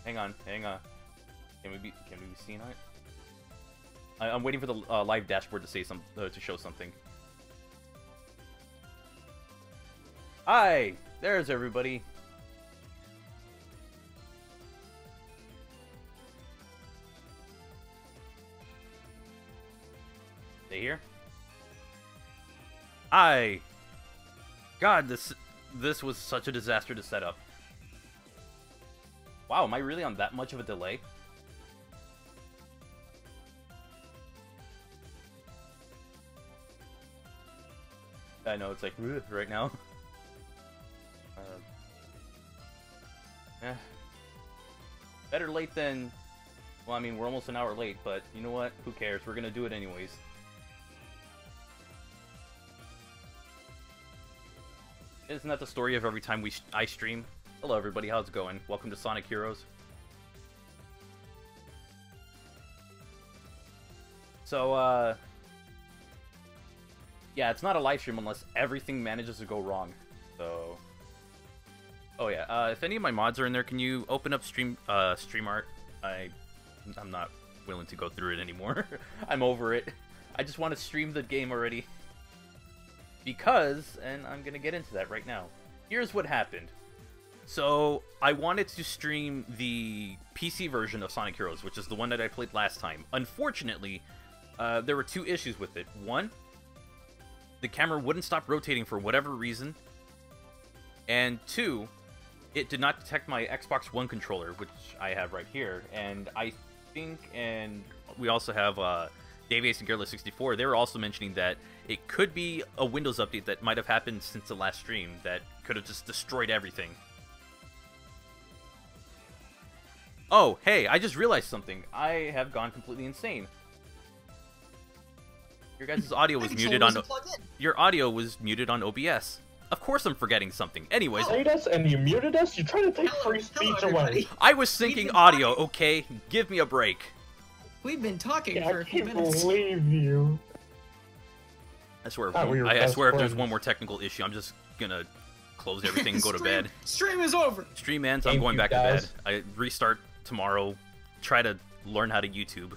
Hang on. Can we be seen on it? I'm waiting for the live dashboard to say to show something. Hi, there's everybody. They here? Hi. God, this was such a disaster to set up. Wow, am I really on that much of a delay? I know, it's like, right now. Better late than... Well, I mean, we're almost an hour late, but you know what? Who cares? We're gonna do it anyways. Isn't that the story of every time I stream? Hello, everybody. How's it going? Welcome to Sonic Heroes. So, yeah, it's not a live stream unless everything manages to go wrong. So... Oh yeah, if any of my mods are in there, can you open up StreamArt? I'm not willing to go through it anymore. I'm over it. I just want to stream the game already. Because, and I'm gonna get into that right now. Here's what happened. So, I wanted to stream the PC version of Sonic Heroes, which is the one that I played last time. Unfortunately, there were two issues with it. One, the camera wouldn't stop rotating for whatever reason. And two, it did not detect my Xbox One controller, which I have right here. And I think, and we also have DaveAce and Garrulous64, they were also mentioning that it could be a Windows update that might have happened since the last stream that could have just destroyed everything. Oh, hey, I just realized something. I have gone completely insane. Your guys' audio was muted on... Your audio was muted on OBS. Of course I'm forgetting something. Anyways... You played us and you muted us? You're trying to take free speech away. I was syncing audio, okay? Give me a break. We've been talking for a few minutes. I can't believe you. I swear, I swear if there's one more technical issue, I'm just gonna close everything and go to bed. Stream is over. Stream ends, I'm going back to bed. I restart tomorrow, try to learn how to YouTube.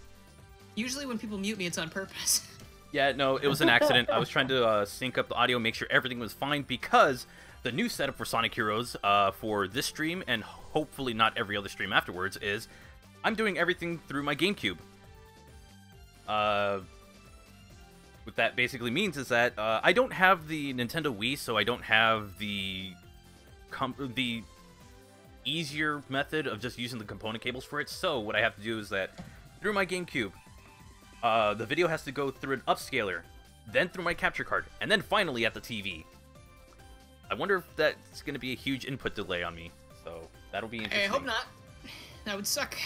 Usually when people mute me, it's on purpose. Yeah, no, it was an accident. I was trying to sync up the audio, make sure everything was fine, because the new setup for Sonic Heroes for this stream, and hopefully not every other stream afterwards, is I'm doing everything through my GameCube. What that basically means is that I don't have the Nintendo Wii, so I don't have the easier method of just using the component cables for it. So what I have to do is that through my GameCube, the video has to go through an upscaler, then through my capture card, and then finally at the TV. I wonder if that's going to be a huge input delay on me, so that'll be interesting. I hope not. That would suck.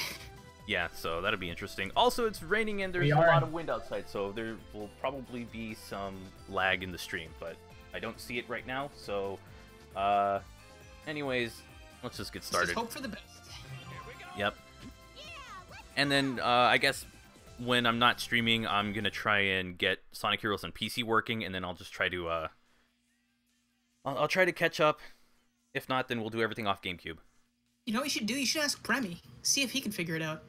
Yeah, so that'll be interesting. Also, it's raining and there's a lot of wind outside, so there will probably be some lag in the stream, but I don't see it right now, so anyways, let's just get started. Just hope for the best. Yep. And then, I guess, when I'm not streaming, I'm gonna try and get Sonic Heroes on PC working, and then I'll just try to, I'll try to catch up. If not, then we'll do everything off GameCube. You know what you should do? You should ask Premi. See if he can figure it out.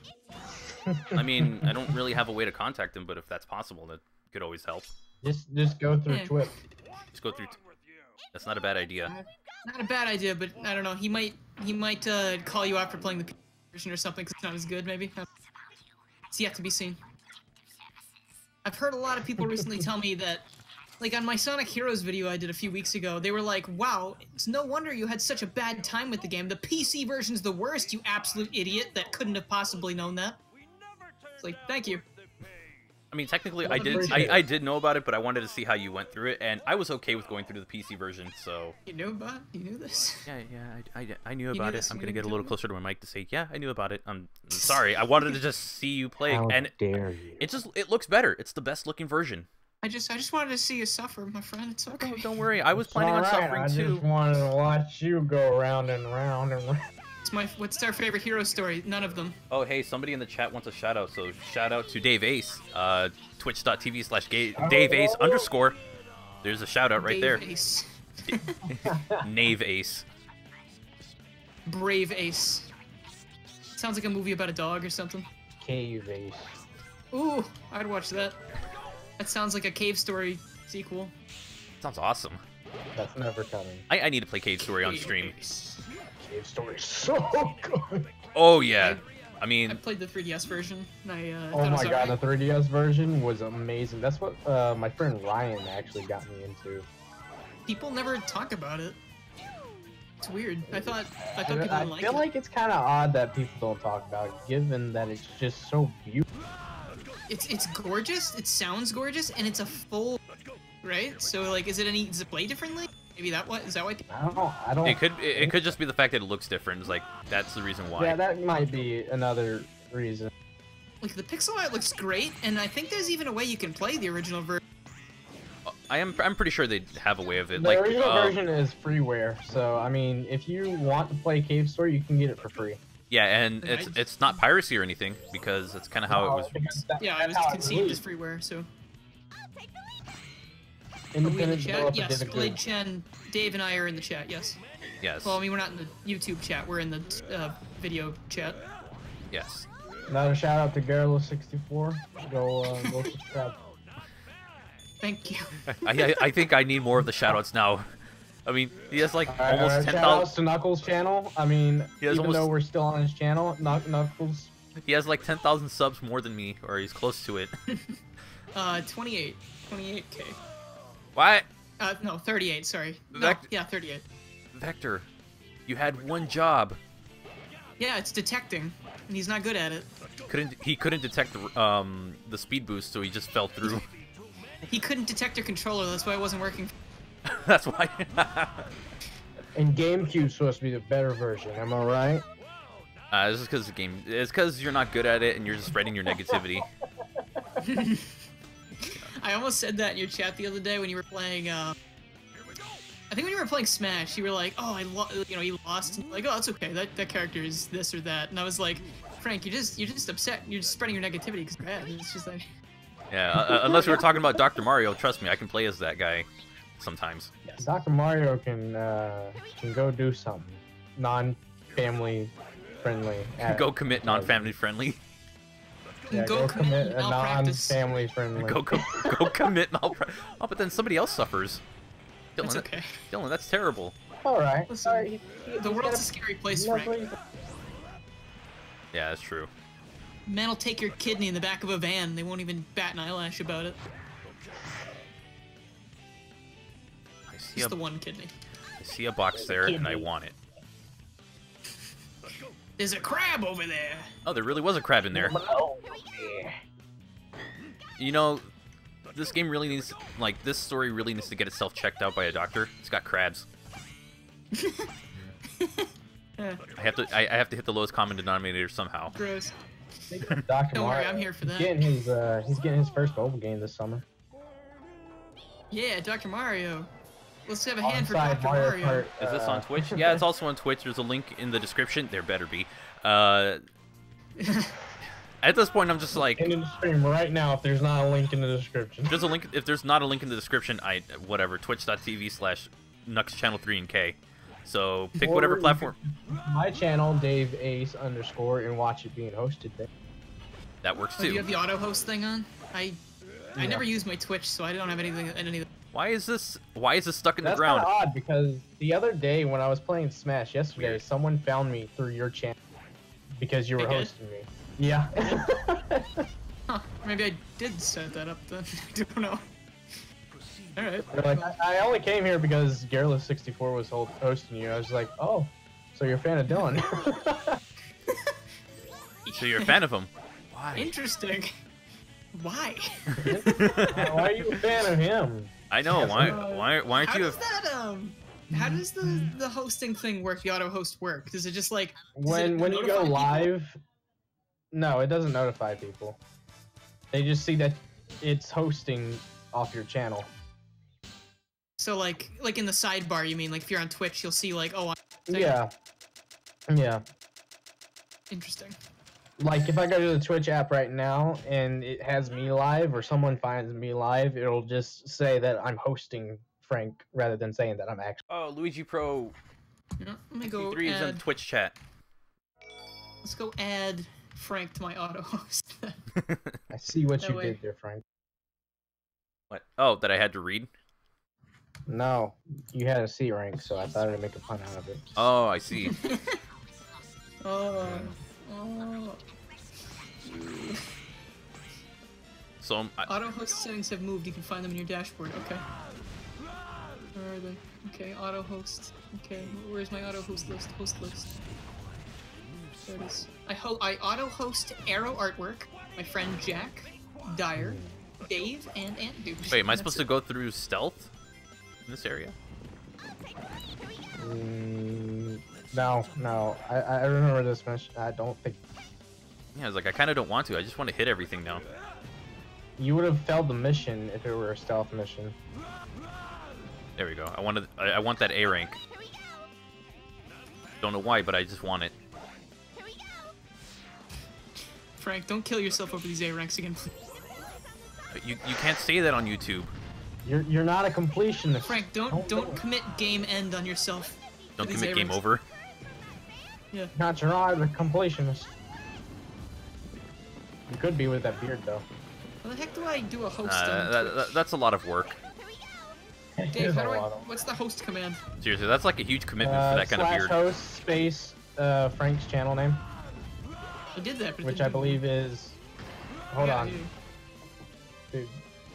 I mean, I don't really have a way to contact him, but if that's possible, that could always help. Just go through Twitch. Just go through... That's not a bad idea. Not a bad idea, but I don't know. He might call you after playing the PC version or something because it's not as good, maybe. It's yet to be seen. I've heard a lot of people recently tell me that, like on my Sonic Heroes video I did a few weeks ago, they were like, wow, it's no wonder you had such a bad time with the game. The PC version's the worst, you absolute idiot that couldn't have possibly known that. It's like, thank you. I mean, technically, I did know about it, but I wanted to see how you went through it, and I was okay with going through the PC version, so... You knew about it? You knew this? Yeah, I knew about it. I'm gonna get a little closer to my mic to say, yeah, I knew about it. I'm sorry, I wanted to just see you play, and dare you. It looks better. It's the best looking version. I just wanted to see you suffer, my friend. It's okay. Don't worry, I was planning on suffering too. I just wanted to watch you go round and round and round. What's our favorite hero story? None of them. Oh, hey, somebody in the chat wants a shout out, so shout out to DaveAce, twitch.tv/DaveAce_. There's a shout out right there. DaveAce. Knave Ace. Brave Ace. Sounds like a movie about a dog or something. Cave Ace. Ooh, I'd watch that. That sounds like a Cave Story sequel. Sounds awesome. That's never coming. I need to play Cave Story on stream. Cave Story is so good. Oh yeah. I I mean, played the 3DS version. And Oh my god, the 3DS version was amazing. That's what my friend Ryan actually got me into. People never talk about it. It's weird. I thought people didn't like it. I feel like it's kind of odd that people don't talk about it, given that it's just so beautiful. It's gorgeous. It sounds gorgeous, and it's a full, right? So like, does it play differently? Maybe is that why? I don't. it could just be the fact that it looks different. It's like that's the reason why. Yeah, that might be another reason. Like the pixel art looks great, and I think there's even a way you can play the original version. I'm pretty sure they have a way of it. The like original version is freeware, so I mean, if you want to play Cave Story, you can get it for free. yeah, and it's not piracy or anything because that's kind of how it was. Yeah, it was conceived as freeware, so. Are we in the Independent chat? developer Yes, did a Blade good. Chen, Dave and I are in the chat, yes. Yes. Well, I mean, we're not in the YouTube chat, we're in the video chat. Yes. Another shout out to Garrulous64. Go subscribe. Thank you. I think I need more of the shoutouts now. I mean, he has like Alright, almost shout outs 10,000. to Knuckles' channel. I mean, He has even almost- though we're still on his channel, Knuckles. He has like 10,000 subs more than me, or he's close to it. 28k. What? No, 38, sorry. No, Vect- yeah, 38. Vector, you had one job. Yeah, it's detecting, and he's not good at it. He couldn't detect the speed boost, so he just fell through. He couldn't detect your controller, that's why it wasn't working. That's why. And GameCube's supposed to be the better version, am I right? This is because the game. It's because you're not good at it, and you're just spreading your negativity. I almost said that in your chat the other day when you were playing, I think when you were playing Smash, you were like, oh, you lost. And you're like, oh, that's okay, that character is this or that. And I was like, Frank, you're just upset. You're just spreading your negativity because bad. It's just like... Yeah, unless we were talking about Dr. Mario, trust me, I can play as that guy sometimes. Dr. Mario can go do something non-family friendly. Go commit non-family friendly. Yeah, go commit a malpractice. non-family friendly. Go commit malpractice. Oh, but then somebody else suffers. Dylan, It's okay. Dylan, that's terrible. All right. Listen, All right. The world's a scary place, Frank. Yeah, that's true. Man will take your kidney in the back of a van. They won't even bat an eyelash about it. I see Just the one kidney. I see a box there, and I want it. There's a crab over there. Oh, there really was a crab in there. Oh, yeah. You know, this game really needs, like, this story really needs to get itself checked out by a doctor. It's got crabs. Yeah, I have to hit the lowest common denominator somehow. gross. Dr. Don't worry, Mario, I'm here for that. He's getting his first mobile game this summer. Yeah, Dr. Mario. Let's have a hand for Alongside Dr. Mario. Kart, Is this on Twitch? Yeah, it's also on Twitch. There's a link in the description. There better be. At this point, I'm just like, In the stream right now, if there's not a link in the description. there's a link. If there's not a link in the description, whatever. Twitch.tv/KnuxChannel3NK. So pick whatever Or platform. My channel, DaveAce _ and watch it being hosted there. That works Oh, do you too. have the auto host thing on? I never use my Twitch, so I don't have anything. Why is this stuck in the That's ground? kind of odd because the other day when I was playing Smash yesterday, Weird. someone found me through your channel because you were They did? hosting me. Yeah. Huh? Maybe I did set that up then. I don't know. All right. They're like, I only came here because Garrulous64 was hosting you. I was like, oh, so you're a fan of Dylan? So you're a fan of him? Why? Interesting. Why? Why are you a fan of him? I know. Why aren't How you? does that How does the hosting thing work? The auto host work? Does it just like When you go live, no, it doesn't notify people. They just see that it's hosting off your channel. So like in the sidebar, you mean like if you're on Twitch, you'll see like oh. Yeah. Yeah. Interesting. Like if I go to the Twitch app right now and it has me live or someone finds me live, it'll just say that I'm hosting Frank rather than saying that I'm actually. Oh, Luigi Pro Yeah, let me go 3 is in the add. Twitch chat. Let's go add Frank to my auto host. I see what That you way. did there, Frank. What? Oh, that I had to read? No, you had a C rank, so I thought I'd make a pun out of it. Oh, I see. Oh. So Auto host settings have moved. You can find them in your dashboard. Okay. Where are they? Okay, auto host. Okay, where's my auto host list? Host list. There it is. I auto host Arrow Artwork, my friend Jack, Dyer, Dave, and Ant Dude. wait, am I supposed to go through stealth in this area? No. I remember this mission. I don't think Yeah, I was like, I kind of don't want to. I just want to hit everything now. you would have failed the mission if it were a stealth mission. There we go. I want that A rank. Don't know why, but I just want it. Frank, don't kill yourself over these A ranks again, please. You can't say that on YouTube. You're not a completionist. Frank, don't commit game end on yourself. for Don't these commit A game ranks. over. Yeah. Not you're not a completionist. You could be with that beard though. How the heck do I do a host on Twitch? That's a lot of work. It Dave, is how a do I? lot of- What's the host command? Seriously, that's like a huge commitment for that kind of slash beard. host space Frank's channel name, I did that, but it which didn't I do believe is. Hold Yeah, on. you- Dude.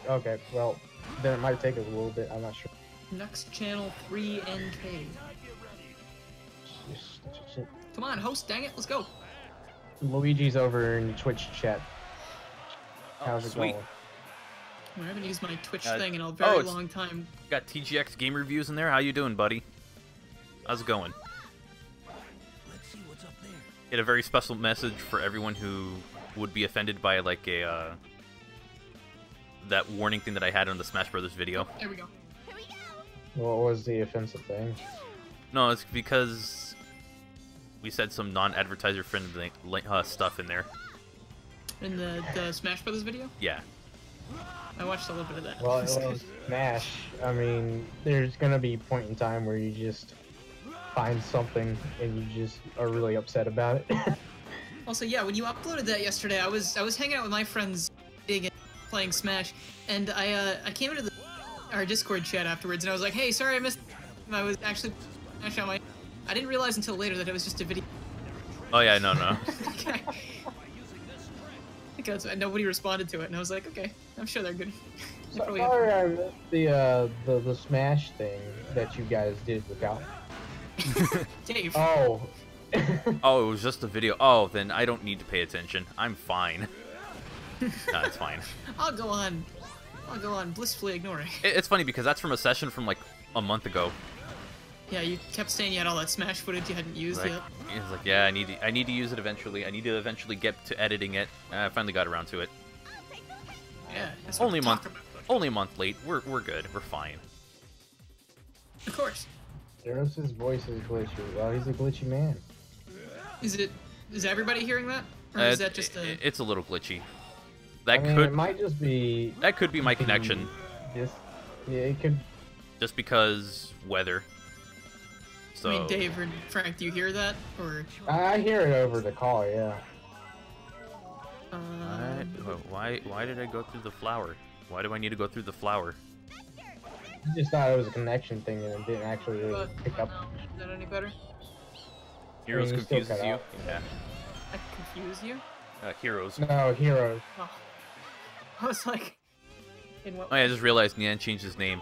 Okay, well, then it might take us a little bit. I'm not sure. Knux channel 3NK. Come on, host, dang it, let's go. Luigi's over in the Twitch chat. How's it sweet. going? I haven't used my Twitch Uh, thing in a oh, very it's- long time. Got TGX game reviews in there. How you doing, buddy? How's it going? Get a very special message for everyone who would be offended by like a that warning thing that I had on the Smash Brothers video. There we go. What was the offensive thing? No, it's because we said some non-advertiser friendly stuff in there. In the Smash Brothers video? Yeah. I watched a little bit of that. Well, it was Smash. I mean, there's gonna be a point in time where you just find something and you just are really upset about it. Also, yeah, when you uploaded that yesterday, I was hanging out with my friends, big and playing Smash, and I came into our Discord chat afterwards, and I was like, hey, sorry I missed. And I was actually Smash on my. I didn't realize until later that it was just a video. Oh yeah, no. Okay. Because nobody responded to it, and I was like, okay, I'm sure they're good. They probably have- Sorry, I missed the Smash thing that you guys did without. Dave. Oh. Oh, it was just a video. Oh, then I don't need to pay attention. I'm fine. No, it's fine. I'll go on blissfully ignoring. It's funny because that's from a session from like a month ago. Yeah, you kept saying you had all that Smash footage you hadn't used Like, yet. it's like, yeah, I need to use it eventually. I need to eventually get to editing it. I finally got around to it. Yeah, that's what Only a I'm month. talking about. Only a month late. We're good. We're fine. Of course. Garrulous' voice is glitchy. Well, he's a glitchy man. Is everybody hearing that? Or is that just a... It's a little glitchy. I That mean, could it might just be. that could be my connection. Just, yeah, it could. Just because weather. So I mean, Dave or Frank, do you hear that? Or... I hear it over the call. Yeah. why did I go through the flower? Why do I need to go through the flower? I just thought it was a connection thing and it didn't actually really But, pick up. no. Is that any better? Heroes you still confuses cut you. out. Yeah. I confuse you? Heroes. No, heroes. Oh. I was like... In what Oh yeah, I just realized Nian changed his name.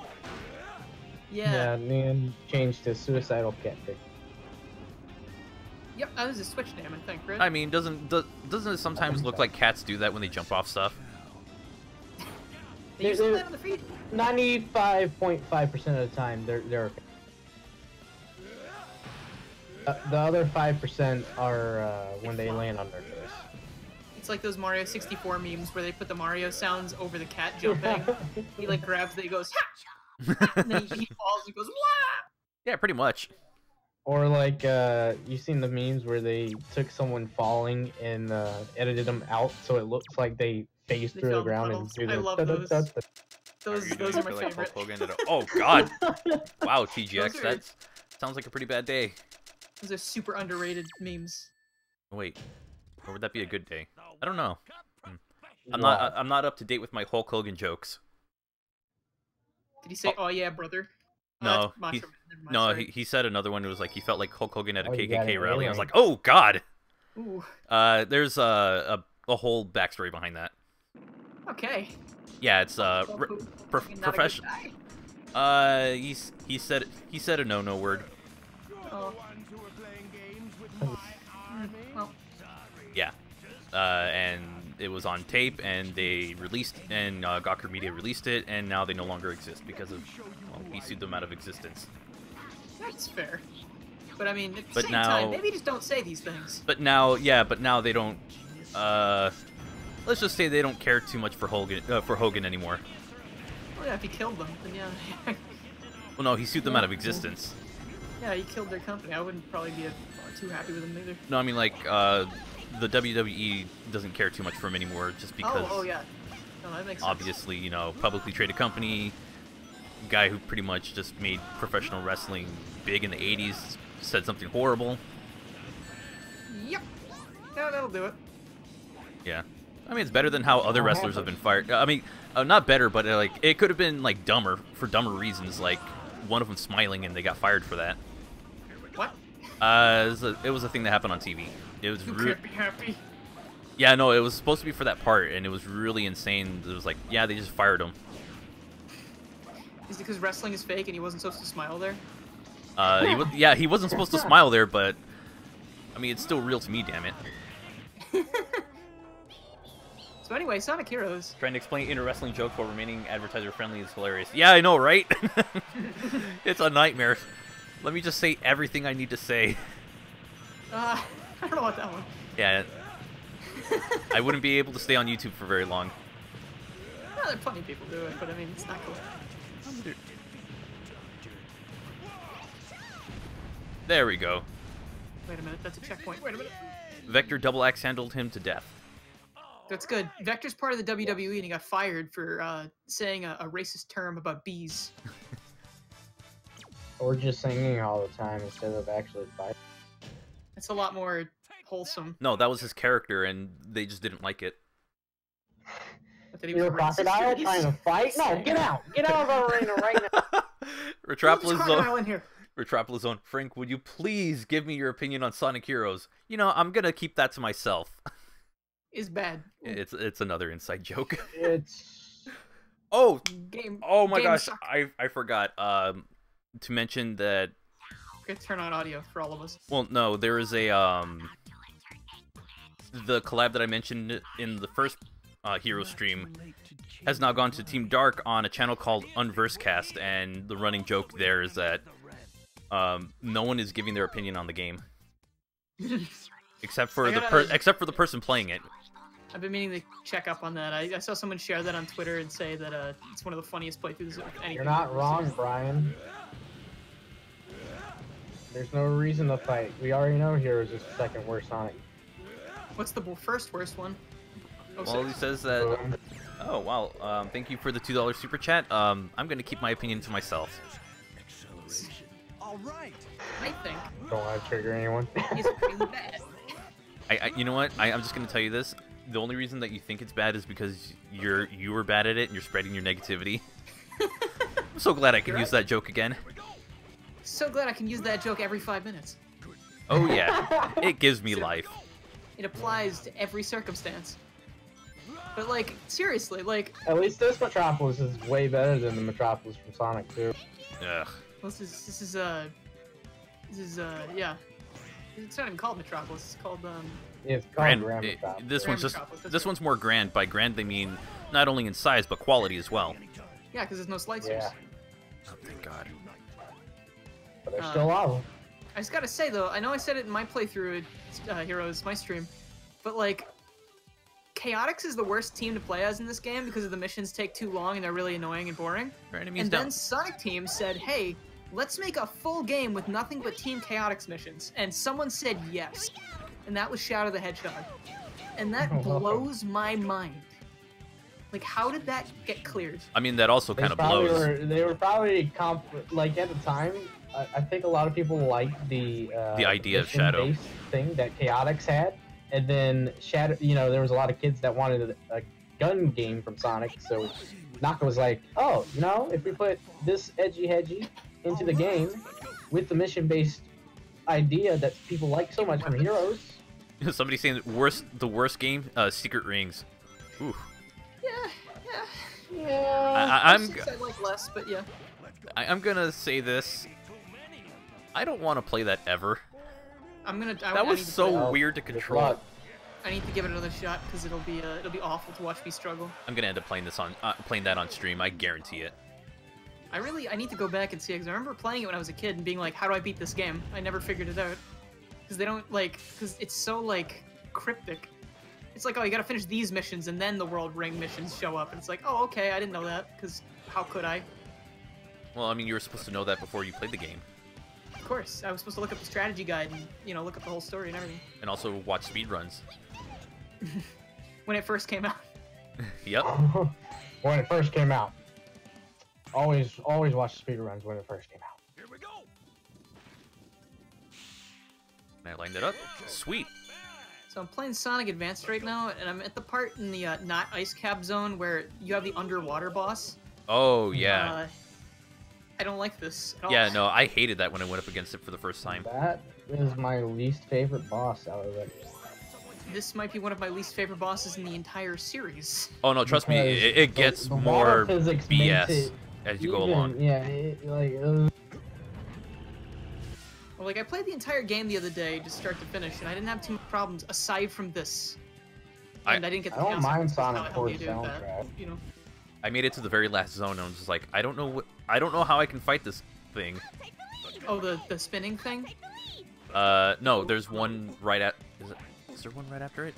Yeah. Yeah, Nan changed to suicidal cat pick. Yep, that was a Switch name, I think, right? I mean, doesn't it sometimes look like cats do that when they jump off stuff? They usually they're- land on the feet. 95.5% of the time, they're okay. The other 5% are when they land on their face. It's like those Mario 64 memes where they put the Mario sounds over the cat jumping. He like grabs it, he goes, ha! And then he falls and goes, wah! Yeah, pretty much. Or like, you seen the memes where they took someone falling and edited them out so it looks like they phased They through the fell in ground and puddles. do I the love da-da-da-da. Those are my Like favorite. Hulk Hogan? Oh God! Wow, TGX, Those are- that sounds like a pretty bad day. Those are super underrated memes. Wait, or would that be a good day? I don't know. I'm not up to date with my Hulk Hogan jokes. Did he say, "Oh yeah, brother"? No, sorry. he said another one. It was like he felt like Hulk Hogan at a Oh, you got KKK an rally. I was alien. like, oh god. Ooh. There's a whole backstory behind that. Okay. Yeah, it's professional. He said a no word. Oh. Well. Yeah, and it was on tape, and they released, and Gawker Media released it, and now they no longer exist because of, well, he sued them out of existence. That's fair. But I mean, at the But same now- time, maybe just don't say these things. But now, yeah, but now they don't. Let's just say they don't care too much for Hogan anymore. Well, yeah, if he killed them, then yeah. Well, no, he sued them out of existence. Yeah, he killed their company. I wouldn't probably be too happy with him either. No, I mean like the WWE doesn't care too much for him anymore, just because. Oh yeah. No, that makes sense. Obviously, you know, publicly traded company, guy who pretty much just made professional wrestling big in the 80s, said something horrible. Yep. No, that'll do it. Yeah. I mean, it's better than how other wrestlers have been fired. I mean, not better, but like it could have been like dumber for dumber reasons, like one of them smiling and they got fired for that. What? It was a thing that happened on TV. It was You can't be happy. Yeah, no, it was supposed to be for that part, and it was really insane. It was like, yeah, they just fired him. Is it because wrestling is fake and he wasn't supposed to smile there? Yeah, he wasn't supposed to smile there, but I mean, it's still real to me, damn it. So anyway, Sonic Heroes. Trying to explain inner wrestling joke while remaining advertiser friendly is hilarious. Yeah, I know, right? It's a nightmare. Let me just say everything I need to say. I don't know about that one. Yeah. I wouldn't be able to stay on YouTube for very long. Well, there are plenty of people do it, but I mean, it's not cool. There we go. Wait a minute, that's a checkpoint. Wait a minute. Vector double axe handled him to death. That's good. Vector's part of the WWE and he got fired for saying a racist term about bees. Or just singing all the time instead of actually fighting. It's a lot more wholesome. No, that was his character, and they just didn't like it. That he was You're a racist. crocodile trying to fight? No, get out! Get out of our arena right now! Retropolis crocodile in here. Retropolis Zone. Frank, would you please give me your opinion on Sonic Heroes? You know, I'm gonna keep that to myself. Is bad. It's another inside joke. It's... Oh! Game. Oh my game gosh, suck. I forgot to mention that... Okay, turn on audio for all of us. Well, no, there is a, the collab that I mentioned in the first Hero stream has now gone to Team Dark on a channel called Unversecast, and the running joke there is that no one is giving their opinion on the game. Except for the person playing it. I've been meaning to check up on that. I saw someone share that on Twitter and say that it's one of the funniest playthroughs of anything. You're not wrong, Brian. There's no reason to fight. We already know Heroes is the second worst Sonic. What's the first worst one? Oh, Well, he says that... Oh, wow. Thank you for the $2 super chat. I'm going to keep my opinion to myself. All right. I think Don't want to trigger anyone. it's really bad. You know what? I'm just going to tell you this. The only reason that you think it's bad is because you were bad at it and you're spreading your negativity. I'm so glad I can use that joke again. So glad I can use that joke every 5 minutes. Oh yeah, it gives me life. It applies to every circumstance. But like, seriously, like, At least this Metropolis is way better than the Metropolis from Sonic 2. Ugh. this is yeah. It's not even called Metropolis. It's called It's called Grand. Grand Metropolis. This Grand one's just. Metropolis, that's This right. one's more grand. By grand, they mean not only in size but quality as well. Yeah, because there's no slicers. Yeah, Oh, thank God. but there's still a lot of them. I just gotta say though, I know I said it in my playthrough at Heroes, my stream, but like, Chaotix is the worst team to play as in this game because the missions take too long and they're really annoying and boring. Our enemies And down. then Sonic Team said, hey, let's make a full game with nothing but Team Chaotix missions. And someone said yes. And that was Shadow the Hedgehog. And that blows my mind. Like, how did that get cleared? I mean, that also kind of blows. They were probably like at the time. I think a lot of people liked the idea of Shadow. mission-based thing that Chaotix had, And then Shadow, you know, there was a lot of kids that wanted a gun game from Sonic, so Naka was like, oh, you know, if we put this edgy into the game with the mission-based idea that people like so much from Heroes. Somebody saying the worst game, Secret Rings. Ooh. Yeah. I'm I like less, but yeah. I'm gonna say this. I don't want to play that ever. That was so weird to control. I need to give it another shot because it'll be awful to watch me struggle. I'm gonna end up playing that on stream. I guarantee it. I need to go back and see because I remember playing it when I was a kid and being like, how do I beat this game? I never figured it out because they don't because it's so like cryptic. It's like, oh, you gotta finish these missions and then the World Ring missions show up, and it's like, oh, okay, I didn't know that because how could I? Well, I mean, you were supposed to know that before you played the game. Of course, I was supposed to look up the strategy guide and, you know, look up the whole story and everything. And also watch speedruns. When it first came out. Yep. When it first came out. Always watch speedruns when it first came out. Here we go. And I lined it up. Sweet. So I'm playing Sonic Advanced right now, and I'm at the part in the not ice cap zone where you have the underwater boss. Oh, yeah. I don't like this at all. Yeah, no, I hated that when I went up against it for the first time. That is my least favorite boss out of it. This might be one of my least favorite bosses in the entire series. Oh, no, trust me, it gets the more physics BS as you go along. Yeah, Well, like, I played the entire game the other day, just start to finish, and I didn't have too many problems aside from this. And I didn't get the I don't chaos mind elements, Sonic how the hell 4 do you do that, soundtrack. you know? I made it to the very last zone, and I was just like, I don't know how I can fight this thing. Oh, the spinning thing? No, there's one right at... Is there one right after it?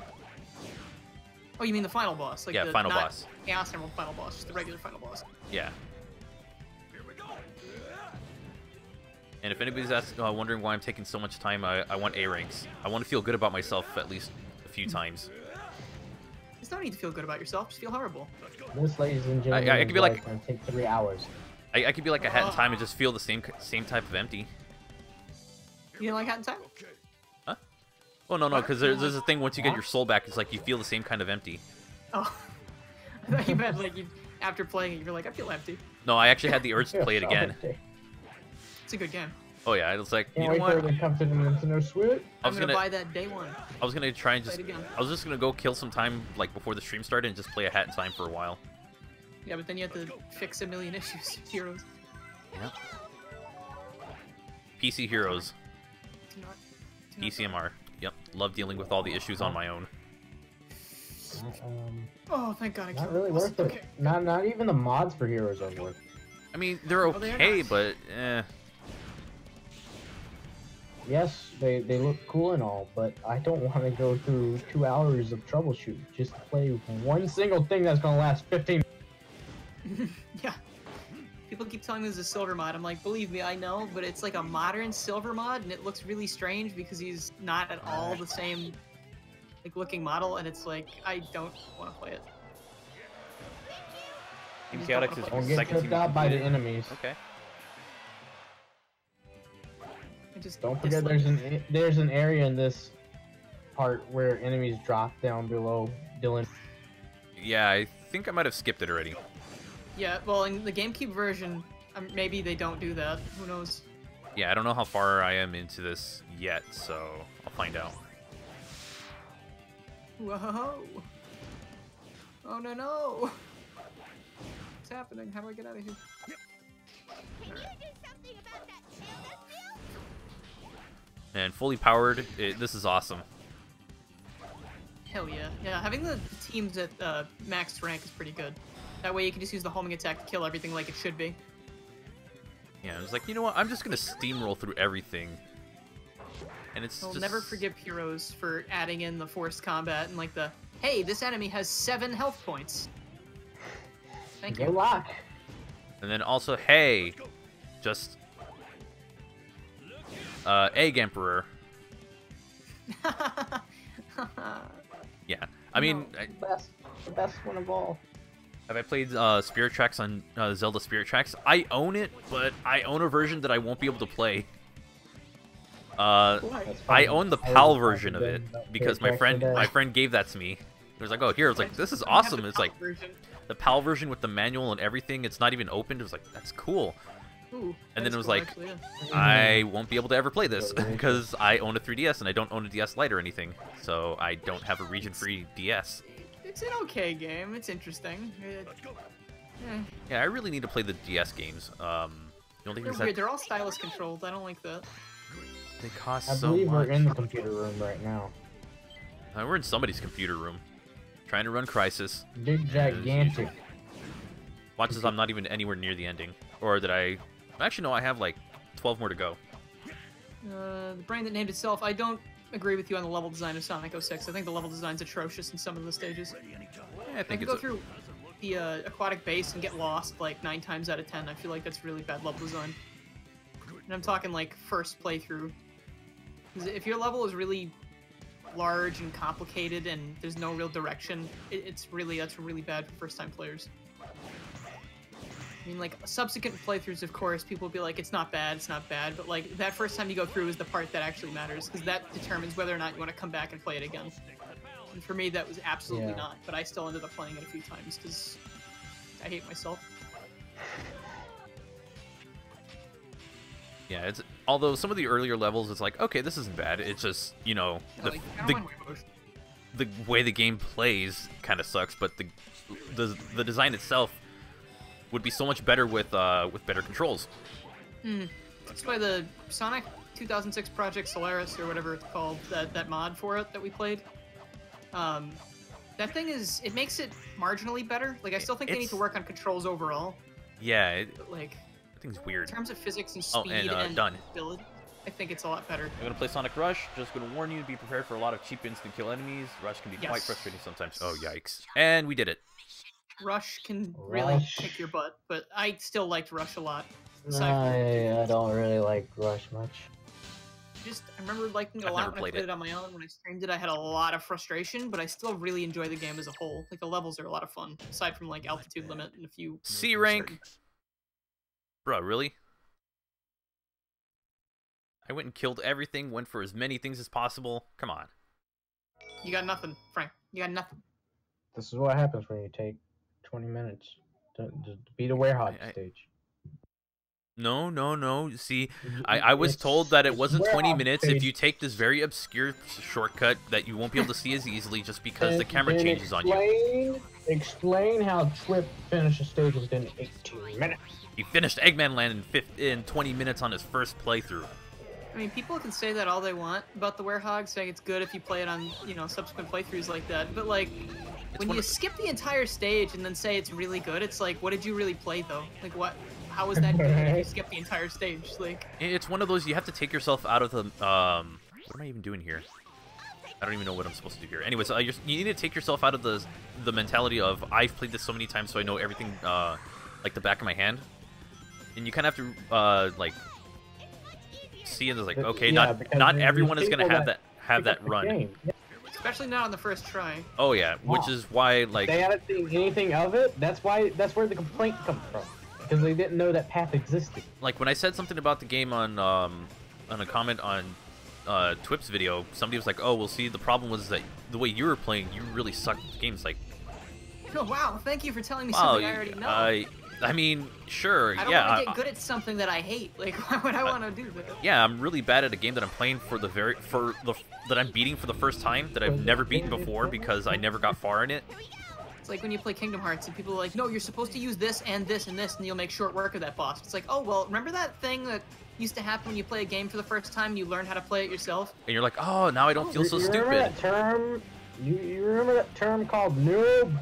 Oh, you mean the final boss? Like yeah, the, final not boss. Chaos Emerald final boss, just the regular final boss. Yeah. And if anybody's wondering why I'm taking so much time, I want A ranks. I want to feel good about myself at least a few times. There's no need to feel good about yourself, just feel horrible. This, ladies and gentlemen, I could be like... gonna take 3 hours. I could be like a Hat in Time and just feel the same type of empty. You didn't like Hat in Time? Huh? Oh, no, because there's a thing, once you get your soul back, it's like you feel the same kind of empty. Oh. I thought you meant like after playing it, you were like, I feel empty. No, I actually had the urge to play it again. It's a good game. Oh yeah, it was like, Can't you know wait for what? it to come to the Nintendo Switch. I'm gonna buy that day one. I was gonna try and Play it again. I was just gonna go kill some time like before the stream started and just play a Hat in Time for a while. Yeah, but then you have to fix a million issues. Heroes. Yeah. PC Heroes. Do not PCMR. Yep. Love dealing with all the issues on my own. Oh, thank God I killed Not really the boss. worth it. Not even the mods for Heroes are worth it. I mean, they're they are okay, not. but Yes, they look cool and all, but I don't want to go through 2 hours of troubleshoot just to play one single thing that's gonna last 15. Yeah. People keep telling me there's a silver mod. I'm like, believe me, I know, but it's like a modern silver mod, and it looks really strange because he's not at all the same like looking model, and it's like I don't want to play it. Team I just don't Chaotix wanna is play Don't get second team. tripped out by the enemies. Okay. I just Don't forget there's an area in this part where enemies drop down below Dylan. Yeah, I think I might have skipped it already. Yeah, well, in the GameCube version, maybe they don't do that. Who knows? Yeah, I don't know how far I am into this yet, so I'll find out. Whoa! Oh no! What's happening? How do I get out of here? And fully powered, this is awesome. Hell yeah. Yeah, having the teams at max rank is pretty good. That way you can just use the homing attack to kill everything like it should be. Yeah, I was like, you know what? I'm just gonna steamroll through everything. And it's I'll just... never forgive Heroes for adding in the forced combat and like the, hey, this enemy has 7 health points. Thank you. Good luck. And then also, hey, just... Egg Emperor. Yeah, I mean... The best one of all. Have I played Spirit Tracks on Zelda Spirit Tracks? I own it, but I own a version that I won't be able to play. I own the PAL version of it because my friend gave that to me. It was like, oh, here. It's like, this is awesome. It's like the PAL version with the manual and everything. It's not even opened. It was like, that's cool. Ooh, and then it was cool, like, actually, yeah. I won't be able to ever play this because I own a 3DS and I don't own a DS Lite or anything. So I don't have a region-free DS. It's an okay game. It's interesting. Yeah, I really need to play the DS games. The only thing They're is weird. that They're all stylus controlled. I don't like that. they cost I so believe much. we're in the computer room right now. We're in somebody's computer room, trying to run Crisis. Big gigantic. Watch this, I'm not even anywhere near the ending. Or did I... Actually, no, I have like 12 more to go. The brain that named itself. I don't agree with you on the level design of Sonic 06. I think the level design's atrocious in some of the stages. Yeah, I I think can go through the aquatic base and get lost like 9 times out of 10. I feel like that's really bad level design. And I'm talking like first playthrough. 'Cause if your level is really large and complicated and there's no real direction, that's really bad for first-time players. I mean, like, subsequent playthroughs, of course, people will be like, it's not bad, but, like, that first time you go through is the part that actually matters, because that determines whether or not you want to come back and play it again. And for me, that was absolutely not, but I still ended up playing it a few times, because I hate myself. Yeah, it's... Although some of the earlier levels, it's like, okay, this isn't bad. It's just, you know, the way the game plays kind of sucks, but the design itself would be so much better with better controls. That's why the Sonic 2006 Project Solaris, or whatever it's called, that mod for it that we played, that thing is, it makes it marginally better. Like, I still think they need to work on controls overall. Yeah, but, like, I think it's weird. in terms of physics and speed and done. ability, I think it's a lot better. I'm gonna play Sonic Rush. Just gonna warn you to be prepared for a lot of cheap instant kill enemies. Rush can be quite frustrating sometimes. Oh, yikes. And we did it. Rush can really kick your butt, but I still liked Rush a lot. I don't really like Rush much. I remember liking it a lot when I played it on my own. When I streamed it, I had a lot of frustration, but I still really enjoy the game as a whole. Like, the levels are a lot of fun, aside from, like, altitude limit and a few... C rank? Bro, really? I went and killed everything, went for as many things as possible. Come on. You got nothing, Frank. You got nothing. This is what happens when you take 20 minutes to beat a warehouse stage. No. See, I was told that it wasn't 20 minutes if you take this very obscure shortcut that you won't be able to see as easily just because the camera changes on you. Explain how Twip finished a stage within 18 minutes. He finished Eggman Land in 20 minutes on his first playthrough. I mean, people can say that all they want about the Werehog, saying it's good if you play it on, you know, subsequent playthroughs like that, but, like, when you skip the entire stage and then say it's really good, it's like, what did you really play, though? Like, what? How is that good if you skip the entire stage? Like, it's one of those, you have to take yourself out of the, what am I even doing here? I don't even know what I'm supposed to do here. Anyways, you need to take yourself out of the mentality of, I've played this so many times so I know everything, like the back of my hand. And you kind of have to, like, see and it's like, okay, not everyone is gonna have that run. Especially not on the first try. Oh yeah, which is why, like, they haven't seen anything of it. That's where the complaint comes from, because they didn't know that path existed. Like when I said something about the game on a comment on Twip's video, somebody was like, "Oh, well, see, the problem was that the way you were playing, you really sucked at the games." Like, oh wow, thank you for telling me something I already know. I mean, sure, I don't want to get good at something that I hate. Like, why would I want to do that? Yeah, I'm really bad at a game that I'm playing that I'm beating for the first time, that I've never beaten before because I never got far in it. It's like when you play Kingdom Hearts and people are like, no, you're supposed to use this and this and this, and you'll make short work of that boss. It's like, oh, well, remember that thing that used to happen when you play a game for the first time and you learn how to play it yourself? And you're like, oh, now I don't feel so stupid. Remember that term? You remember that term called noob?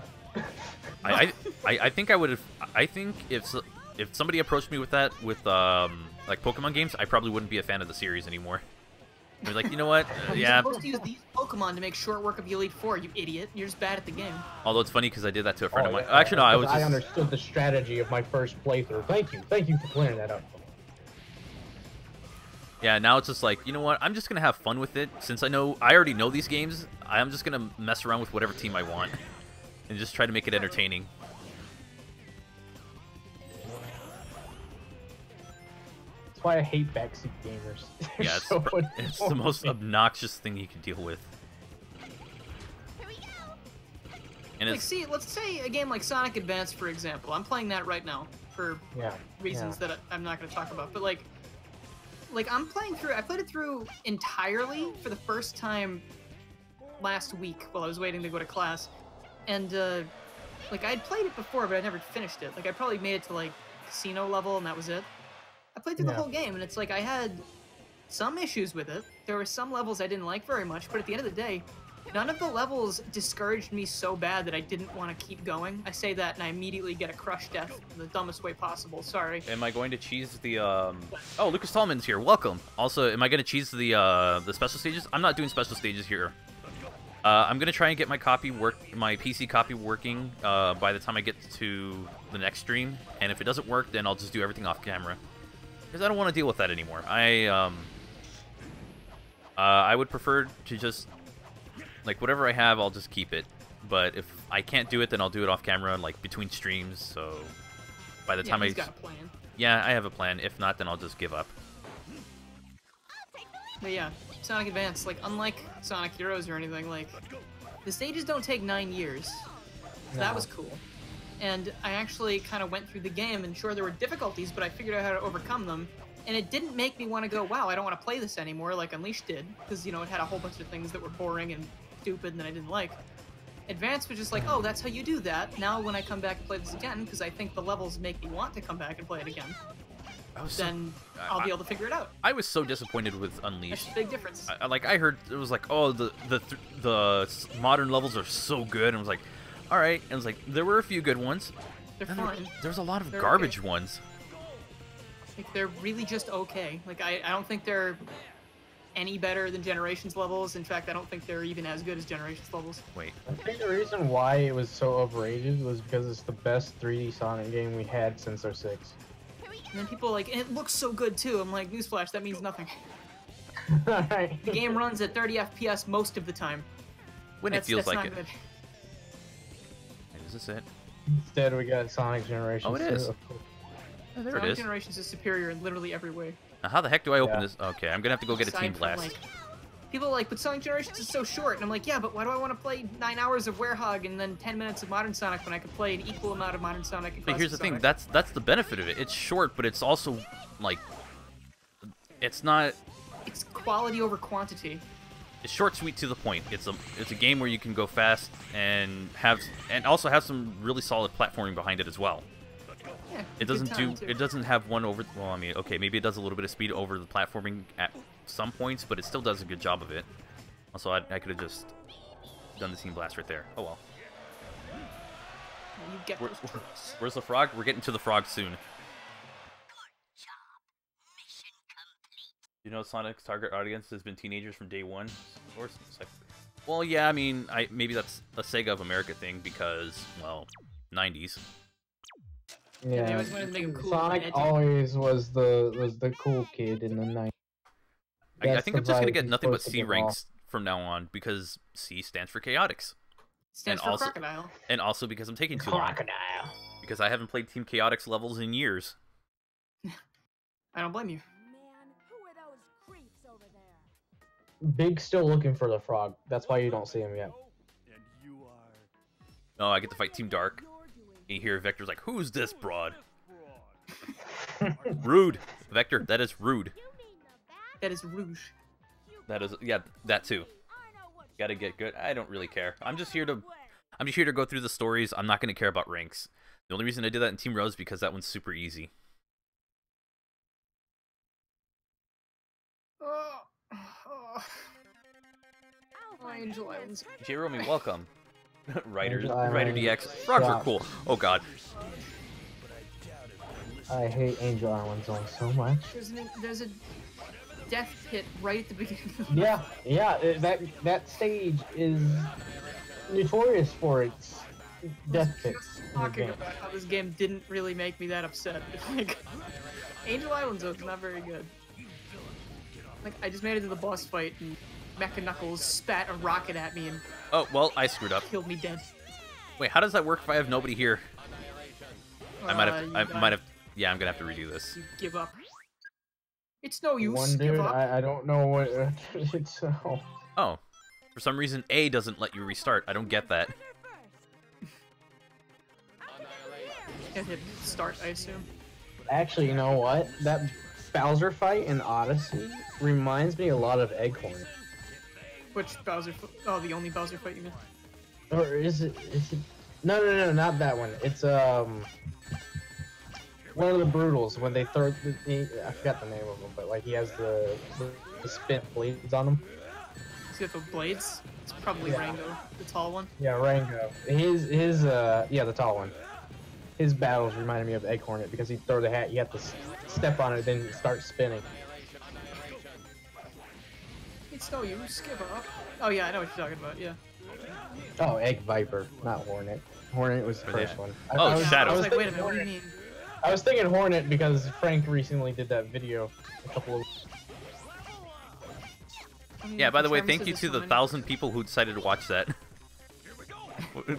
I think I would have. I think if somebody approached me with that like Pokemon games, I probably wouldn't be a fan of the series anymore. They're like, you know what? Yeah. You're supposed to use these Pokemon to make short work of the Elite Four, you idiot. You're just bad at the game. Although it's funny because I did that to a friend of mine. Actually, no, I understood the strategy of my first playthrough. Thank you for clearing that up. Yeah, now it's just like, you know what? I'm just gonna have fun with it since I already know these games. I'm just gonna mess around with whatever team I want and just try to make it entertaining. That's why I hate backseat gamers. They're Yeah, so it's the most obnoxious thing you can deal with. And Like, it's, see, let's say a game like Sonic Advance, for example. I'm playing that right now for reasons that I'm not going to talk about. But like I'm playing through. I played it through entirely for the first time last week while I was waiting to go to class, and like I'd played it before, but I never finished it. Like I probably made it to like casino level, and that was it. I played through the whole game, and it's like I had some issues with it. There were some levels I didn't like very much, but at the end of the day, none of the levels discouraged me so bad that I didn't want to keep going. I say that and I immediately get a crush death in the dumbest way possible. Sorry. am I going to cheese the Oh, Lucas Tallman's here. Welcome. Also, am I going to cheese the special stages? I'm not doing special stages here. I'm going to try and get my PC copy working by the time I get to the next stream, and if it doesn't work, then I'll just do everything off camera. Because I don't want to deal with that anymore. I would prefer to just, like, whatever I have, I'll just keep it. But if I can't do it, then I'll do it off camera, like, between streams, so by the time he's got a plan. Yeah, I have a plan. If not, then I'll just give up. But yeah, Sonic Advance, like, unlike Sonic Heroes or anything, like, the stages don't take 9 years. So that was cool. And I actually kind of went through the game, and sure, there were difficulties, but I figured out how to overcome them. And it didn't make me want to go, wow, I don't want to play this anymore, like Unleashed did. Because, you know, it had a whole bunch of things that were boring and stupid and that I didn't like. Advance was just like, oh, that's how you do that. Now when I come back and play this again, because I think the levels make me want to come back and play it again, then I'll be able to figure it out. I was so disappointed with Unleashed. That's a big difference. I heard it was like, oh, the modern levels are so good, and I was like, all right. And it was like, there were a few good ones. They're fine. There's a lot of garbage okay. ones. Like, they're really just okay. Like, I don't think they're any better than Generations levels. In fact, I don't think they're even as good as Generations levels. Wait. I think the reason why it was so overrated was because it's the best 3D Sonic game we had since 06. And then people are like, it looks so good too. I'm like, newsflash, that means nothing. Right. The game runs at 30 FPS most of the time. When it feels like it. Good. Is this it? Instead, we got Sonic Generations. Oh, it is. too. Oh, there Sonic it is. Generations is superior in literally every way. Now, how the heck do I open Yeah. this? Okay, I'm gonna have to go get a Aside Team from, Blast. like, people are like, but Sonic Generations is so short. And I'm like, yeah, but why do I want to play 9 hours of Werehog and then 10 minutes of Modern Sonic when I could play an equal amount of Modern Sonic and But here's the Classic thing, Sonic? that's the benefit of it. It's short, but it's also, like, it's not... It's quality over quantity. It's short, sweet, to the point. It's a game where you can go fast and also have some really solid platforming behind it as well. Yeah, It doesn't have one over, well, I mean, okay, maybe it does a little bit of speed over the platforming at some points, but it still does a good job of it. Also, I could have just done the Team Blast right there. Oh well. You get those tricks. Where's the frog? We're getting to the frog soon. You know, Sonic's target audience has been teenagers from day one. Or well, yeah, I mean, maybe that's a Sega of America thing because, well, 90s. They Yeah, always wanted to make him cool Sonic and edgy. always was the cool kid in the 90s. I think I'm just gonna vibe get he's nothing but supposed to C give ranks from now on because C stands for Chaotix, Stands and for also- crocodile. and also because I'm taking too long Crocodile. because I haven't played Team Chaotix levels in years. I don't blame you. Man, who are those creeps over there? Big's still looking for the frog. That's why you don't see him yet. And you are Oh, I get to fight Team Dark. And you hear Vector's like, "Who's this broad?" Rude, Vector. That is rude. That is Rouge. That is, yeah, that too. Gotta get good. I don't really care. I'm just here to go through the stories. I'm not gonna care about ranks. The only reason I did that in Team Rose is because that one's super easy. Angel Islands. Jeremy, welcome. Ryder Angel Island. DX. Frogs are Stop. cool. Oh god. I hate Angel Island Zone so much. There's a death pit right at the beginning. Yeah, that stage is notorious for its death pits. in the Talking game. about how this game didn't really make me that upset. Like, Angel Island Zone's not very good. Like, I just made it to the boss fight and Mecha Knuckles spat a rocket at me and Oh, well, I screwed up. killed me dead. Wait, how does that work if I have nobody here? I might have, You I gotta- might have, yeah, I'm gonna have to redo this. You give up. It's no use. One Give dude, up. I don't know what it's. Oh, for some reason A doesn't let you restart. I don't get that. Can't hit start, I assume. Actually, you know what? That Bowser fight in Odyssey reminds me a lot of Egghorn. Which Bowser? Oh, the only Bowser fight you meant? Or is it? No, not that one. It's one of the Brutals when they throw. I forgot the name of him, but like he has the spit blades on him. He's got the blades. It's probably Rango, the tall one. Yeah, Rango. His yeah, the tall one. His battles reminded me of Egghorn because he'd throw the hat, you have to step on it, then start spinning. It's no use. Give up. Oh yeah, I know what you're talking about. Yeah. Oh, Egg Viper, not Hornet. Hornet was the Oh, first yeah. one. Oh, Shadow. I was like, wait a thinking minute. What do you Hornet. mean? I was thinking Hornet because Frank recently did that video a couple of. I mean, Yeah, by the way, Travis thank says you there's to so the many. 1,000 people who decided to watch that.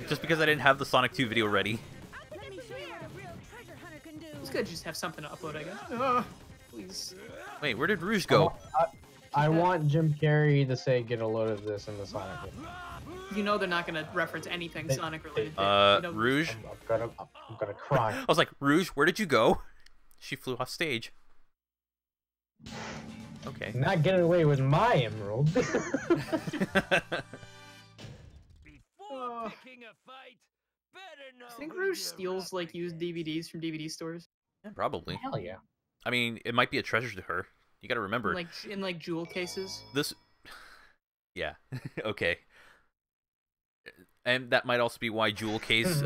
Just because I didn't have the Sonic 2 video ready. Let me show you what a real treasure hunter can do. It's good to just have something to upload, I guess. Please. Wait, where did Rouge go? I want Jim Carrey to say, "Get a load of this" in the Sonic game. You know they're not gonna reference anything They- Sonic related. Rouge? I'm gonna cry. I was like, Rouge, where did you go? She flew off stage. Okay. Not getting away with my emerald. I think Rouge steals like used DVDs from DVD stores. Yeah, probably. Hell yeah. I mean, it might be a treasure to her. You gotta remember. In like jewel cases. This... Yeah. Okay. And that might also be why jewel case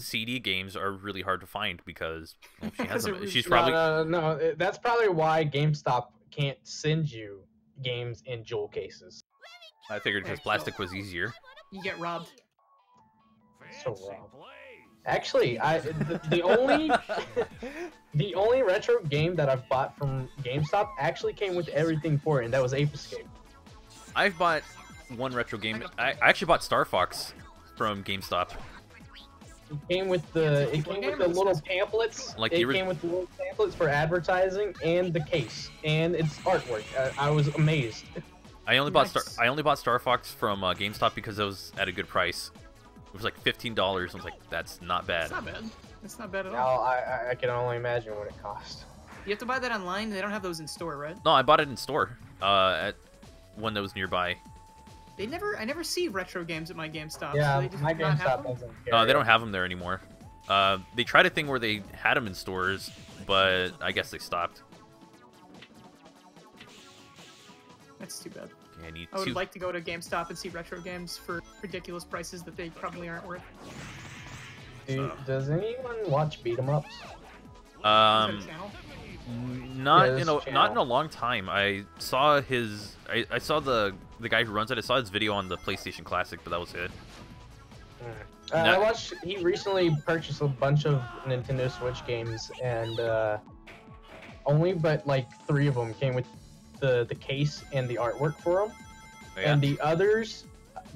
CD games are really hard to find because well, she has them. She's probably... No, that's probably why GameStop can't send you games in jewel cases. I figured because plastic was easier. You get robbed. So wrong. Actually, the only the only retro game that I've bought from GameStop actually came with everything for it, and that was Ape Escape. I've bought one retro game. I actually bought Star Fox from GameStop. It came with the little pamphlets. Like it came with the little pamphlets for advertising and the case and its artwork. I was amazed. I only bought Nice. I only bought Star Fox from GameStop because it was at a good price. It was like $15. I was like, that's not bad. It's not bad. It's not bad at Now all. I can only imagine what it cost. You have to buy that online. They don't have those in store, right? No, I bought it in store. At one that was nearby. I never see retro games at my GameStop. Yeah, so they just my not have GameStop them? doesn't carry They don't it. have them there anymore. They tried a thing where they had them in stores, but I guess they stopped. That's too bad. Okay, I need I would two. like to go to GameStop and see retro games for ridiculous prices that they probably aren't worth. Does anyone watch beat 'em ups? Is that a channel? Not Yeah, in this a not in a channel. long time. I saw his. I saw the guy who runs it. I saw his video on the PlayStation Classic, but that was it. I watched. He recently purchased a bunch of Nintendo Switch games, and only but like 3 of them came with the case and the artwork for them, Yeah. and the others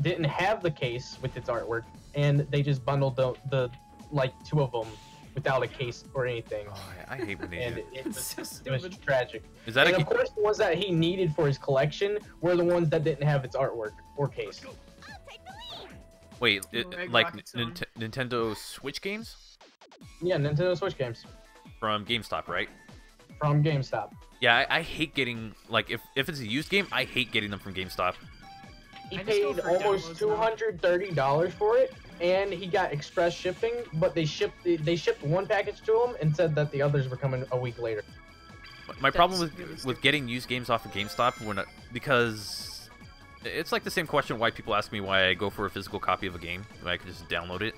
didn't have the case with its artwork, and they just bundled the like 2 of them without a case or anything, Oh, I hate when they and do. it It's so was stupid. tragic. Is that And a of course, the ones that he needed for his collection were the ones that didn't have its artwork or case. wait? Egg Like Rocket's on. Nintendo Switch games Yeah, Nintendo Switch games from GameStop, right? from GameStop. Yeah, I hate getting like if it's a used game, I hate getting them from GameStop. He I just go paid for almost downloads now. $230 for it, and he got express shipping. But they shipped one package to him and said that the others were coming a week later. My problem That's really with stupid. getting used games off of GameStop because it's like the same question why people ask me why I go for a physical copy of a game when I can just download it.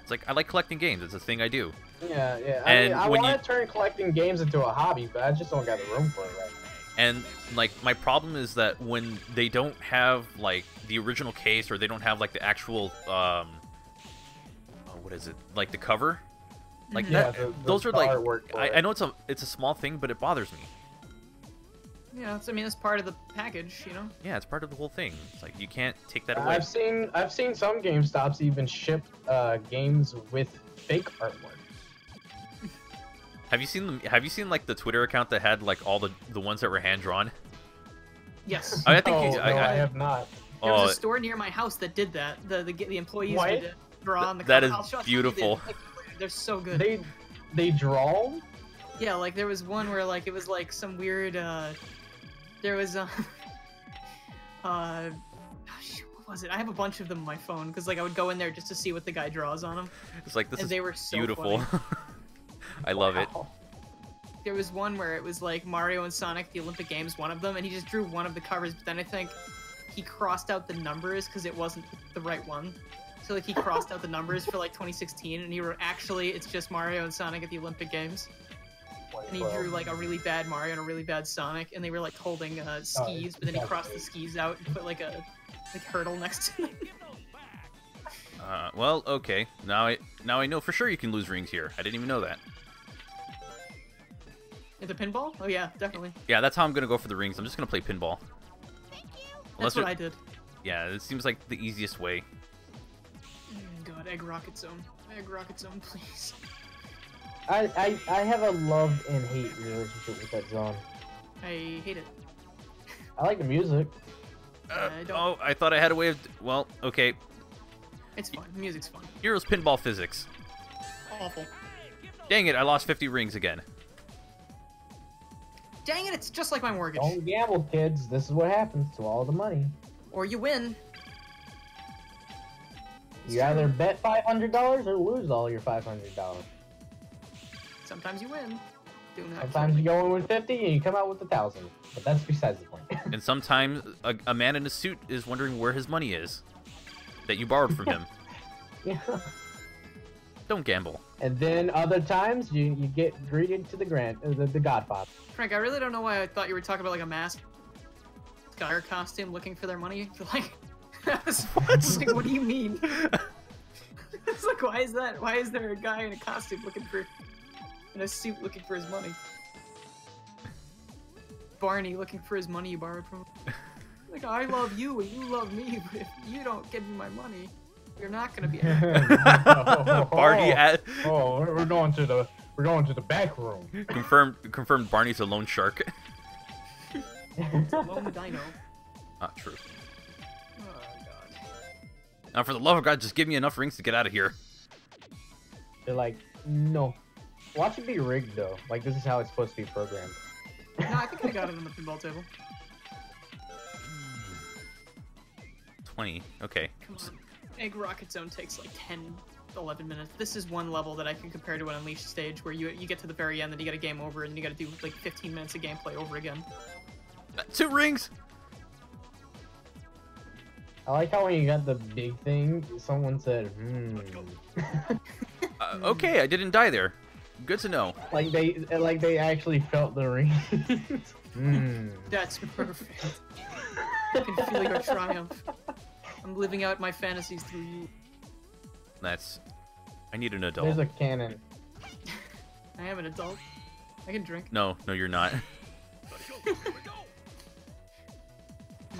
It's like I like collecting games. It's a thing I do. Yeah. And I when want you- to turn collecting games into a hobby, but I just don't got the room for it right now. And like my problem is that when they don't have like the original case or they don't have like the actual what is it, like the cover, like Yeah, that, those are the like artwork for I it. know it's a small thing, but it bothers me. Yeah, I mean that's part of the package, you know. Yeah, it's part of the whole thing. It's like you can't take that away. I've seen some GameStops even ship games with fake artwork. Have you seen them? Have you seen like the Twitter account that had like all the ones that were hand drawn? Yes. I think no, I have not. There was a store near my house that did that. The employees What? would draw on the That cover. is I'll show you beautiful. They're so good. They draw? Yeah, like there was one where like it was like some weird there was shoot, what was it? I have a bunch of them on my phone because like I would go in there just to see what the guy draws on them. It's like this And is they were so beautiful. funny. I love it. Wow. There was one where it was like Mario and Sonic, the Olympic Games, one of them, and he just drew one of the covers, but then I think he crossed out the numbers because it wasn't the right one. So like he crossed out the numbers for like 2016, and he were actually it's just Mario and Sonic at the Olympic Games. And he drew like a really bad Mario and a really bad Sonic, and they were like holding skis, but then he crossed the skis out and put like a hurdle next to them. Well, okay. Now I know for sure you can lose rings here. I didn't even know that. At the pinball? Oh yeah, definitely. Yeah, that's how I'm gonna go for the rings. I'm just gonna play pinball. That's what I did. Yeah, it seems like the easiest way. God, Egg Rocket Zone. Egg Rocket Zone, please. I have a love and hate relationship with that zone. I hate it. I like the music. I don't. Oh, I thought I had a way of. Well, okay. It's fun. The music's fun. Heroes pinball physics. Awful. Dang it! I lost 50 rings again. Dang it! It's just like my mortgage. Don't gamble, kids. This is what happens to all the money. Or you win. You either bet $500 or lose all your $500. Sometimes you win. Doing that. Sometimes you go in with 50 and you come out with 1,000. But that's besides the point. And sometimes a man in a suit is wondering where his money is that you borrowed from him. Yeah. Don't gamble. And then other times you get greeted to the Godfather. Frank, I really don't know why I thought you were talking about like a mask guy costume looking for their money. Like, I was like, what do you mean? It's like, why is that? Why is there a guy in a costume in a suit looking for his money? Barney looking for his money you borrowed from him. Like, I love you and you love me, but if you don't give me my money, you're not gonna be happy. Barney at we're going to the back room. confirmed Barney's a loan shark. It's a lone dino. Not true. Oh god. Now, for the love of God, just give me enough rings to get out of here. They're like, no. Watch it be rigged though. Like this is how it's supposed to be programmed. No, I think I got it on the pinball table. 20. Okay. Come on. Egg Rocket Zone takes like 10, 11 minutes. This is one level that I can compare to an Unleashed stage where you get to the very end and you get a game over and you gotta do like 15 minutes of gameplay over again. 2 rings. I like how when you got the big thing, someone said, Okay, I didn't die there. Good to know. like they actually felt the ring. That's perfect. I can feel your triumph. I'm living out my fantasies through you. I need an adult. There's a cannon. I am an adult. I can drink. No, you're not.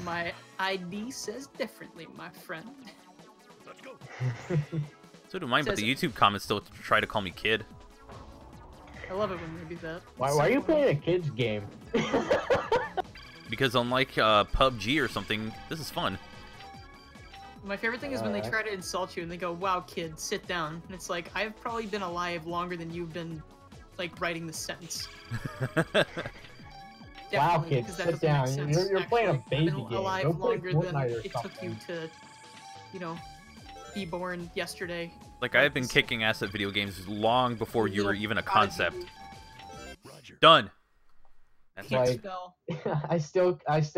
My ID says differently, my friend. So do mine, but the YouTube comments still try to call me kid. I love it when they do that. Why are you playing a kid's game? Because unlike PUBG or something, this is fun. My favorite thing is when they try to insult you and they go, "Wow, kid, sit down." And it's like, I've probably been alive longer than you've been, like, writing this sentence. Wow, Definitely, kid, because that sit doesn't make down. sense, You're playing a actually. baby I've been game. alive Go play longer than Fortnite or it took you something. to, you know, be born yesterday. Like, I have been kicking ass at video games long before you were even a Prodigy. concept. Done. That's Can't Like- spell. I still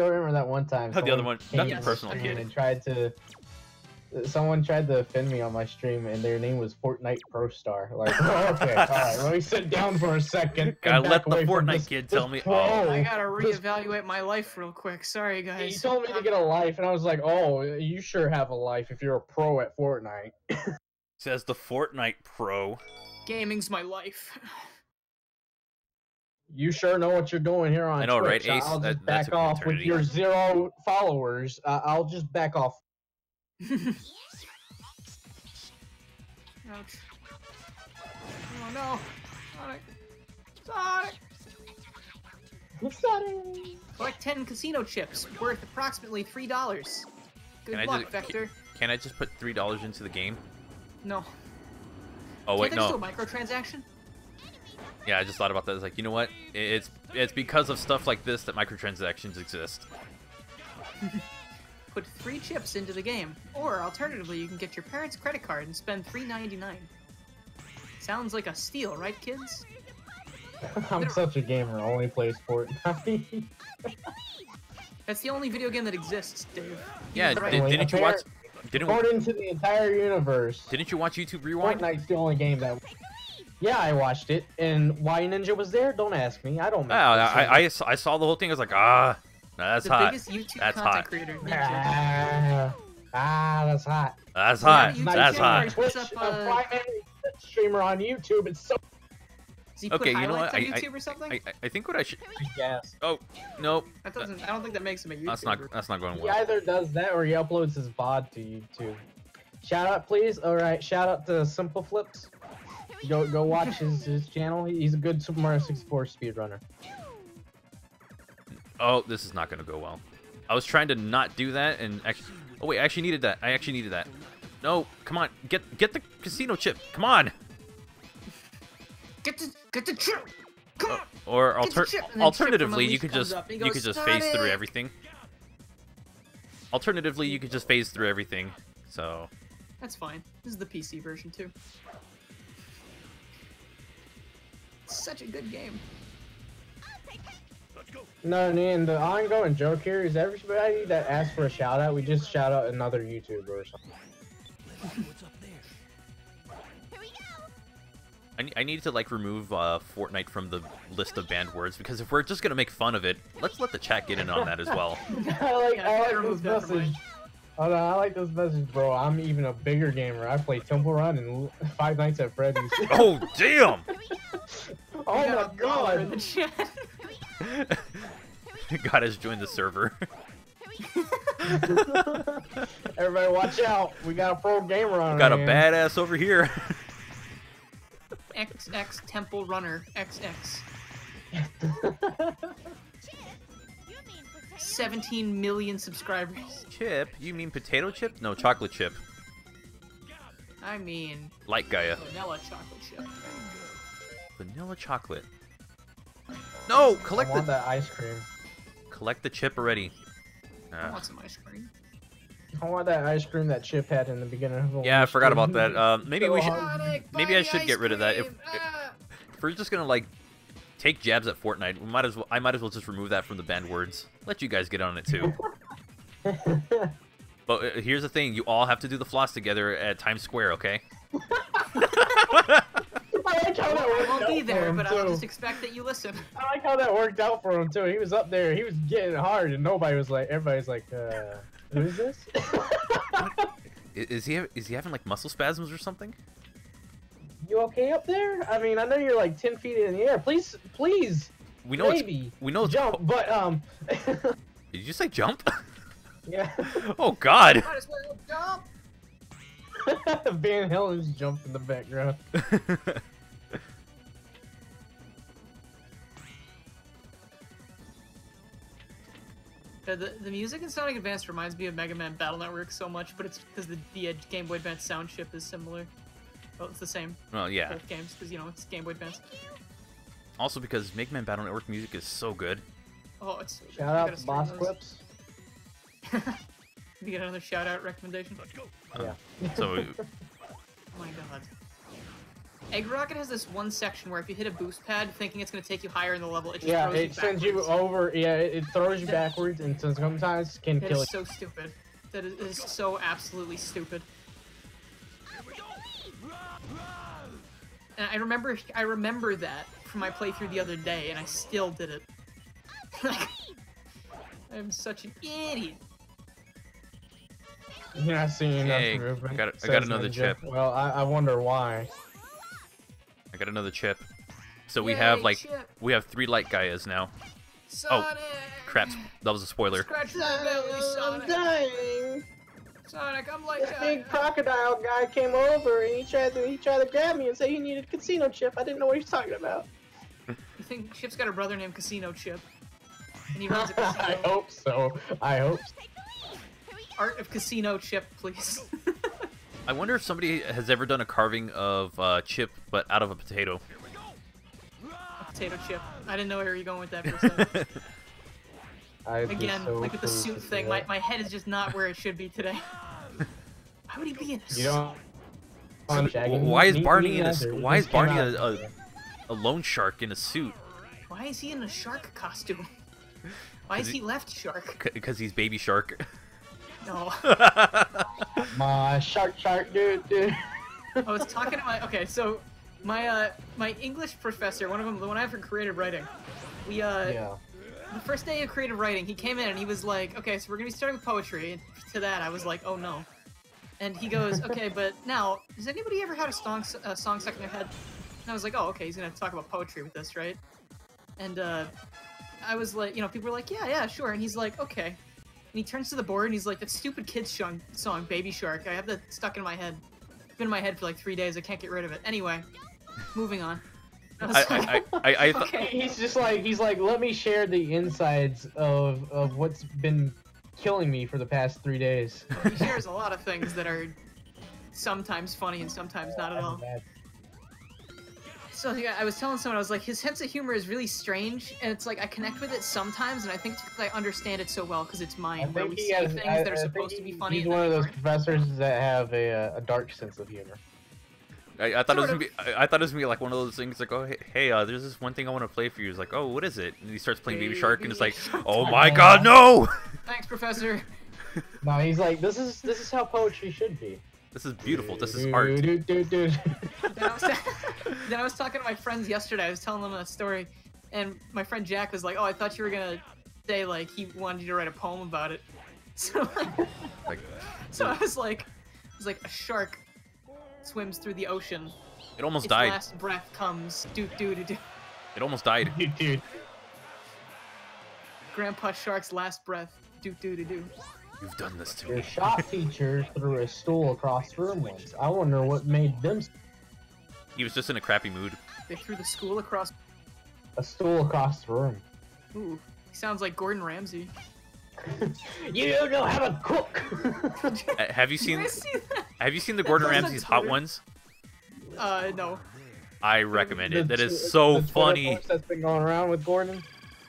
remember that one time. The other one, nothing Yes. personal, And kid. someone tried to offend me on my stream, and their name was Fortnite Pro Star. Like, oh, okay, all right, let me sit down for a second. Gotta and let back the away from Fortnite this- kid this tell me, pro. I gotta This- reevaluate my life real quick. Sorry, He guys. told me to get a life, and I was like, oh, you sure have a life if you're a pro at Fortnite. Says the Fortnite pro. Gaming's my life. You sure know what you're doing here on I know, Twitch. right, Ace? I'll just That back off with eternity. your 0 followers. I'll just back off. Ouch. Oh no. Alright. Sonic! Sonic! Collect 10 casino chips, worth approximately $3. Good Can I luck, just- Vector. Can I just put $3 into the game? No. Oh wait, Can't they no. just do a microtransaction? Yeah, I just thought about that. It's like, you know what? It's because of stuff like this that microtransactions exist. Put 3 chips into the game, or alternatively, you can get your parents' credit card and spend $3.99. Sounds like a steal, right, kids? I'm such a gamer. I only play Fortnite. That's the only video game that exists, Dave. Yeah, Right. didn't you watch? According to the entire universe, Didn't you watch YouTube Rewind? Fortnite's the only game that. Yeah, I watched it, and why Ninja was there? Don't ask me. I don't. Oh, I saw the whole thing. I was like, that's the hot. biggest YouTube That's content hot. creator, Ninja. That's hot. That's Yeah, hot. you That's can hot. watch- Twitch, What's up, a primary streamer on YouTube. It's so. Does he put Okay, you know highlights what? on YouTube or something? I think what I should. Yes. Oh no, That doesn't. I don't think that makes him a YouTuber. that's not going He well. either does that or he uploads his VOD to YouTube. Shout out, please. All right, shout out to Simple Flips. Go watch his channel. He's a good Super Mario 64 speedrunner. Oh, this is not going to go well. I was trying to not do that, and actually, oh wait, I actually needed that. I actually needed that. No, come on, get the casino chip. Come on. Get the chip. Come on. Or Get the chip, and then alternatively, chip you from could Elise just comes up and he goes, phase through "Sonic!" everything. Alternatively, you could just phase through everything. So That's fine. This is the PC version too. It's such a good game. No, and the ongoing joke here is everybody that asks for a shout out, we just shout out another YouTuber or something. What's up there? I need to like remove Fortnite from the list of banned words, because if we're just gonna make fun of it, let's let the chat get in on that as well. I like Yeah, I this removed that from message. Hold on, I like this message, bro. I'm even a bigger gamer. I play Temple Run and Five Nights at Freddy's. Oh damn! Oh We my got a brawler in god! the chat. God has joined the server. Everybody watch out. We got a pro gamer on Got a our hands. badass over here. XX Temple Runner XX. 17 million subscribers. Chip? You mean potato chip? No, chocolate chip. I mean, Like Gaia. vanilla chocolate chip. Vanilla chocolate. No! I Collect want the that ice cream. collect the chip already. I want some ice cream. I want that ice cream that Chip had in the beginning of the Yeah, I forgot about that. Maybe we should. Sonic, Maybe buy I the should ice get rid of that. cream! Ah! If we're just gonna like take jabs at Fortnite, we might as well. I might as well just remove that from the banned words. Let you guys get on it too. But here's the thing: you all have to do the floss together at Times Square, okay? I like how that I worked won't out be for there, him, but I'll too. just expect that you listen. I like how that worked out for him too. He was up there, he was getting hard, and nobody was like, everybody's like, who is this? Is he having like muscle spasms or something? You okay up there? I mean, I know you're like 10 feet in the air. Please, We know baby, we know it's jump, but Did you say jump? yeah. Oh God! Might as well jump. Van Halen's jumped in the background. The music in Sonic Advance reminds me of Mega Man Battle Network so much, but it's because the Game Boy Advance sound chip is similar. Well, it's the same. Well, yeah. Both games, because, you know, it's Game Boy Advance. Also because Mega Man Battle Network music is so good. Oh, it's sweet. Shout I out gotta to stream Boss those. Clips. You get another shout out recommendation? Yeah. So Oh my god. Egg Rocket has this one section where if you hit a boost pad thinking it's going to take you higher in the level, it just Yeah, throws it sends you backwards. over. Yeah, it throws you backwards, and sometimes can That kill is you. so stupid. That is so absolutely stupid. And I remember that from my playthrough the other day, and I still did it. I'm such an idiot. You're not seeing enough Hey, movement. I got says another Ninja. chip. Well, I wonder why. I got another chip. So we Yay, have like chip. we have 3 light Gaias now. Sonic! Crap, that was a spoiler. Scratch my belly, Sonic! dying. Sonic, I'm like This big crocodile guy came over and he tried to grab me and say he needed a casino chip. I didn't know what he was talking about. think Chip's got a brother named Casino Chip, and he runs a casino. I hope so. I hope so. Art of Casino Chip, please. I wonder if somebody has ever done a carving of Chip, but out of a potato. A potato chip. I didn't know where you were going with that for a second. Again, so like with the pleased suit to see thing, that. my head is just not where it should be today. Why would he be in a You suit? don't. Why is Barney in a neither. Why is Just came Barney out. a loan shark in a suit? Why is he in a shark costume? Why is he left shark? Because he's baby shark. No. My shark, dude. I was talking to my so my English professor, one of them, the one I have for creative writing. We Yeah. the first day of creative writing, he came in and he was like, "Okay, so we're gonna be starting with poetry." And to that, I was like, "Oh no." And he goes, "Okay, but now, has anybody ever had a song stuck in their head?" And I was like, "Oh, okay, he's gonna talk about poetry with this, right?" And I was like, you know, people were like, "Yeah, sure." And he's like, "Okay." And he turns to the board and he's like, "That stupid kids song, Baby Shark. I have that stuck in my head. It's been in my head for like 3 days. I can't get rid of it." Anyway, moving on. I was like, okay. He's like, let me share the insides of what's been killing me for the past 3 days. He shares a lot of things that are sometimes funny and sometimes not at all. So yeah, I was telling someone, I was like, his sense of humor is really strange, and it's like I connect with it sometimes, and I think it's because I understand it so well because it's mine, where we see things that are supposed to be funny. He's and one of then those they aren't. professors that have a dark sense of humor. I thought it was gonna be. I thought it was gonna be like one of those things like, oh hey, there's this one thing I want to play for you. He's like, oh, what is it? And he starts playing Baby Shark, and it's like, oh my God, no! Thanks, Professor. No, he's like, this is how poetry should be. This is beautiful. This is art. Then I was talking to my friends yesterday. I was telling them a story, and my friend Jack was like, "Oh, I thought you were gonna say like he wanted you to write a poem about it." So Like, so I was like, a shark swims through the ocean. it almost Its died. last breath comes. Do. It almost died. Dude. Grandpa Shark's last breath. Do. You've done this to Your me. shop teacher threw a stool across the room once. I wonder what made them He was just in a crappy mood. They threw the school across. a stool across the room. Ooh, he sounds like Gordon Ramsay. You don't know how to cook. Have you Did seen? you guys see that? Have you seen the Gordon That's on Ramsay's Hot Twitter. Ones? No. I recommend it. That is so the Twitter funny. post that's been going around with Gordon.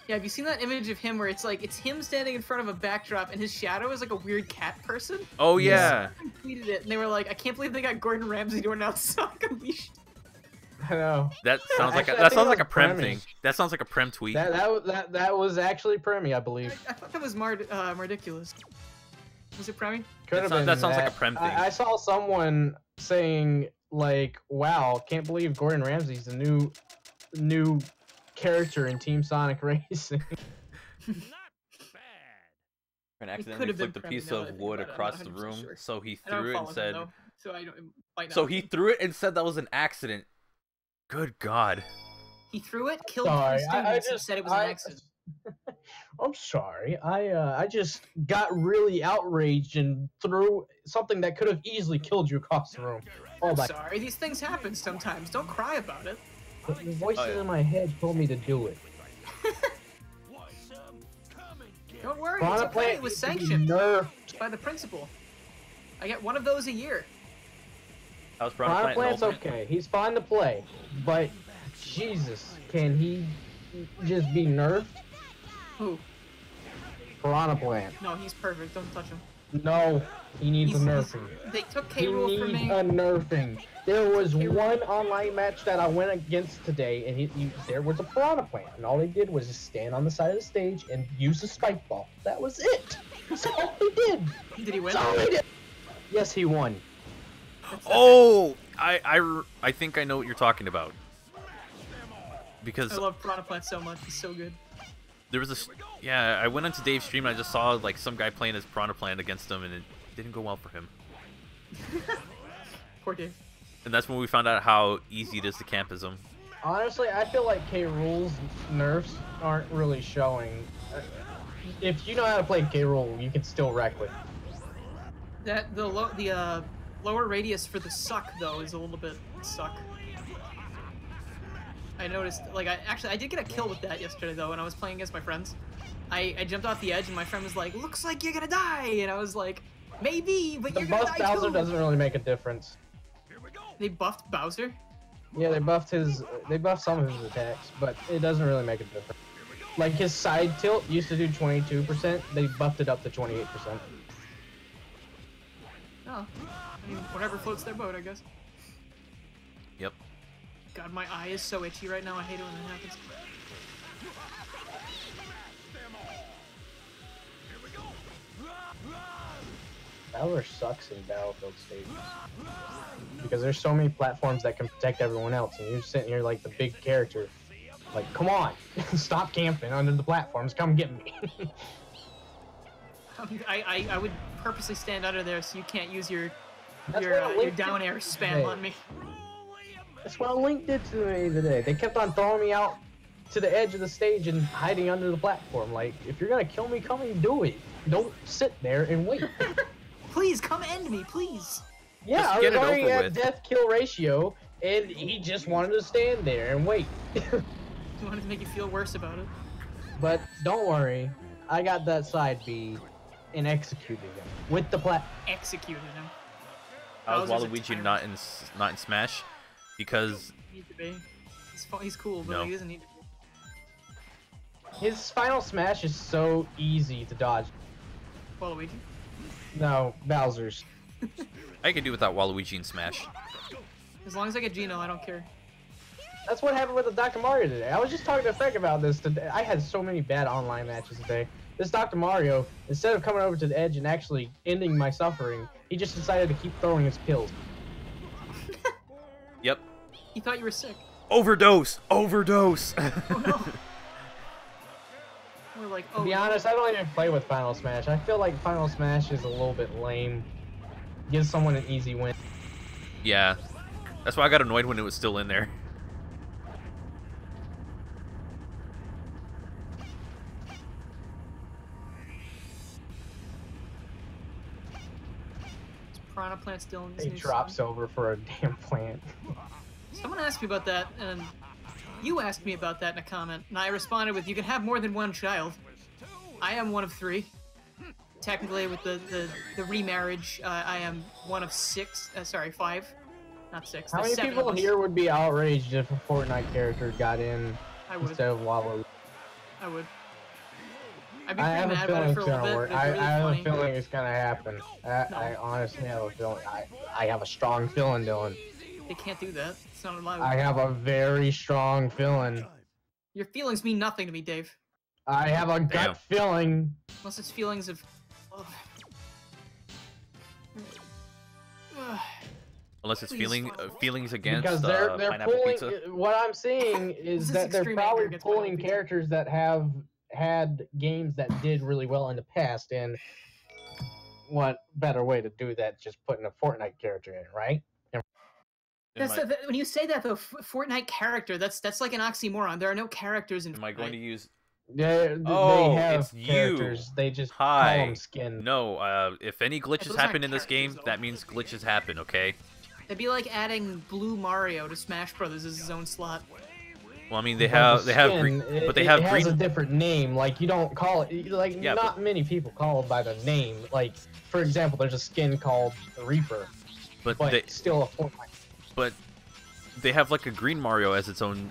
Yeah, have you seen that image of him where it's like it's him standing in front of a backdrop and his shadow is like a weird cat person? Oh yeah. Someone tweeted it and they were like, I can't believe they got Gordon Ramsay to announce Sonic Unleashed. I know. That sounds like Actually, I that think sounds it like a was Prem Premi. thing. That sounds like a Prem tweet. That was actually Premi, I believe. I thought that was ridiculous. Was it Premi? Could have That been sounds like a Prem thing. I saw someone saying like, "Wow, can't believe Gordon Ramsay's the new character in Team Sonic Racing." And It accidentally could have been flipped a Premi, piece now that I of think wood about it. I'm across not the 100% room, sure. so he I don't threw it and follow him, said. though, so I don't. it might So not he be. threw it and said that was an accident. Good God. He threw it, killed Sorry, three students, and said it was an accident. I'm sorry. I just got really outraged and threw something that could have easily killed you across the room. Oh I'm my! sorry, these things happen sometimes. Don't cry about it. The voices Oh, yeah. in my head told me to do it. Don't worry, Piranha it's okay. Plant It was needs to be sanctioned nerfed. by the principal. I get one of those a year. That was Piranha Piranha Plant. Plant's okay. He's fine to play, but Jesus, can he just be nerfed? Who? Piranha Plant. No, he's perfect. Don't touch him. No, he needs a He's- nerfing. They took He K-Rool needs from me. a nerfing. There was one online match that I went against today, and there was a Piranha Plant, and all he did was just stand on the side of the stage and use the spike ball. That was it. That's all he did. Did he win? That's all he did. Yes, he won. Oh, I think I know what you're talking about. Because I love Piranha Plant so much. He's so good. there was yeah, I went onto Dave's stream and I just saw like some guy playing as Piranha Plant against him, and it didn't go well for him. Poor Dave. And that's when we found out how easy it is to camp as him. Honestly, I feel like K-Rool's nerfs aren't really showing. If you know how to play K-Rool, you can still wreck with. That the lower radius for the suck though is a little bit suck. I noticed, like, I did get a kill with that yesterday, though, when I was playing against my friends. I jumped off the edge, and my friend was like, looks like you're gonna die! And I was like, maybe, but you're gonna die too! The buff Bowser doesn't really make a difference. They buffed Bowser? Yeah, they buffed some of his attacks, but it doesn't really make a difference. Like, his side tilt used to do 22%, they buffed it up to 28%. Oh, I mean, whatever floats their boat, I guess. Yep. God, my eye is so itchy right now, I hate it when that happens. Bowser sucks in Battlefield stages. Because there's so many platforms that can protect everyone else, and you're sitting here like the big character. Like, come on, stop camping under the platforms, come get me. I would purposely stand under there so you can't use your your down air spam on me. That's what Link did to me today. They kept on throwing me out to the edge of the stage and hiding under the platform. Like, if you're gonna kill me, come and do it. Don't sit there and wait. Please, come end me, please. Yeah, Just I get was it already over at with. death kill ratio, and he just wanted to stand there and wait. You wanted to make you feel worse about it. But don't worry, I got that side B and executed him with the Executed him. How is Bowser's a Waluigi tyrant. not in Smash? Because Need to be. He's cool, but No. he doesn't need to be. His final smash is so easy to dodge. Waluigi. No, Bowser's. I can do without Waluigi in Smash. As long as I get Geno, I don't care. That's what happened with the Dr. Mario today. I was just talking to Frank about this today. I had so many bad online matches today. This Dr. Mario, instead of coming over to the edge and actually ending my suffering, he just decided to keep throwing his kills. Yep. He thought you were sick. Overdose! Overdose! Oh no. We're like, oh. To be honest, I don't even play with Final Smash. I feel like Final Smash is a little bit lame. Gives someone an easy win. Yeah. That's why I got annoyed when it was still in there. Is Piranha Plant still in this He new drops song? over for a damn plant. Someone asked me about that, and you asked me about that in a comment, and I responded with, you can have more than one child. I am one of 3. Technically, with the remarriage, I am one of 6. Sorry, 5. Not 6. How There's many 7 people of us. here would be outraged if a Fortnite character got in I would. instead of Waluigi? I would. I'd be I pretty have a mad about feeling it it's for a little gonna bit, work. but I it's really have funny. a feeling it's gonna happen. I honestly have a feeling. I have a strong feeling, Dylan. They can't do that. It's not allowed. I have a very strong feeling. Your feelings mean nothing to me, Dave. I have a Damn. gut feeling. Unless it's feelings of... Ugh. Ugh. Unless it's Please, feelings against Because they're pineapple pulling. pizza. What I'm seeing This is is that they're extreme probably anger against pulling pineapple pizza. characters that have had games that did really well in the past, and what better way to do that? Just putting a Fortnite character in, right? When you say that, though, Fortnite character, that's like an oxymoron. There are no characters in Am I going to Fortnite. use... They Oh, have it's you. characters. They just call Hi. them skin. No, if any glitches those happen aren't in this game, characters, though. that means glitches happen, okay? It'd be like adding Blue Mario to Smash Brothers as his own slot. Well, I mean, they But have the green, skin, but they it have has a green. different name. Like, you don't call it. Like, Yeah, not many people call it by the name. Like, for example, there's a skin called the Reaper, But but they still a Fortnite. but they have like a green Mario as its own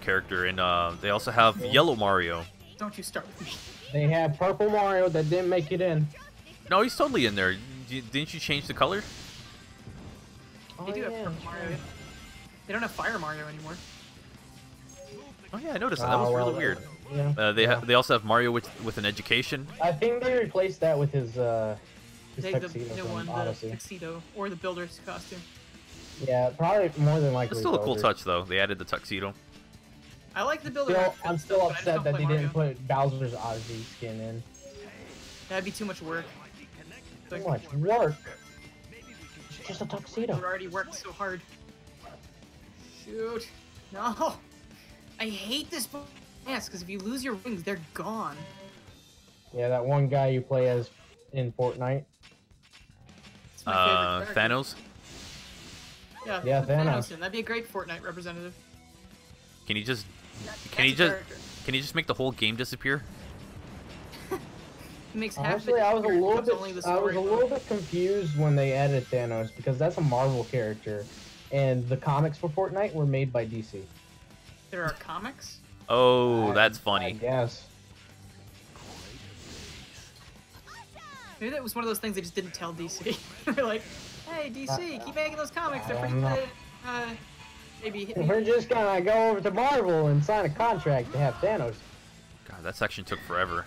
character, and they also have yellow Mario. Don't you start with me. They have Purple Mario that didn't make it in. No, he's totally in there. Didn't you change the color? Oh, They do have yeah. Purple Mario. They don't have Fire Mario anymore. Oh yeah, I noticed that. That was really weird. Yeah. They also have Mario with an education. I think they replaced that with his They the tuxedo new from one, the Odyssey. tuxedo, or the builder's costume. Yeah, probably more than likely. It's still a cool Bowser. touch though. They added the tuxedo. I like the builder. Still, outfit I'm still, still but I just upset don't that play they didn't Mario. put Bowser's Odyssey skin in. That'd be too much work. Too much work. Just a tuxedo. It already worked so hard. Shoot. No. I hate this ass because if you lose your wings, they're gone. Yeah, that one guy you play as in Fortnite. It's my favorite character. Thanos. Yeah, Yeah, put Thanos. in. That'd be a great Fortnite representative. Can you just That's can you a just character. can you just make the whole game disappear? It makes half Honestly, of it I was a disappear, little it's bit, only the I was story a mode. little bit confused when they added Thanos because that's a Marvel character, and the comics for Fortnite were made by DC. There are comics? Oh, that's I funny. guess. Maybe that was one of those things they just didn't tell DC. They're like, hey, DC, keep making those comics. They're I pretty don't know. good. Maybe hit me. We're just gonna go over to Marvel and sign a contract to have Thanos. God, that section took forever.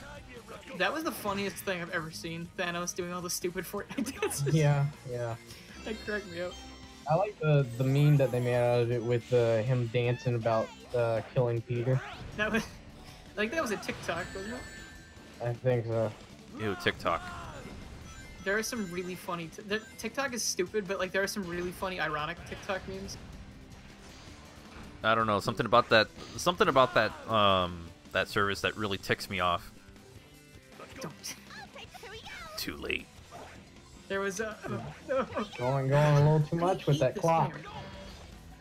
That was the funniest thing I've ever seen. Thanos doing all the stupid Fortnite dances. Yeah, yeah. That cracked me up. I like the meme that they made out of it with him dancing about killing Peter. That was, like, that was a TikTok, wasn't it? I think so. Ew, TikTok. There are some really funny. TikTok is stupid, but like there are some really funny, ironic TikTok memes. I don't know, something about that that service that really ticks me off. Don't. Too late. There was Going a little too much with that clock.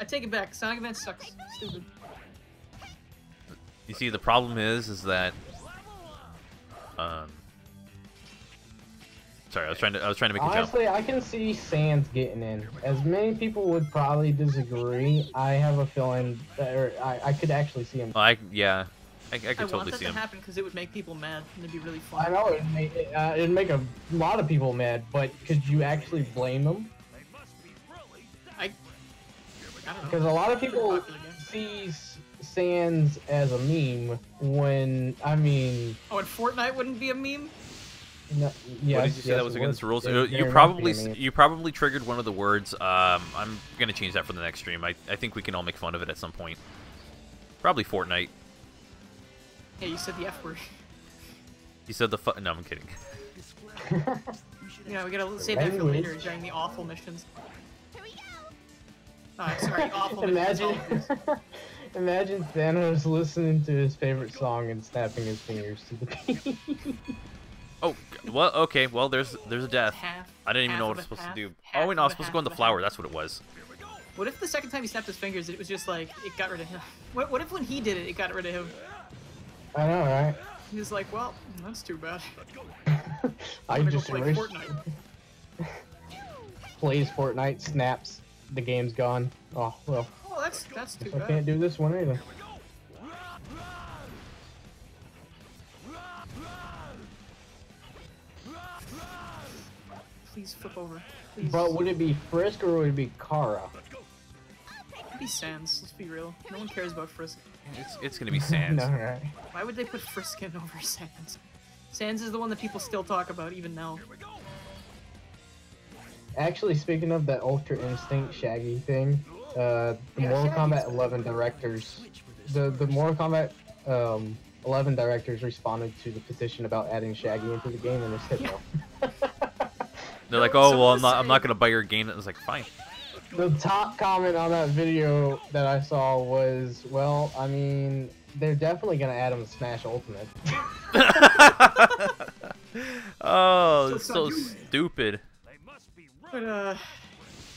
I take it back. Sonic Advance sucks. Stupid. You see, the problem is that sorry, I was trying to make a jump. Honestly, I can see Sans getting in. As many people would probably disagree, I have a feeling that, or I could actually see him. I could I want totally that see to him. happen because it would make people mad and it'd be really fun. I know it'd make a lot of people mad, but could you actually blame them? I don't know. Because a lot of people Popular game. see Sans as a meme when, I mean, Oh, and Fortnite wouldn't be a meme? no, yes, What did you say yes, that was it against the rules? It You very probably much be a meme. you probably triggered one of the words. I'm gonna change that for the next stream. I think we can all make fun of it at some point. Probably Fortnite. Yeah, you said the F word. You said the no, I'm kidding. Yeah, we gotta save that for Language. later during the awful missions. Sorry, awful Imagine, missions. imagine Thanos listening to his favorite song and snapping his fingers to the beat. Oh, well, okay. Well, there's a death. Half, I didn't even half know what of I was a supposed to half, do. half Oh, wait, no, I of was a supposed to half go in the of a flower. half. That's what it was. What if the second time he snapped his fingers, it was just like, it got rid of him? What if when he did it, it got rid of him? I know, right? He was like, well, that's too bad. I I'm gonna just go play wish Fortnite. plays Fortnite, snaps, the game's gone. Oh well, Oh, that's too guess I bad. can't do this one either. Please flip over. Please. But would it be Frisk or would it be Kara? It'd be Sans, let's be real. No one cares about Frisk. It's gonna be Sans. No, right. Why would they put Frisk in over Sans? Sans is the one that people still talk about even now. Actually, speaking of that Ultra Instinct Shaggy thing, the Yeah, Mortal Shaggy's Kombat 11 directors, the Mortal Kombat 11 directors responded to the petition about adding Shaggy into the game, and they said no. They're like, No, oh someone well, was I'm not saying- gonna buy your game. I was like, fine. The top comment on that video that I saw was, well, I mean, they're definitely gonna add him to Smash Ultimate. Oh, So it's it's so not you. stupid. But,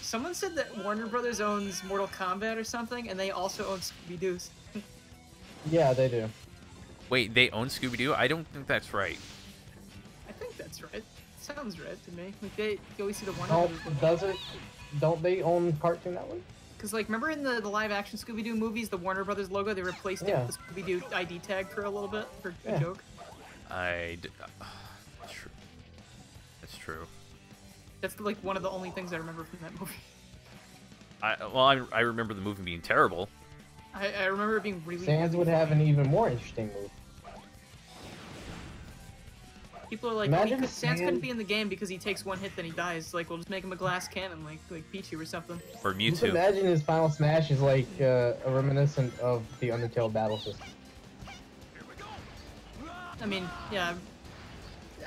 someone said that Warner Brothers owns Mortal Kombat or something, and they also own Scooby-Doo's. Yeah, they do. Wait, they own Scooby-Doo? I don't think that's right. I think that's right. Sounds right to me. Like, you always see the Warner Oh, Brothers. does it? Don't they own Cartoon Network? Because, like, remember in the live-action Scooby-Doo movies, the Warner Brothers logo, they replaced it Yeah. with the Scooby-Doo ID tag for a little bit, for a Yeah. joke. True. That's true. That's, like, one of the only things I remember from that movie. I remember the movie being terrible. I remember it being really... Sans would have an even more interesting move. People are like, Imagine oh, Sans couldn't Sans- be in the game because he takes one hit, then he dies. Like, we'll just make him a glass cannon, like Pichu or something. Or Just Mewtwo. imagine his final smash is like a reminiscent of the Undertale battle system. I mean, yeah.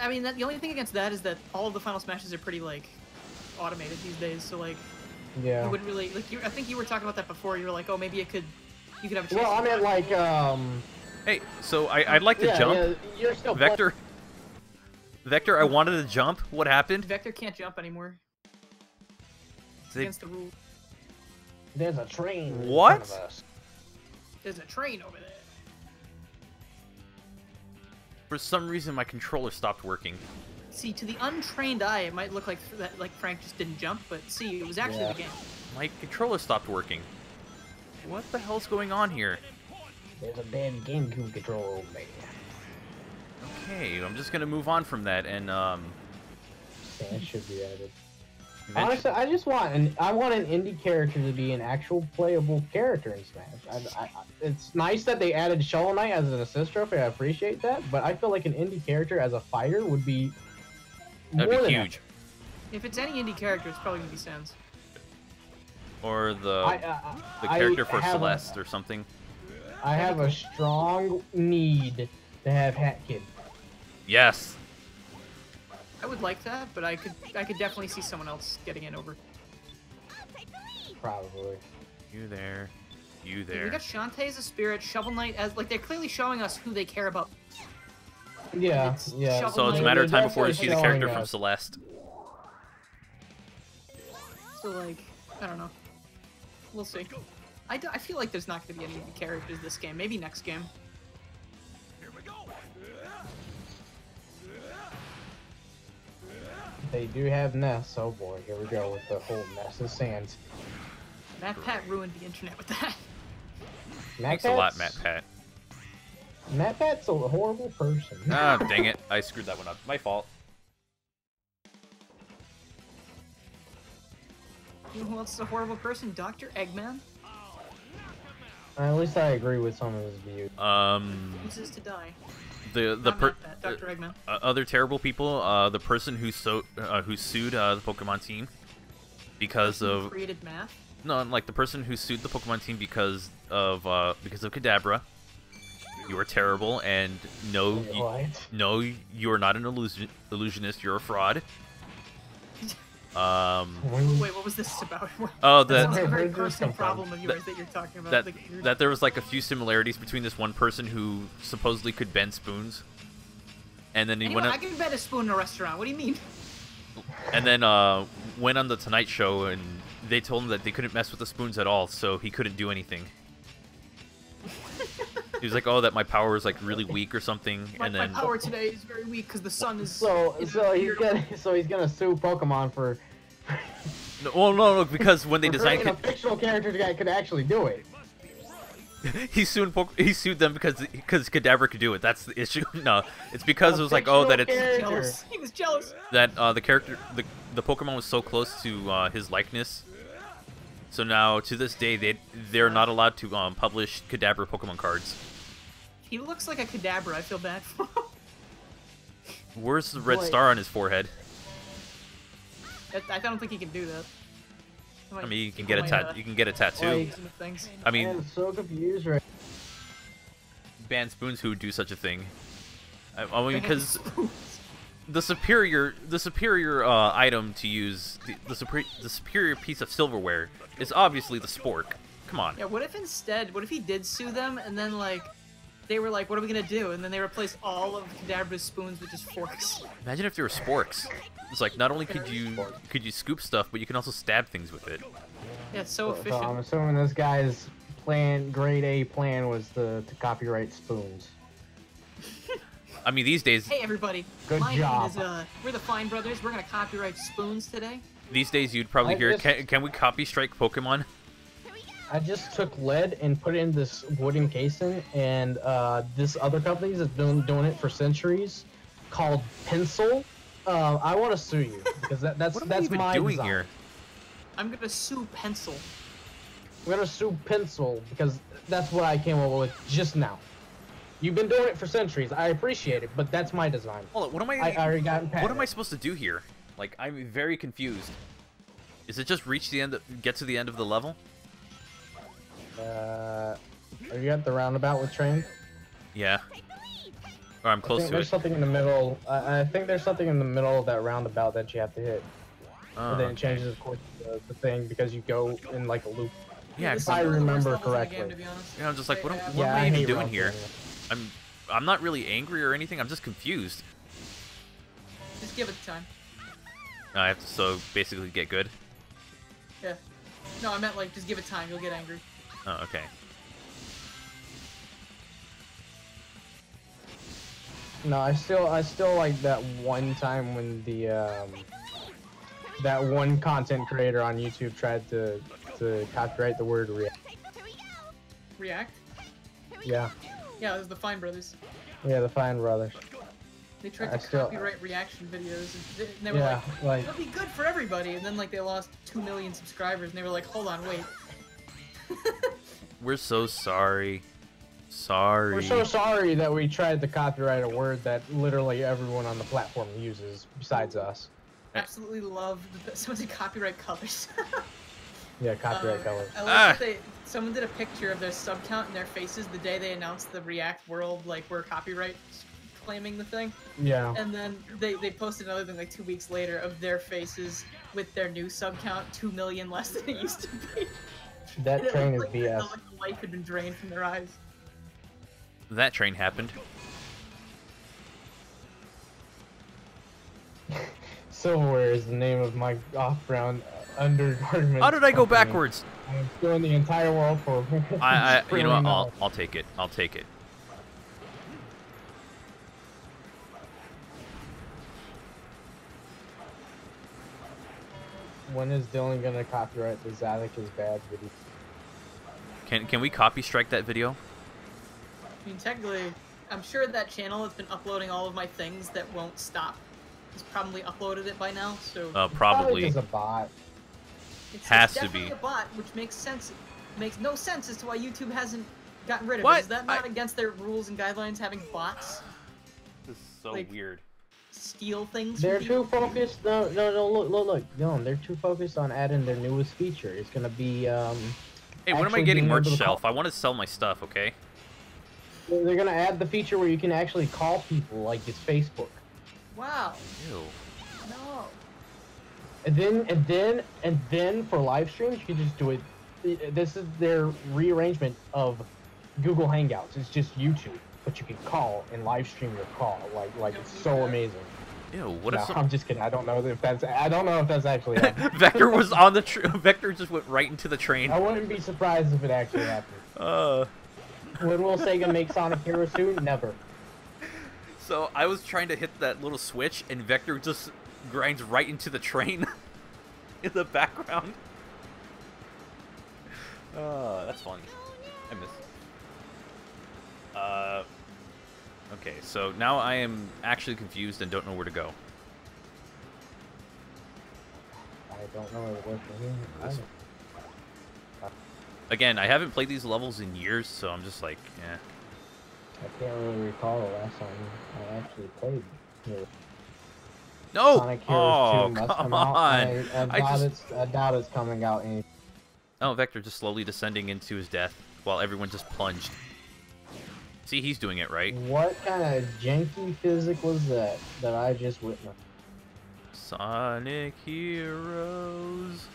I mean, the only thing against that is that all of the Final Smashes are pretty, like, automated these days, so, like, Yeah. you wouldn't really... Like, I think you were talking about that before. You were like, oh, maybe you could have a chance. Well, I to- meant like, Hey, so I'd like to yeah, jump. yeah, you're still Vector. Vector, I wanted to jump. What happened? Vector can't jump anymore. It's They- against the rules. There's a train. What? In front of us. There's a train over there. For some reason, my controller stopped working. See, to the untrained eye, it might look like that, like Frank just didn't jump, but see, it was actually the game. My controller stopped working. What the hell's going on here? There's a damn GameCube controller over there. Okay, I'm just gonna move on from that, and Yeah, it should be added. eventually- Honestly, I want an indie character to be an actual playable character in Smash. It's nice that they added Shovel Knight as an assist trophy. I appreciate that, but I feel like an indie character as a fighter would be that'd more be than huge. If it's any indie character, it's probably gonna be Sans. Or the that. character for Celeste or something. I have a strong need to have Hat Kid. Yes. I would like that, but I could definitely see someone else getting it over. Probably. You there. You We there. got Shantae as a spirit, Shovel Knight as like they're clearly showing us who they care about. Yeah, It's yeah. Shovel So it's a Knight. matter of They're time before you see the definitely character showing from us. Celeste. So like, I don't know. We'll see. I feel like there's not gonna be any indie characters this game. Maybe next game. They do have Ness. Oh boy, here we go with the whole Ness of Sands. Matt Pat ruined the internet with that. Thanks a lot, Matt Pat. Matt Pat's a horrible person. Ah, dang it. I screwed that one up. My fault. You know who else is a horrible person? Dr. Eggman. At least I agree with some of his views. Chooses to die. The Not Matt Pat, Dr. Eggman. other terrible people, the person who sued the Pokemon team because Who of created math. no, like the person who sued the Pokemon team because of Kadabra. You are terrible, and no, you are not an illusionist. You're a fraud. Wait, what was this about? Oh, That sounds like a Where very did this personal come from? problem of yours that you're talking about. that Like, you're- that there was like a few similarities between this one person who supposedly could bend spoons, and then he Anyway, went I can bet a spoon in a restaurant. What do you mean? and then went on the Tonight Show, and they told him that they couldn't mess with the spoons at all, so he couldn't do anything. He was like, "Oh, that my power is like really weak or something," My, and then my power today is very weak because the sun is. So he's gonna sue Pokemon for no, because when they for designed creating a fictional character that could actually do it. he sued them because Kadabra could do it. That's the issue. No, it's because it was like, oh, that it's fictional jealous. He was jealous. that the character the Pokemon was so close to his likeness. So now to this day they're not allowed to publish Kadabra Pokemon cards. He looks like a Kadabra. I feel bad for him. Where's the red Wait. star on his forehead? I don't think he can do that. I mean, you can get a you can get a tattoo. Things. I mean, I'm so confused right. ban spoons who would do such a thing. I mean, because the superior item to use, the superior piece of silverware is obviously the spork. Come on. Yeah. What if he did sue them and then like they were like, what are we gonna do? And then they replaced all of Kadabra's spoons with just forks. Imagine if there were sporks. It's like not only could you scoop stuff, but you can also stab things with it. Yeah, it's so So efficient. I'm assuming this guy's grade A plan was to copyright spoons. I mean, these days Hey everybody, Good my job. name is we're the Fine Brothers. We're gonna copyright spoons today. you'd probably I hear, just- can we copy strike Pokemon? I just took lead and put it in this wooden casing, and this other company that's been doing it for centuries, called Pencil. I want to sue you because that's What am I even my doing design. here? I'm gonna sue Pencil. I'm gonna sue Pencil because that's what I came up with just now. You've been doing it for centuries. I appreciate it, but that's my design. Hold on, what am I already got patented. What am I supposed to do here? Like, I'm very confused. Is it just reach the end, get to the end of the level? Are you at the roundabout with train? Yeah. Or I'm I close think to there's it. something in the middle. I think there's something in the middle of that roundabout that you have to hit. Oh, And then it okay. changes, of course, the thing because you go in like a loop. Yeah, This if I is one of the worst remember levels in the correctly. game, to be honest. Yeah, I'm just like, what am Yeah, I even hate doing round here? training. I'm not really angry or anything. I'm just confused. Just give it time. I have to so basically get good. Yeah. No, I meant like just give it time. You'll get angry. Oh, okay. No, I still like that one time when the that one content creator on YouTube tried to copyright the word react. React? Yeah. Yeah, it was the Fine Brothers. Yeah, the Fine Brothers. They tried to copyright reaction videos, and they were Yeah, like it'll be good for everybody, and then like they lost 2 million subscribers, and they were like, hold on, wait. We're so sorry. Sorry. we're so sorry that we tried to copyright a word that literally everyone on the platform uses besides us. Absolutely love someone said copyright colors. Yeah, copyright colors. I like that someone did a picture of their sub count and their faces the day they announced the React World, like, we're copyright claiming the thing. Yeah. And then they posted another thing like 2 weeks later of their faces with their new sub count 2 million less than it used to be. That train is like, BS. Like the life had been drained from their eyes. That train happened. Silverware is the name of my off-brand undergarment. How did I go company. backwards? I'm doing the entire world for. You know what? I'll take it. I'll take it. When is Dylan gonna copyright the Zadok is bad video? Can we copy strike that video? I mean, technically, I'm sure that channel that's been uploading all of my things that won't stop has probably uploaded it by now, so... Probably. Just a bot. It's definitely a bot, which makes sense. Makes no sense as to why YouTube hasn't gotten rid of What? it. Is that not against their rules and guidelines, having bots This is so Like- weird. steal things They're from too people? focused. No, look. No, they're too focused on adding their newest feature. It's gonna be Hey, when am I actually getting being more able to shelf? call- I want to sell my stuff, okay? They're gonna add the feature where you can actually call people like it's Facebook. Wow. Ew. No. And then for live streams, you can just do it. This is their rearrangement of Google Hangouts. It's just YouTube, but you can call and live stream your call. Like it's so amazing. Ew. What No, if I'm just kidding. I don't know if that's actually happening. Vector was on the Vector just went right into the train. I wouldn't be surprised if it actually happened. When will Sega make Sonic Heroes 2? Never. So I was trying to hit that little switch, and Vector just grinds right into the train in the background. That's fun. I miss it. Okay, so now I am actually confused and don't know where to go. I don't know where to go. Again, I haven't played these levels in years, so I'm just like, eh. I can't really recall the last time I actually played here. No! Sonic Heroes 2 Oh, must come come out. on! I doubt it's coming out any. Oh, Vector just slowly descending into his death while everyone just plunged. See, he's doing it right. What kind of janky physics was that I just witnessed? Sonic Heroes.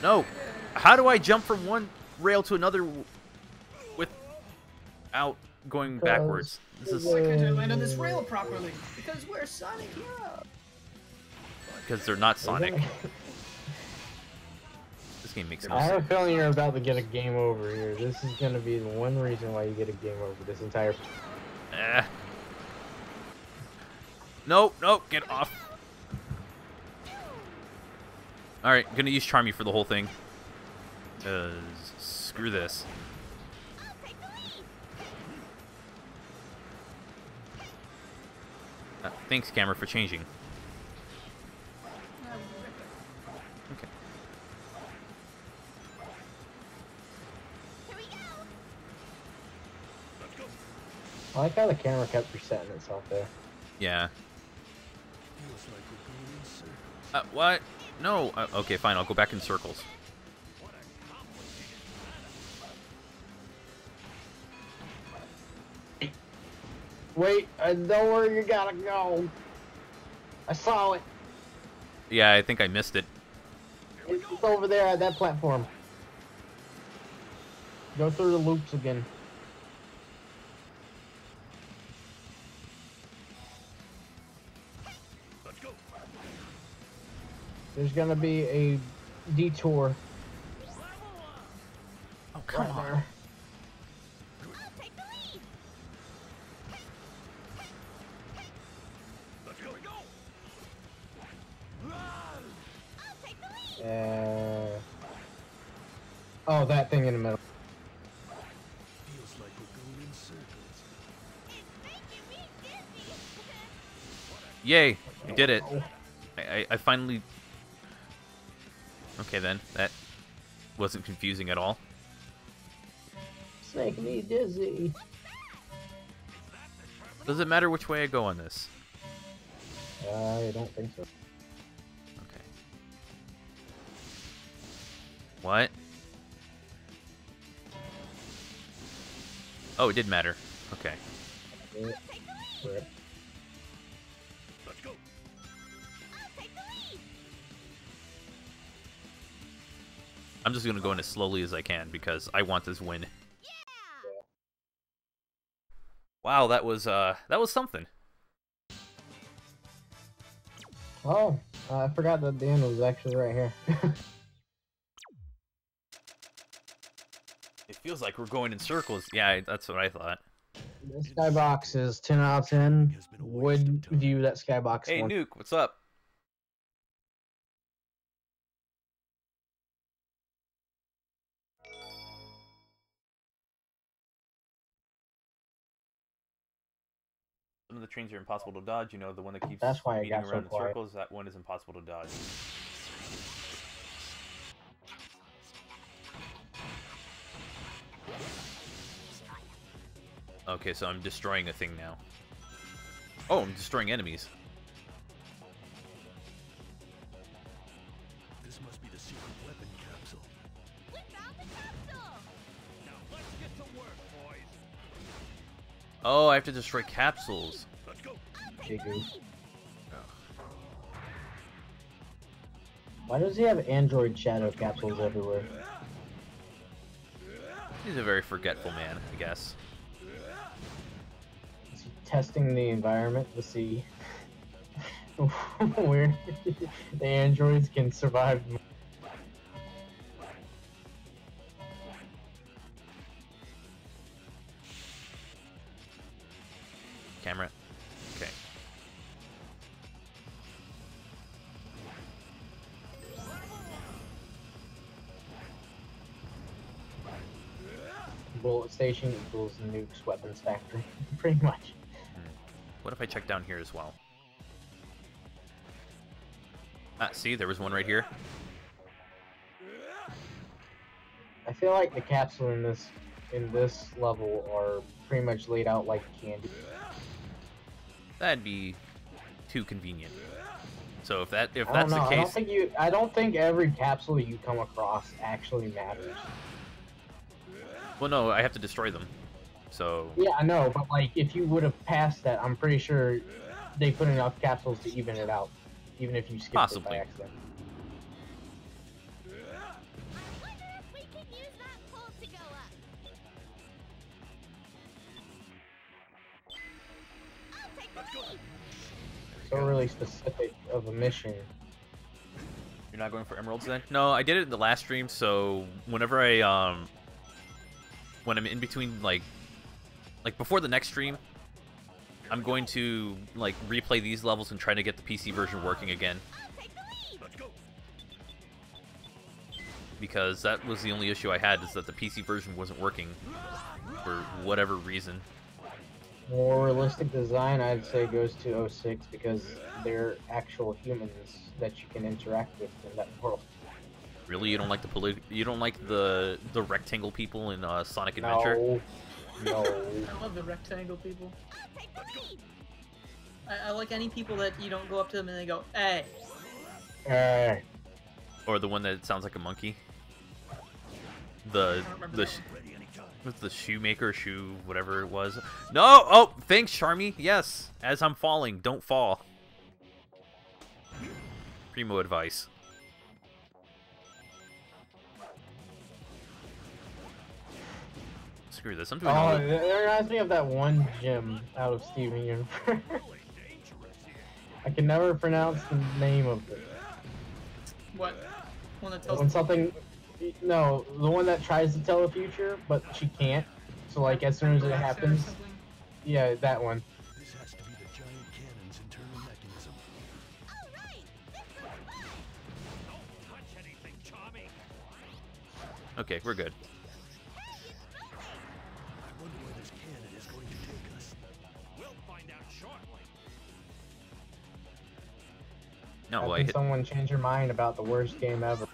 No! How do I jump from one rail to another without going backwards? This is Why couldn't I land on this rail properly? Because we're Sonic Heroes. because they're not Sonic. This game makes no I have a sense. feeling you're about to get a game over here. This is gonna be the one reason why you get a game over this entire. Eh. Nope, nope, get off. Alright, gonna use Charmy for the whole thing. Screw this. Thanks, camera, for changing. Okay. I like how the camera kept resetting itself there. Yeah. Feels like we're going in circles. What? No. Okay, fine. I'll go back in circles. Wait, I know where you gotta go. I saw it. Yeah, I think I missed it. It's over there at that platform. Go through the loops again. Let's go. There's gonna be a detour Oh, come right on. there. Oh, that thing in the middle. Feels like we're going in circles. Yay! We did it. I finally... Okay then, that wasn't confusing at all. It's making me dizzy. Does it matter which way I go on this? I don't think so. Okay. What? Oh, it did matter. Okay. Right. Let's go. I'm just gonna go in as slowly as I can because I want this win. Wow, that was something. Oh, I forgot that the end was actually right here. It feels like we're going in circles. Yeah, that's what I thought. The skybox is 10 out of 10. Would view that skybox. Hey, one. Nuke, what's up? Some of the trains are impossible to dodge. You know, the one that keeps That's why I beating got so around in quiet. circles, that one is impossible to dodge. Okay, so I'm destroying a thing now. Oh, I'm destroying enemies. This must be the secret weapon capsule. We found the capsule! Now let's get to work, boys. Oh, I have to destroy capsules. Let's go. Hey, Goose. Why does he have Android shadow capsules everywhere? He's a very forgetful man, I guess. Is he testing the environment to see where the androids can survive? Camera. Okay. Bullet station equals Nuke's weapons factory, pretty much. What if I check down here as well? Ah, see, there was one right here. I feel like the capsule in this level are pretty much laid out like candy. That'd be too convenient. So if that's the case, I don't think every capsule you come across actually matters. well, no, I have to destroy them. So Yeah, I know, but like if you would have passed that, I'm pretty sure they put enough capsules to even it out, even if you skip it Possibly. by accident. I wonder if we can use that pole to go up. I'll take the lead! So really specific of a mission. you're not going for emeralds then? No, I did it in the last stream. So whenever I when I'm in between like before the next stream, I'm going to like replay these levels and try to get the PC version working again. I'll take the lead! Let's go. Because that was the only issue I had, is that the PC version wasn't working for whatever reason. More realistic design, I'd say, goes to 06 because they're actual humans that you can interact with in that world. Really, you don't like the rectangle people in Sonic Adventure? No. No. I love the rectangle people. I'll take the lead! I like any people that you don't go up to them and they go, hey. Alright. Or the one that sounds like a monkey? The remember the that sh Ready anytime. what's the shoemaker shoe whatever it was? No! Oh, thanks, Charmy. Yes, as I'm falling, don't fall. Primo advice. Screw this. I'm doing all Oh, the... it reminds me of that one gym out of Steven Universe. I can never pronounce the name of it. What? One that tells When something... No, the one that tries to tell the future, but she can't. So, like, as soon as it happens... Yeah, that one. This has to be the giant cannon's internal mechanism. Alright! This looks fun! Don't touch anything. Okay, we're good. I wonder where this cannon is going to take us. We'll find out shortly. No, How well, I can hit. someone change your mind about the worst game ever?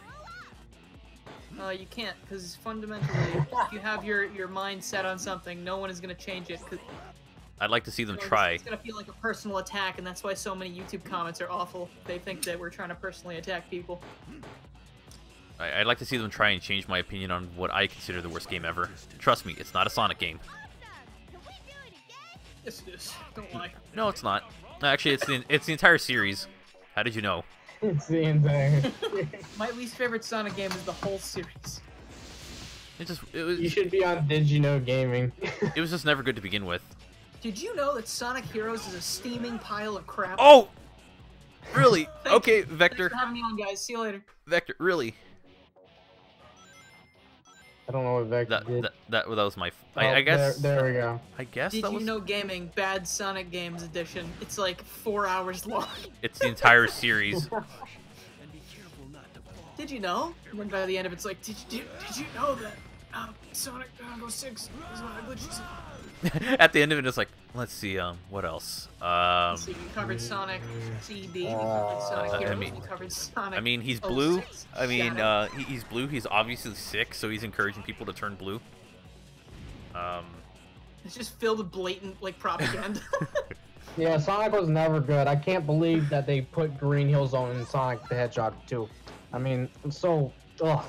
You can't, because fundamentally, if you have your mind set on something, no one is gonna change it. Cause I'd like to see them try. It's gonna feel like a personal attack, and that's why so many YouTube comments are awful. They think that we're trying to personally attack people. I'd like to see them try and change my opinion on what I consider the worst game ever. Trust me, it's not a Sonic game. Yes, it is. Don't lie. No, it's not. Actually, it's the entire series. How did you know? It's the entire. My least favorite Sonic game is the whole series. It was You should be on Did You Know Gaming. it was just never good to begin with. Did you know that Sonic Heroes is a steaming pile of crap? Oh, really? Okay, Thanks Vector. for having me on, guys. See you later. Vector, really? I don't know what Vector did. That was my. Oh, I guess. There we go. I guess Did that you was. know Gaming Bad Sonic Games Edition? It's like 4 hours long. It's the entire series. And be careful not to fall. Did you know? And then by the end of it, it's like, did you know that Sonic 06 is one of the glitches? At the end of it, it's like, let's see, what else? So you covered Sonic CD, you covered Sonic I Heroes, mean- you covered Sonic. I mean, he's blue. 06, I mean, Shadow. he's blue. He's obviously sick, so he's encouraging people to turn blue. It's just filled with blatant like propaganda. Yeah, Sonic was never good. I can't believe that they put Green Hill Zone in Sonic the Hedgehog 2. I mean, I'm so done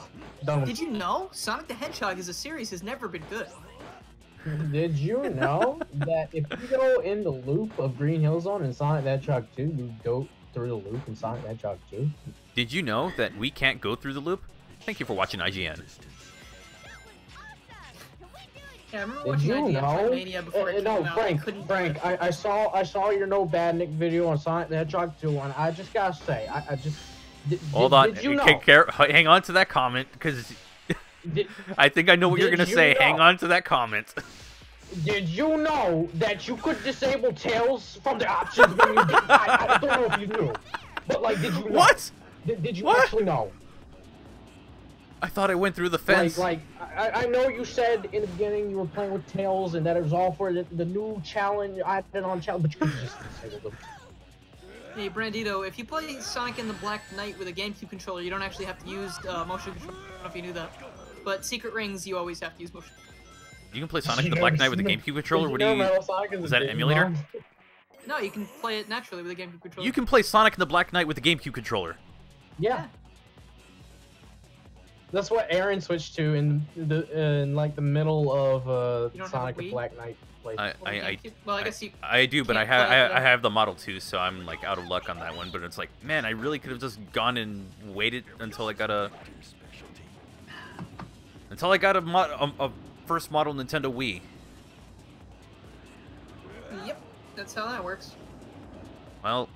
with. Did you know Sonic the Hedgehog as a series has never been good? Did you know that if you go in the loop of Green Hill Zone in Sonic the Hedgehog 2, you go through the loop in Sonic the Hedgehog 2? Did you know that we can't go through the loop? Thank you for watching IGN. Yeah, I remember Did watching you IGN know? Trackmania before it came No, out. I Frank, couldn't do Frank, it. I saw your no bad Nick video on Sonic the Hedgehog 2, and I just gotta say, I just Hold on. Did you know? Hang on to that comment, because Did, I think I know what you're Did gonna you say. know? Hang on to that comment. did you know that you could disable Tails from the options when you did? I don't know if you knew, but like, did you know? What? Did you What? actually know? I thought I went through the fence. I know you said in the beginning you were playing with Tails and that it was all for the new challenge, added-on challenge, but you could just disable them. Hey, Brandito, if you play Sonic and the Black Knight with a GameCube controller, you don't actually have to use motion control. I don't know if you knew that. But Secret Rings, you always have to use motion. You can play Sonic the Black Knight with the GameCube controller. What do you? Is that an emulator? No, you can play it naturally with a GameCube controller. You can play Sonic and the Black Knight with the GameCube controller. Yeah. That's what Aaron switched to in like the middle of You don't have a Sonic the Wii? Black Knight play. Well, I guess you. I do, but I can't have play I have the Model 2, so I'm like out of luck on that one. But it's like, man, I really could have just gone and waited until I got a first model Nintendo Wii. Yep, that's how that works. Well,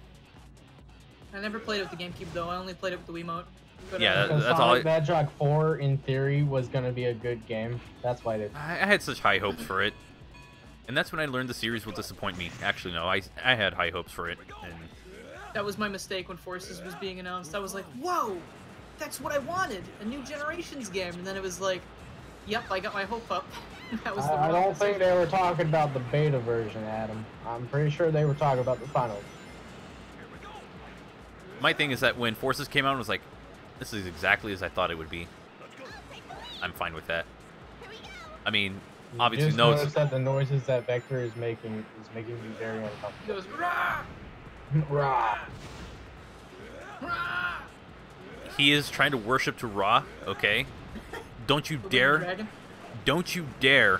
I never played it with the GameCube though. I only played it with the Wiimote. But, Yeah, Because that's all Sonic the Hedgehog 4, in theory, was gonna be a good game. That's why they. I had such high hopes for it, and that's when I learned the series will disappoint me. Actually, no, I had high hopes for it, and that was my mistake when Forces was being announced. I was like, whoa, that's what I wanted, a new Generations game. And then it was like, yep, I got my hope up. That was the I wrong don't think decision. they were talking about the beta version, Adam. I'm pretty sure they were talking about the final. my thing is that when Forces came out, I was like, this is exactly as I thought it would be. I'm fine with that. I mean, obviously, Just no. notice that the noises that Vector is making me very He uncomfortable. goes, rah, Rah. rah. He is trying to worship to Ra. Okay, don't you Look at the dare, dragon. don't you dare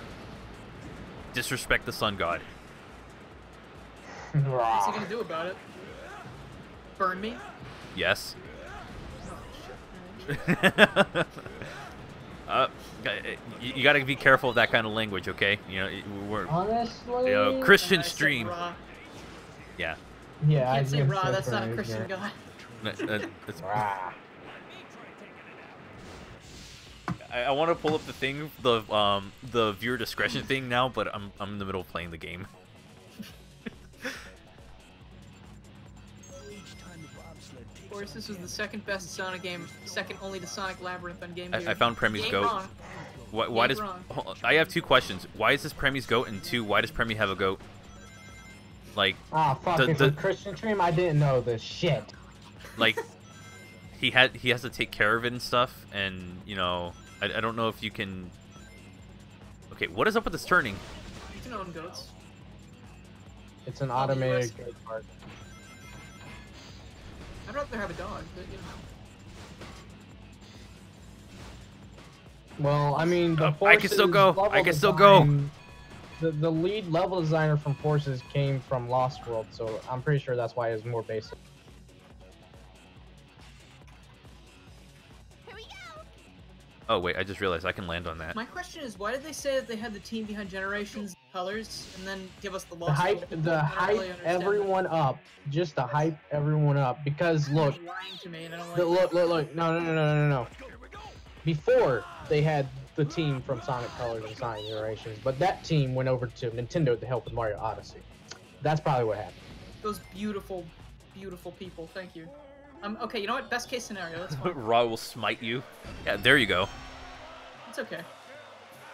disrespect the Sun God. What's he Rah. gonna do about it? Burn me? Yes. Oh, shit. You got to be careful of that kind of language, okay? You know, we're Honestly, you know, Christian I said stream. rah. Yeah. You yeah, can't say can Ra, that's not a separate Christian it. god. It's- Rah. I want to pull up the thing, the viewer discretion thing now, but I'm in the middle of playing the game. Each time the bobsled takes Forces was the second best Sonic game, second only to Sonic Labyrinth on GameCube. I found Premi's goat. Wrong. Why does... I have 2 questions. Why is this Premi's goat? And 2, why does Premi have a goat? Like... Ah, fuck, it's a Christian stream? I didn't know this shit. Like, he has to take care of it and stuff, and, you know, I don't know if you can... Okay, what is up with this turning? You can own goats. It's an automated goat part. I'd rather have a dog, but you know. Well, I mean, the I can still go. Forces I can still level design- The lead level designer from Forces came from Lost World, so I'm pretty sure that's why it's more basic. Here we go. Oh, wait, I just realized I can land on that. My question is, why did they say that they had the team behind Generations colors and then give us the The Lost hype, World? the I don't really hype understand everyone up, just to hype everyone up. Because that. look, It's lying to me, and I don't like look, no. Before they had the team from Sonic Colors and Sonic Generations, but that team went over to Nintendo to help with Mario Odyssey. That's probably what happened. those beautiful, beautiful people. Thank you. Okay, you know what? Best case scenario. That's fine. Ra will smite you. Yeah, there you go. It's okay.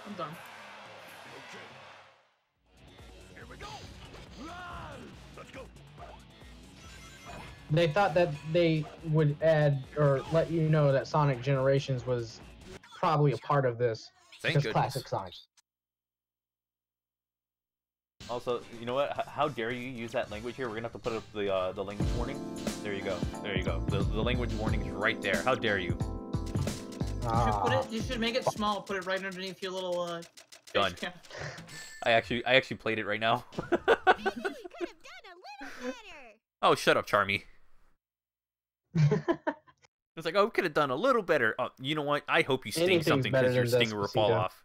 I'm done. Here we go. Let's go. They thought that they would add or let you know that Sonic Generations was probably a part of this. Thank because goodness. classic Sonic. Also, you know what? How dare you use that language here? We're gonna have to put up the language warning. There you go. There you go. The language warning is right there. How dare you? You should make it small. Put it right underneath your little. Done. face cam. I actually played it right now. We could have done a little better. Oh, shut up, Charmy. It's like, oh, we could have done a little better. Oh, you know what? I hope you sting Anything's something better because your than stinger will fall Despacito. off.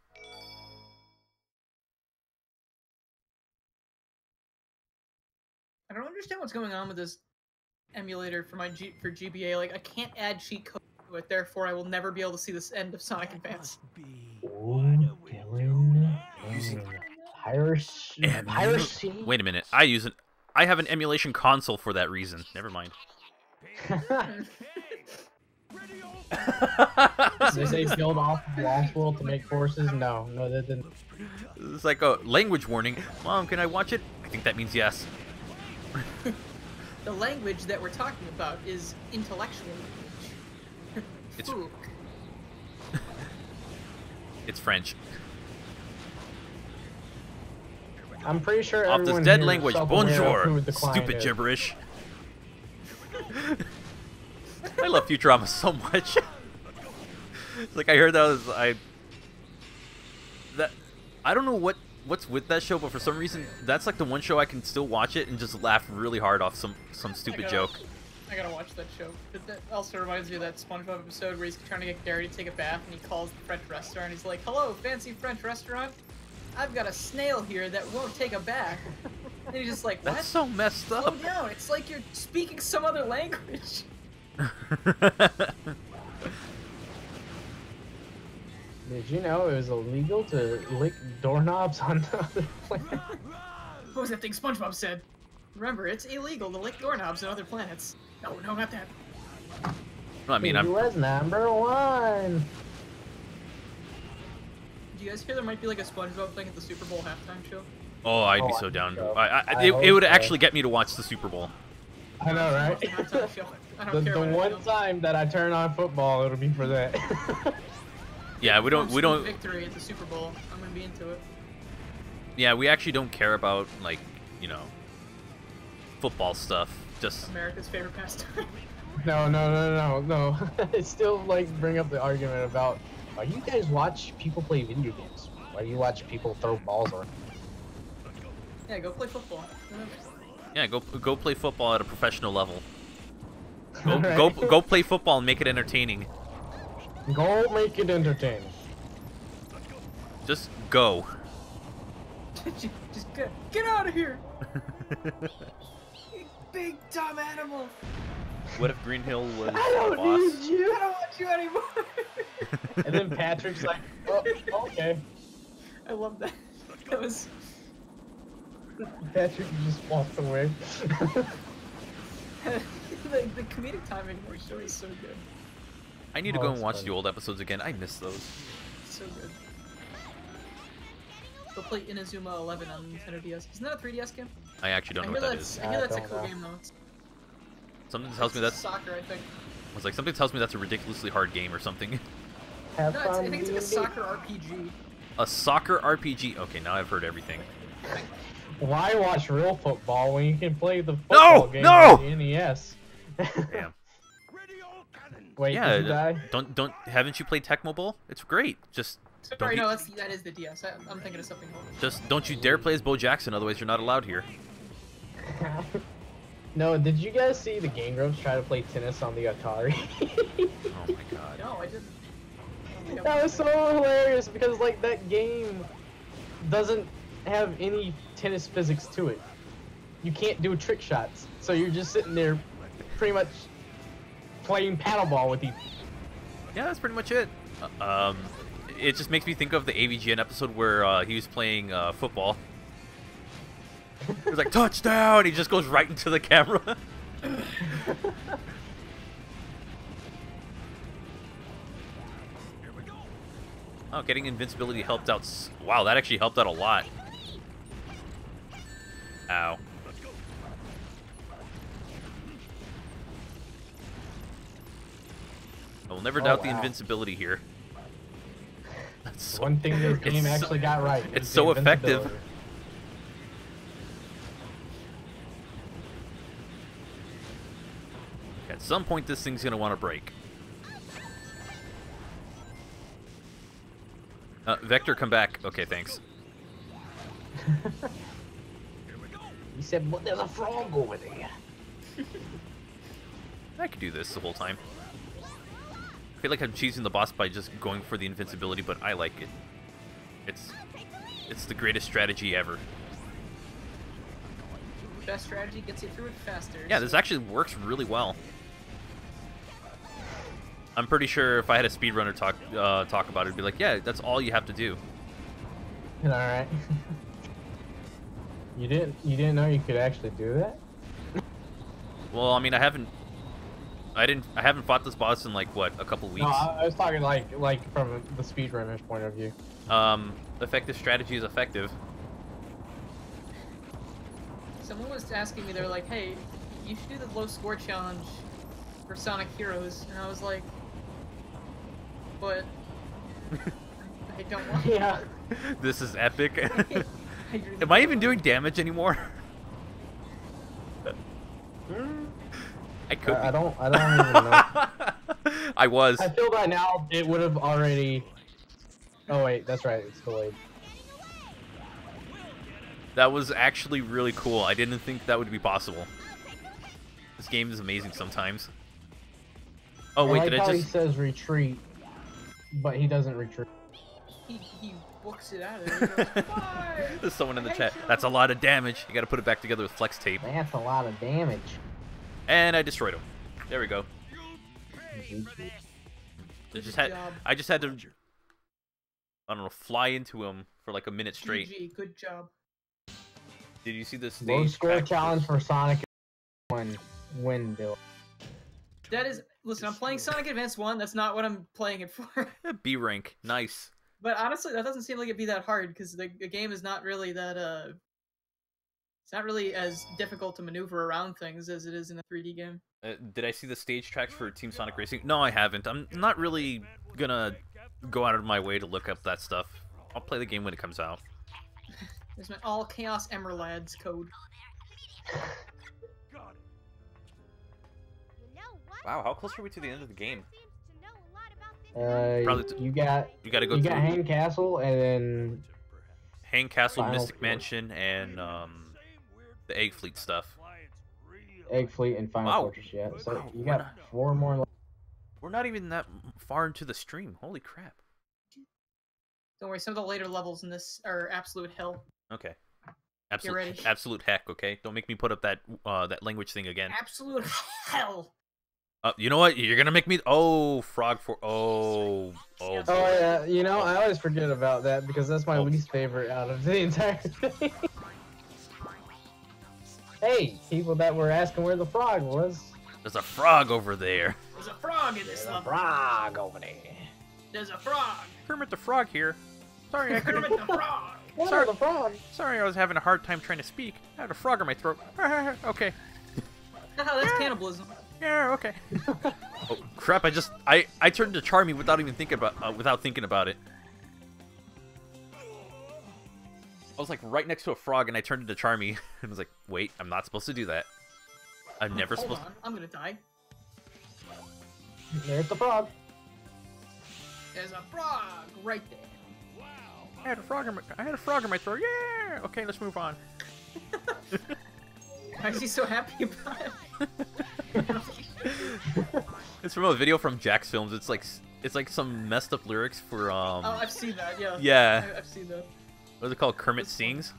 I don't understand what's going on with this emulator for for GBA. Like, I can't add cheat code to it, therefore I will never be able to see this end of Sonic Advance. Piracy. Wait a minute. I have an emulation console for that reason. Never mind. Did they build off of Lost World to make Forces? No, they didn't. It's like a language warning. Mom, can I watch it? I think that means yes. The language that we're talking about is intellectual language. It's- Fook. It's French. I'm pretty sure Off this everyone dead here is language. self-aware of Bonjour. who the client Stupid is. gibberish. I love Futurama so much. It's like I heard that I don't know what's with that show, but for some reason that's like the one show I can still watch it and just laugh really hard off some stupid joke. I gotta watch that show. That also reminds me of that SpongeBob episode where he's trying to get Gary to take a bath and he calls the French restaurant. He's like, "Hello, fancy French restaurant. I've got a snail here that won't take a bath." And he's just like, "What? That's so messed Slow up. down. It's like you're speaking some other language." Did you know it was illegal to lick doorknobs on the other planet? What was that thing SpongeBob said? Remember, it's illegal to lick doorknobs on other planets. No, not that. I mean, He was #1. Do you guys hear there might be like a SpongeBob thing at the Super Bowl halftime show? oh, I'd be Oh, so I down. hope so. It would actually get me to watch the Super Bowl. I know, right? Halftime show. I the don't care. the what it one is. time that I turn on football, it'll be for that. Yeah, we don't. Victory at the Super Bowl. I'm gonna be into it. Yeah, we actually don't care about like football stuff. Just America's favorite pastime. No. I still like bring up the argument about why you guys watch people play video games? Why do you watch people throw balls around? Yeah, go play football. yeah, go play football at a professional level. Alright. Go play football and make it entertaining. Go make it entertaining. Just go. Just get out of here. You big dumb animal. What if Green Hill was I don't a boss? need you. I don't want you anymore. And then Patrick's like, oh, okay. I love that. That was. Patrick just walked away. the comedic timing for the show is so good. I need to go and that's watch funny. the old episodes again. I miss those. So good. Go play Inazuma 11 on Nintendo DS. Isn't that a 3DS game? I actually don't know what that is. I hear that's a don't cool know. game though. It's Something tells me that's. soccer, I think. I was like, something tells me that's a ridiculously hard game or something. Have No, fun. I think it's like a D&D. soccer RPG. A soccer RPG. Okay, now I've heard everything. Why watch real football when you can play the football game no! on the NES? Damn. Wait, Yeah, did you die? haven't you played Tecmo Bowl? It's great. Just Sorry, don't no, you, that is the DS. I'm thinking of something else. just don't you dare play as Bo Jackson, otherwise you're not allowed here. No, did you guys see the Game Grumps try to play tennis on the Atari? Oh my god. No, I didn't. I don't think I That was so hilarious because like that game doesn't have any tennis physics to it. You can't do trick shots, so you're just sitting there, pretty much playing paddleball with each. Yeah, that's pretty much it. It just makes me think of the AVGN episode where he was playing football. He was like, touchdown! He just goes right into the camera. Oh, getting invincibility helped out. Wow, that actually helped out a lot. Ow. I will never doubt the wow. invincibility here. That's so, One thing this it's game so- actually got right. it's is so the effective. invincibility. At some point, this thing's gonna want to break. Vector, come back. Okay, thanks. He said, "But there's a frog over there." I could do this the whole time. I feel like I'm cheesing the boss by just going for the invincibility, but I like it. It's the greatest strategy ever. Best strategy gets you through it faster. Yeah, this actually works really well. I'm pretty sure if I had a speedrunner talk about it, it'd be like, yeah, that's all you have to do. All right. You didn't know you could actually do that? Well, I mean, I haven't fought this boss in like what, a couple weeks. No, I was talking like from the speedrunner's point of view. Effective strategy is effective. Someone was asking me, they were like, hey, you should do the low score challenge for Sonic Heroes. And I was like, but I don't want to. Yeah. This is epic. I really Am I don't even want doing damage anymore? I could. I don't even know. I was. I feel by now it would have already. Oh wait, that's right. It's delayed. That was actually really cool. I didn't think that would be possible. This game is amazing sometimes. Oh wait, I like did how I he just? says retreat, but he doesn't retreat. He books it out of there. He goes, "Why?" There's someone in the chat. That's a lot of damage. You got to put it back together with flex tape. That's a lot of damage. And I destroyed him. There we go. Good job. I just had to, I don't know, fly into him for like a minute straight. GG, good job. Did you see the stage? Low score track? challenge for Sonic win Bill. That is, listen, I'm playing Sonic Advance 1, that's not what I'm playing it for. B rank, nice. But honestly, that doesn't seem like it'd be that hard, because the game is not really that, it's not really as difficult to maneuver around things as it is in a 3D game. Did I see the stage tracks for Team Sonic Racing? No, I haven't. I'm not really gonna go out of my way to look up that stuff. I'll play the game when it comes out. There's my all Chaos Emerlads code. Wow, how close are we to the end of the game? You You gotta go you through got Hang Castle and then Hang Castle, Final Mystic Fortress. Mansion, and the Egg Fleet stuff. Egg Fleet and Final Wow. Fortress. Yeah, so Wow, you we're got not- 4 more. We're not even that far into the stream. Holy crap. Don't worry, some of the later levels in this are absolute hell. Okay. ready. Absolute heck, okay? Don't make me put up that that language thing again. Absolute hell! You know what? You're gonna make me. Oh, frog for. Oh. Oh yeah, you know I always forget about that because that's my Oh. least favorite out of the entire thing. Hey, people that were asking where the frog was. There's a frog over there. There's a frog in this level. Frog over there. There's a frog. Kermit the Frog here. Sorry, I couldn't. Kermit the frog. Sorry, the frog. Sorry, I was having a hard time trying to speak. I had a frog in my throat. Okay. Haha, that's cannibalism. Yeah, okay. Oh crap! I turned to Charmy without even thinking about it. I was like right next to a frog, and I turned into Charmy, and was like, "Wait, I'm not supposed to do that. I'm never Hold supposed." on, I'm gonna die. There's the frog. There's a frog right there. I had a frog in my throat. Yeah. Okay, let's move on. Why is he so happy about it? It's from a video from Jack's Films. It's like some messed up lyrics for Oh, I've seen that. Yeah. Yeah. I've seen that. What's it called? Kermit Sings.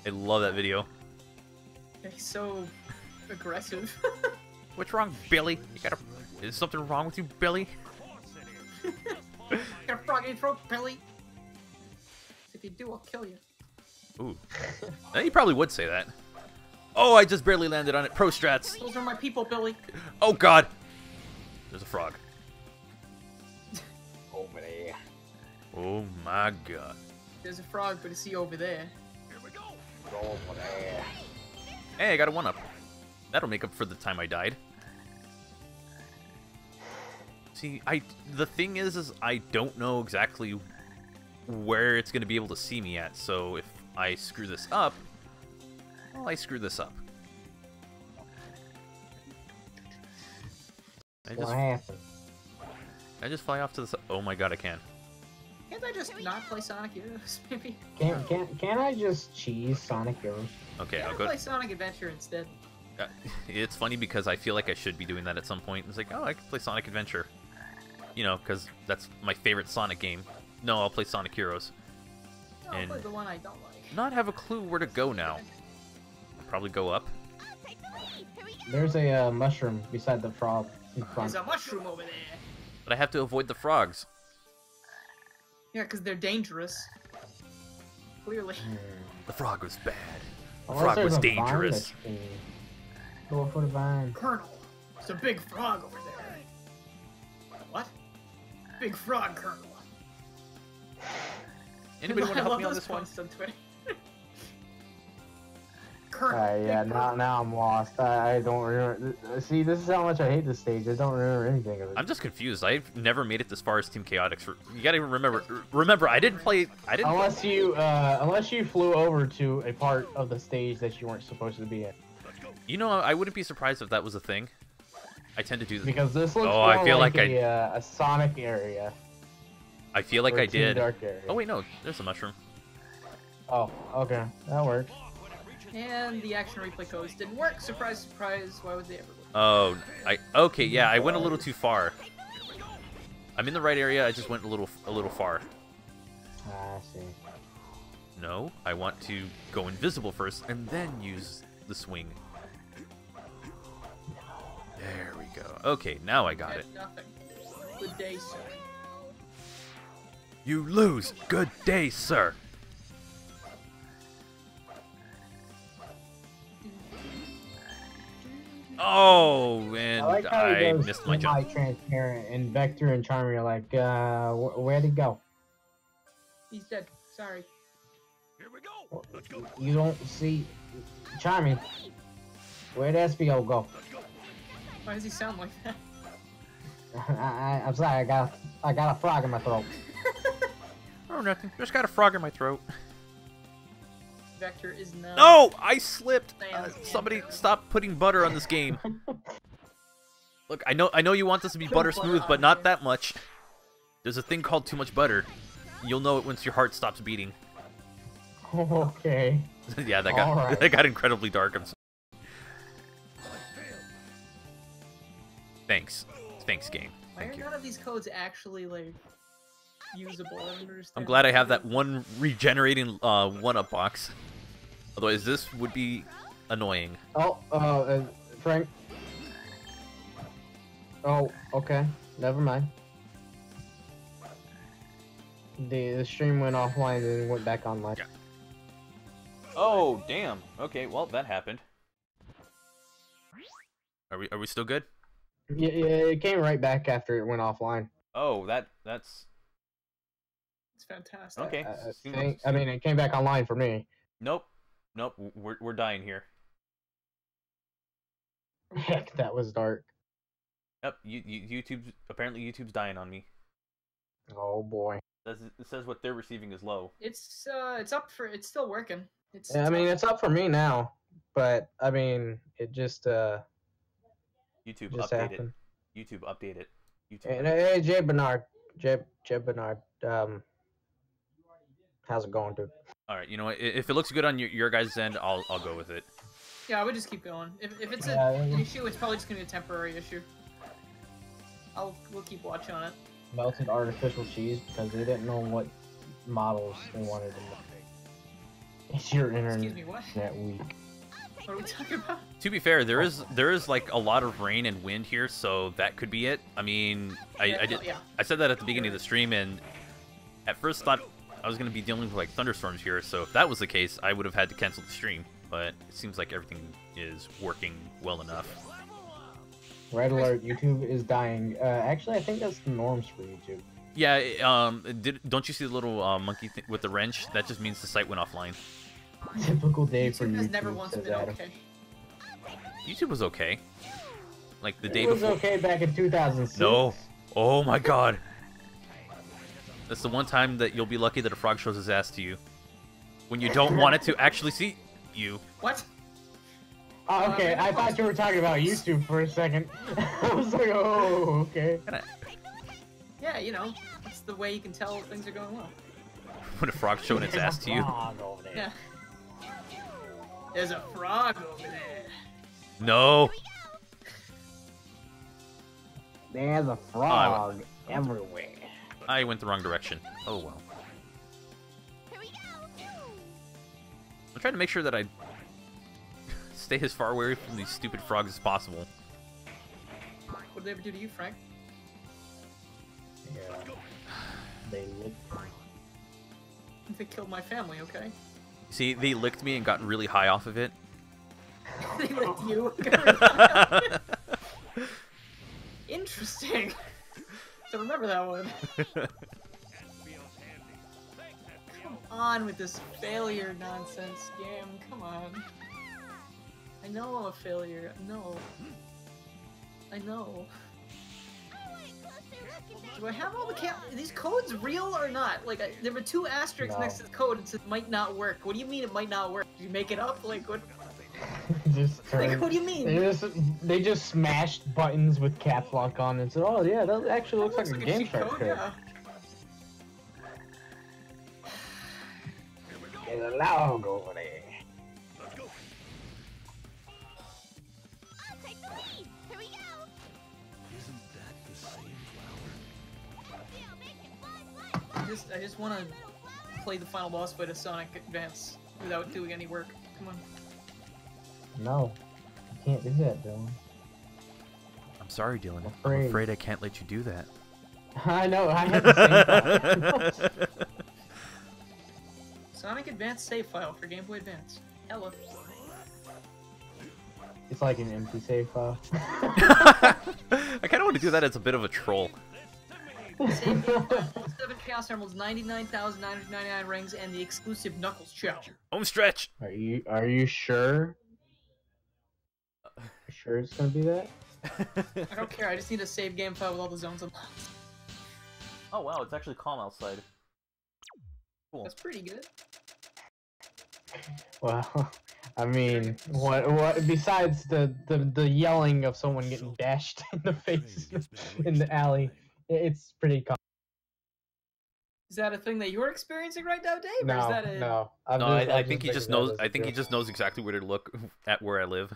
I love that video. Yeah, he's so aggressive. What's wrong, Billy? Is something wrong with you, Billy? Got a frog in your throat, Billy. If you do, I'll kill you. Ooh. He probably would say that. Oh, I just barely landed on it. Pro strats. Those are my people, Billy. Oh god. There's a frog. Over there. Oh my god. There's a frog, but is he over there? Over there. Hey, I got a 1-up. That'll make up for the time I died. See, the thing is I don't know exactly where it's going to be able to see me at, so if I screw this up, well, I screw this up. What happened? I just fly off to the oh my god, I can. Can't I just not play Sonic Heroes, maybe? Can I just cheese Sonic Heroes? Okay, Can I'll I go. play Sonic Adventure instead? It's funny because I feel like I should be doing that at some point. It's like, oh, I can play Sonic Adventure. You know, because that's my favorite Sonic game. No, I'll play Sonic Heroes. No, I'll And- play the one I don't like. Not have a clue where to go now. Probably go up. There's a mushroom beside the frog in front. There's a mushroom over there. But I have to avoid the frogs. Yeah, because they're dangerous. Clearly. The frog was bad. The Unless frog there's was a vine dangerous. that's in- Go for the vine. Colonel, there's a big frog over there. What? Big frog, Colonel. Anybody want to I help love me on those this one? posts on Twitter. Colonel. Yeah, big now frog. I'm lost. I don't remember. See, this is how much I hate this stage. I don't remember anything of it. I'm just confused. I've never made it this far as Team Chaotix. You gotta remember, I didn't play. Unless you flew over to a part of the stage that you weren't supposed to be in. You know, I wouldn't be surprised if that was a thing. I tend to do this. Because this looks Oh, I more feel like like a Sonic area. I feel like or a I Team did. Dark area. Oh wait, no, there's a mushroom. Oh, okay, that works. And the action replay codes didn't work. Surprise, surprise. Why would they ever work? Oh, okay, yeah, I went a little too far. I'm in the right area. I just went a little far. I see. No, I want to go invisible first and then use the swing. There we go. Okay, now I got it. Nothing. Good day, sir. You lose. Good day, sir. Oh, and I like how I he goes missed my jump. semi-transparent, and Vector and Charmy are like, where'd he go? He's dead. Sorry. Here we go. Let's go. You don't see Charmy. Where'd SBO go? Why does he sound like that? I'm sorry, I got a frog in my throat. Oh, nothing. Just got a frog in my throat. Vector is now. No, I slipped. Damn. Somebody stop putting butter on this game. Look, I know you want this to be butter smooth, but not that much. There's a thing called too much butter. You'll know it once your heart stops beating. Okay. Yeah, that got Alright. that got incredibly dark. I'm sorry. Thanks, game. Why Thank are you. none of these codes actually like usable? I don't understand. I'm glad I have that one regenerating 1-up box. Otherwise, this would be annoying. Oh, Frank. Oh, okay. Never mind. The stream went offline and then went back online. Yeah. Oh, damn. Okay, well, that happened. Are we still good? Yeah, it came right back after it went offline. Oh, that's It's fantastic. okay. I mean, it came back online for me. Nope, nope. We're dying here. Heck, that was dark. Yep. YouTube apparently YouTube's dying on me. Oh boy. It says what they're receiving is low. It's up for. It's still working. I mean, it's up for me now, but I mean, it just YouTube just update happened. it. YouTube update it. Hey, Jay Bernard, Jay Bernard, how's it going, dude? All right. You know what? If it looks good on your guys' end, I'll go with it. Yeah, I would just keep going. If it's an issue, it's probably just gonna be a temporary issue. We'll keep watching on it. Melted artificial cheese because they didn't know what models they wanted to make. Is your Excuse me, what? internet weak? What are we talking about? To be fair, there is like a lot of rain and wind here, so that could be it. I mean, I said that at the beginning of the stream, and at first thought I was gonna be dealing with like thunderstorms here. So if that was the case, I would have had to cancel the stream. But it seems like everything is working well enough. Red alert! YouTube is dying. Actually, I think that's the norms for YouTube. Yeah. Don't you see the little monkey with the wrench? That just means the site went offline. Typical day for YouTube YouTube. has never once says been Adam. okay. YouTube was okay. Like the day It was before. okay back in 2006. No. Oh my God. That's the one time that you'll be lucky that a frog shows his ass to you. When you don't want it to actually see you. What? Oh, okay, I thought you were talking about YouTube for a second. I was like, oh, okay. Yeah, you know, it's the way you can tell things are going well. When a frog's showing its ass to you. Yeah. There's a frog over there. No. There's a frog everywhere. I went the wrong direction. Oh well. I'm trying to make sure that I stay as far away from these stupid frogs as possible. What did they ever do to you, Frank? Yeah. They licked They killed my family, okay? See, they licked me and got really high off of it. They licked you. Interesting. So remember that one. Come on with this failure nonsense game. Come on. I know I'm a failure. No. I know. Do I have all the are these codes real or not? Like, there were 2 asterisks next to the code and said might not work. What do you mean it might not work? Did you make it up? Like, what? Like, what do you mean? They just smashed buttons with caps lock on and said, "Oh yeah, that actually looks like a game cheat code, code." yeah. There's a log over there. Isn't that the same flower? I just want to play the final boss fight of Sonic Advance without doing any work. Come on. No, you can't do that, Dylan. I'm sorry, Dylan. I'm afraid I can't let you do that. I know. I had the same thought. Sonic Advance save file for Game Boy Advance. Hello. It's like an empty save file. I kind of want to do that as a bit of a troll. Save game file, 7 Chaos Emeralds, 99,999 rings, and the exclusive Knuckles Chow. Home stretch. Are you sure? Are you sure it's gonna be that? I don't care. I just need a save game file with all the zones unlocked. Oh wow, it's actually calm outside. Cool. That's pretty good. Well, I mean, what besides the yelling of someone getting bashed in the face in the alley, it's pretty calm. Is that a thing that you're experiencing right now, Dave? No, or is that a... no. No, I think he just knows. I think he just. just knows exactly where to look at where I live.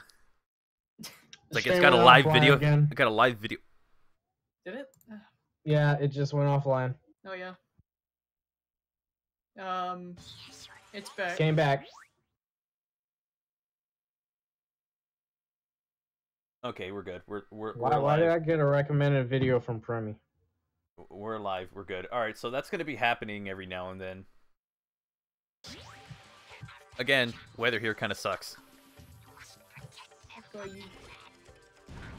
It's like Stream it's got a went live offline video. again. It got a live video. Did it? Yeah, it just went offline. Oh, yeah. It's back. Came back. Okay, we're good. We're Why did alive. I get a recommended video from Premi? We're alive. We're good. All right, so that's gonna be happening every now and then. Again, weather here kind of sucks.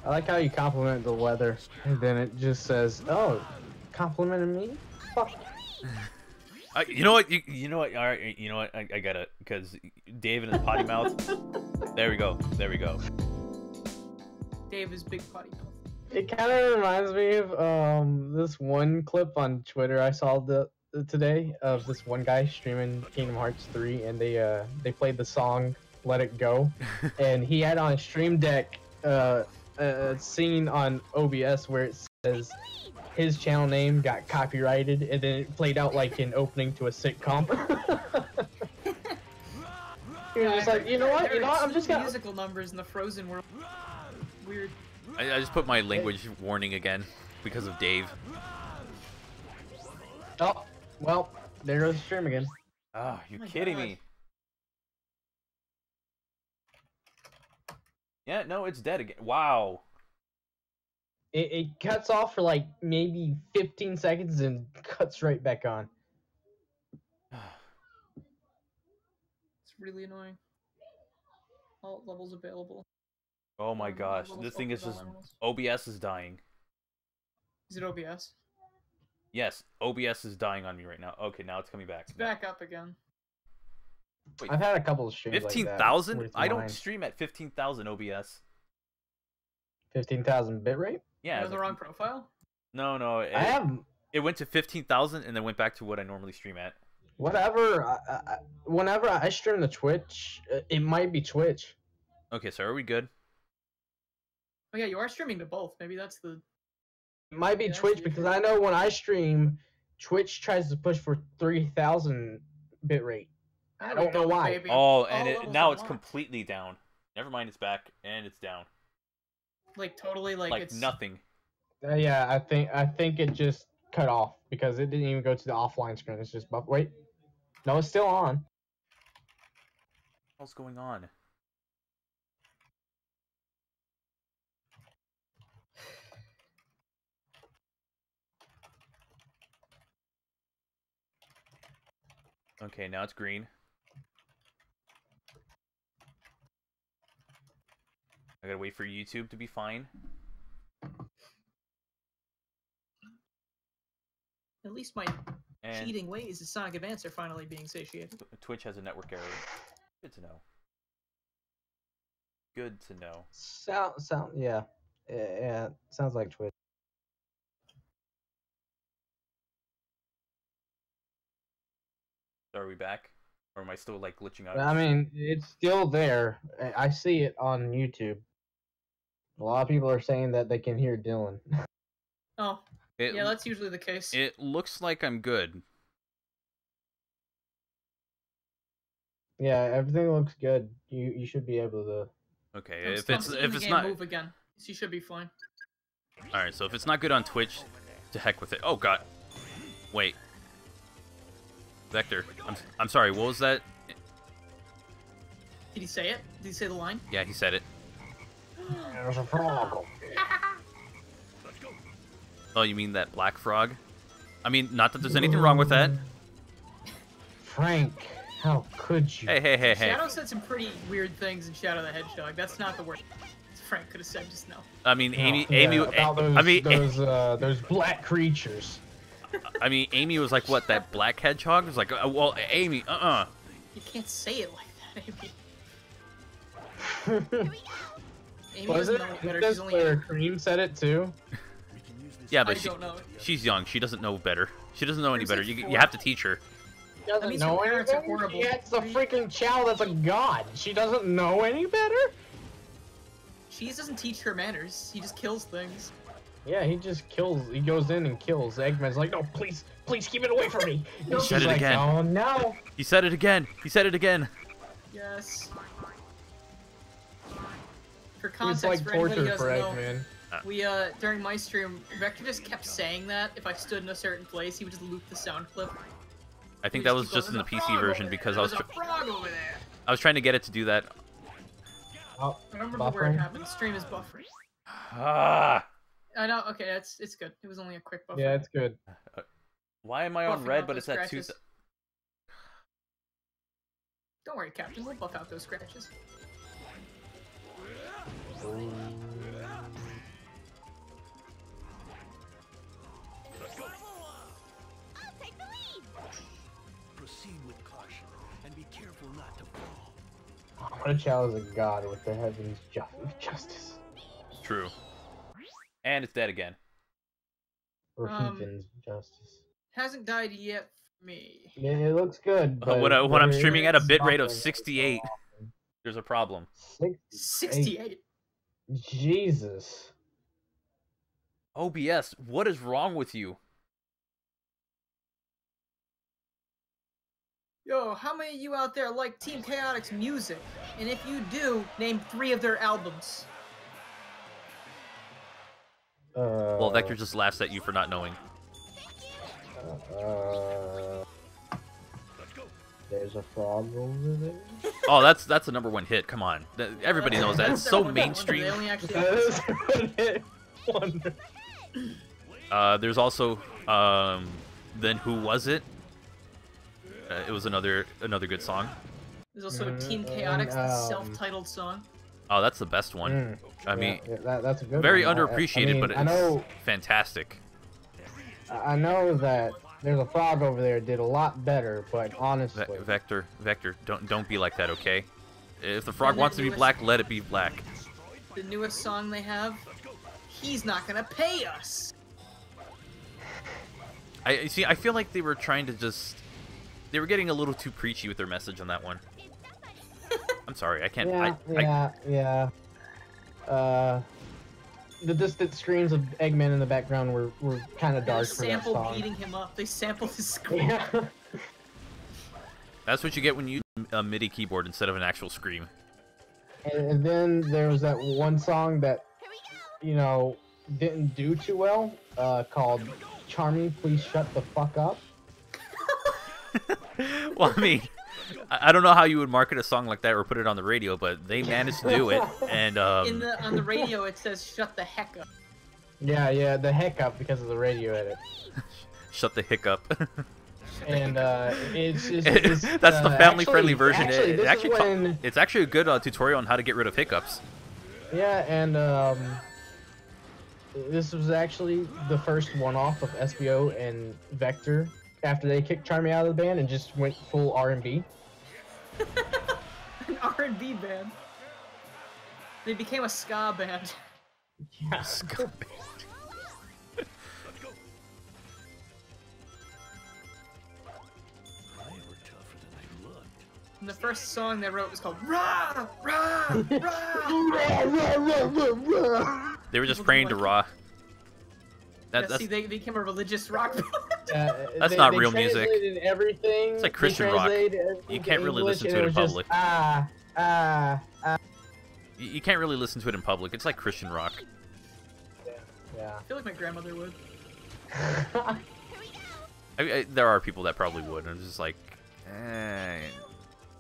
I like how you compliment the weather, and then it just says, "Oh, complimented me? Fuck." You know what? You know what? All right, you know what? I got it because Dave and his potty mouth. There we go. There we go. Dave is big potty mouth. It kind of reminds me of this one clip on Twitter I saw today of this one guy streaming Kingdom Hearts 3, and they played the song "Let It Go," and he had on Stream Deck a scene on OBS where it says his channel name got copyrighted, and then it played out like an opening to a sitcom. He was just like, you know what? I'm just gonna musical numbers in the Frozen world. Weird. I just put my language warning again because of Dave. Oh, well, there goes the stream again. Ah, you my kidding God. me? Yeah, no, it's dead again. Wow. It cuts off for like maybe 15 seconds and cuts right back on. It's really annoying. All levels available. Oh my gosh, this thing is just OBS is dying. Is it OBS? Yes, OBS is dying on me right now. Okay, now it's coming back. It's back up again. Wait, I've had a couple of streams 15,000? Like I don't stream at 15,000 OBS. 15,000 bitrate? Yeah. You have the wrong profile? No. I have. It went to 15,000 and then went back to what I normally stream at. Whatever. Whenever I stream the Twitch, it might be Twitch. Okay, so are we good? Oh yeah, you are streaming to both. Maybe that's the. It might be Yeah, Twitch so because I know when I stream, Twitch tries to push for 3,000 bitrate. I don't know why. Baby. Oh, and All levels now it's unlocked. completely down. Never mind, it's back and it's down. Like totally, like it's nothing. Yeah, I think it just cut off because it didn't even go to the offline screen. It's just buff. Wait, no, it's still on. What's going on? Okay, now it's green. I gotta wait for YouTube to be fine. At least my And cheating ways of Sonic Advance are finally being satiated. Twitch has a network error. Good to know. Good to know. Yeah, sounds like Twitch. So are we back? Or am I still like glitching out? I mean, it's still there. I see it on YouTube. A lot of people are saying that they can hear Dylan. Oh, yeah, that's usually the case. It looks like I'm good. Yeah, everything looks good. You should be able to. Okay, if Come it's see if the it's game not move again, so you should be fine. all right, so if it's not good on Twitch, to heck with it. Oh God, wait, Vector. I'm sorry. What was that? Did he say it? Did he say the line? Yeah, he said it. There's a problem. Oh, you mean that black frog? I mean, not that there's anything wrong with that. Frank, how could you? Hey. Shadow said some pretty weird things in Shadow the Hedgehog. That's not the word Frank could have said just now. I mean, Amy. About those, I mean, those black creatures. I mean, Amy was like, "What? That black hedgehog?" It was like, "Well, Amy, You can't say it like that, Amy. Amy Was doesn't it? know any better. This She's only where Cream said it too. Yeah, I but don't know. she's young. She doesn't know better. She doesn't know any Who's better. it You for? have to teach her. She doesn't means know her parents are anything. horrible. She has a freaking child that's a god. She doesn't know any better. She doesn't teach her manners. He just kills things. Yeah, he just kills. He goes in and kills. Eggman's like, no, please keep it away from me. He said it like, again. Oh no. He said it again. He said it again. Yes. For It's context, like for anybody who torture for doesn't know, Eggman. we during my stream, Vector just kept saying that if I stood in a certain place, he would just loop the sound clip. I think He that was keep just in going, the "There's a PC frog version over because there. I was There's a frog over there. trying to get it to do that. Oh, I don't remember where it buffering? happened. Stream is buffering. Ah. I know. Okay, it's good. It was only a quick buffer. Yeah, it's good. Why am I on Buffing red out but those it's at 2? scratches. Don't worry, Captain. We'll buff out those scratches. But Chao is a god with the heaven's justice. True. And it's dead again. Or heathen's justice. Hasn't died yet for me. Yeah, it looks good, but when I'm streaming at a bitrate of suffering 68, there's a problem. 68. Jesus. OBS, what is wrong with you? Yo, how many of you out there like Team Chaotix music? And if you do, name 3 of their albums. Well, Vector just laughs at you for not knowing. There's a frog over there. Oh, that's a #1 hit. Come on, everybody knows that. It's so mainstream. They only actually That is a hit wonder. There's also then Who Was It? It was another good song. There's also Team Chaotix, the self-titled song. Oh, that's the best one. I mean, that's a good very one. underappreciated, but it's fantastic. I know that there's a frog over there that did a lot better, but honestly, Vector, don't be like that, okay? If the frog wants to be black, let it be black. The newest song they have, he's not gonna pay us. I feel like they were trying to they were getting a little too preachy with their message on that one. I'm sorry, I can't. Yeah. The distant screams of Eggman in the background were kind of dark for that Sample song. beating him up. They sampled his scream. Yeah. That's what you get when you use a MIDI keyboard instead of an actual scream. And then there was that one song that, you know, didn't do too well, called "Charmy, Please Shut the Fuck Up." Well, I mean, I don't know how you would market a song like that or put it on the radio, but they managed to do it. And on the radio, it says "Shut the heck up." Yeah, the heck up because of the radio edit. Shut the hiccup. And it's that's the family-friendly version. Actually, it's actually a good tutorial on how to get rid of hiccups. Yeah, and this was actually the first one-off of SBO and Vector after they kicked Charmy out of the band and just went full R&B. An R&B band. They became a ska band. Yeah. Ska band. And the first song they wrote was called Rah! Rah! Rah! They were just praying to Ra. See, they became a religious rock band. That's not real music. Everything. It's like Christian rock. You can't really listen to it in public. You can't really listen to it in public. It's like Christian rock. Yeah. I feel like my grandmother would. There are people that probably would. And I'm just like,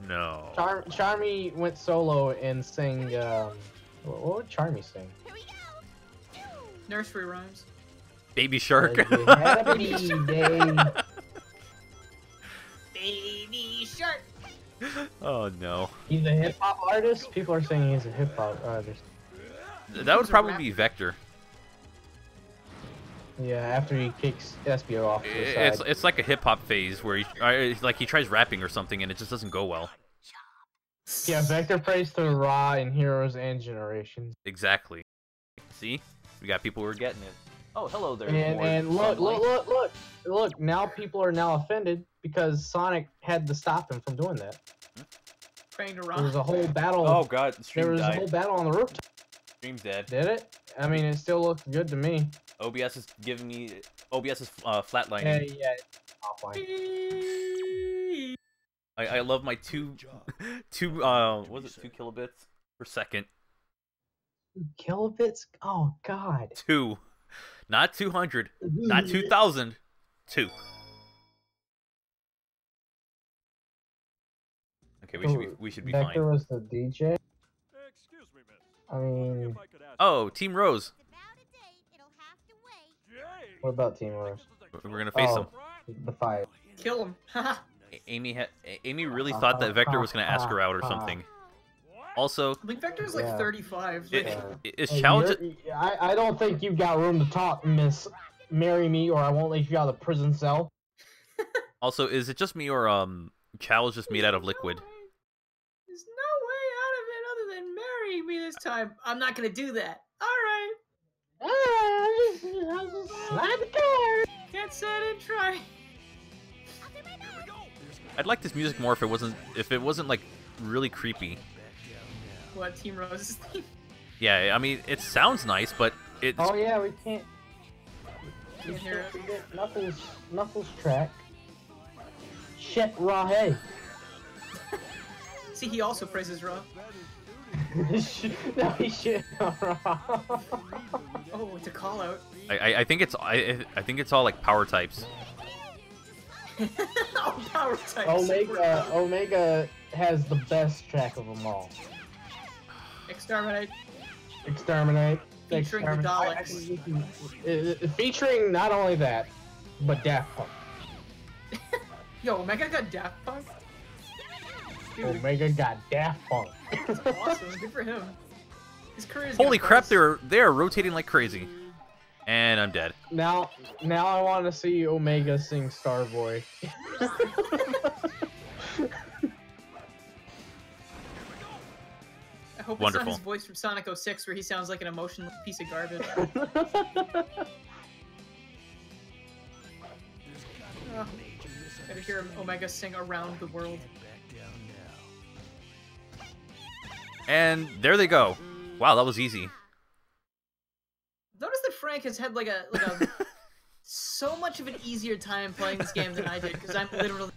no. Charmy went solo and sang. What would Charmy sing? Nursery rhymes. Baby Shark. Happy day. Baby Shark. Oh no. He's a hip hop artist. People are saying he's a hip hop artist. That would probably be Vector. Yeah, after he kicks SBO off to the side. It's like a hip hop phase where he tries rapping or something and it just doesn't go well. Yeah, Vector prays to Ra in Heroes and Generations. Exactly. See, we got people who are getting it. Oh, hello there. And look! Now people are now offended because Sonic had to stop him from doing that. Praying to Ra. There was a whole battle. Oh god, the stream there was died. a whole battle on the rooftop. Stream's dead. Did it? I mean, it still looked good to me. OBS is giving me. OBS is flatlining. Yeah, offline. I love my two what is it, 2 kilobits per second. Kilobits? Oh god. 2. Not 200. Not 2,000. 2. Okay, we should be fine. Vector was the DJ? Excuse me, miss. I mean... If I could ask Oh, Team Rose. What about Team Rose? We're gonna face them. The fight. Kill him. Haha. Amy really thought that Vector was gonna ask her out or something. Also, I think Vector's like 35. is Chao just... I don't think you've got room to talk, Miss. Marry me or I won't let you out of the prison cell. Also, is it just me or Chao is just made out of liquid? There's no way out of me this time. I'm not gonna do that. All right. I'll just slide the card. Can't say I didn't try. I'd like this music more if it wasn't like really creepy. What, Team Rose's theme? Yeah, I mean it sounds nice, but it's Oh yeah, we can't. Can't hear it. Forget Knuckles track. Shit, raw hey. See, he also praises Raw. No, he shit on raw. Oh, it's a call out. I think it's I think it's all like power types. Oh, power types. Omega has the best track of them all. Exterminate. Exterminate. Featuring the Daleks. Featuring not only that, but Daft Punk. Yo, Omega got Daft Punk? Dude, Omega got Daft Punk. that's awesome. Good for him. His career's Holy gonna crap, press. they're rotating like crazy. And I'm dead. Now I want to see Omega sing Starboy. I hope Wonderful. it's not his voice from Sonic 06 where he sounds like an emotionless piece of garbage. Oh, gotta hear Omega sing Around the World. And there they go. Wow, that was easy. Notice that Frank has had like a so much of an easier time playing this game than I did because I'm literally.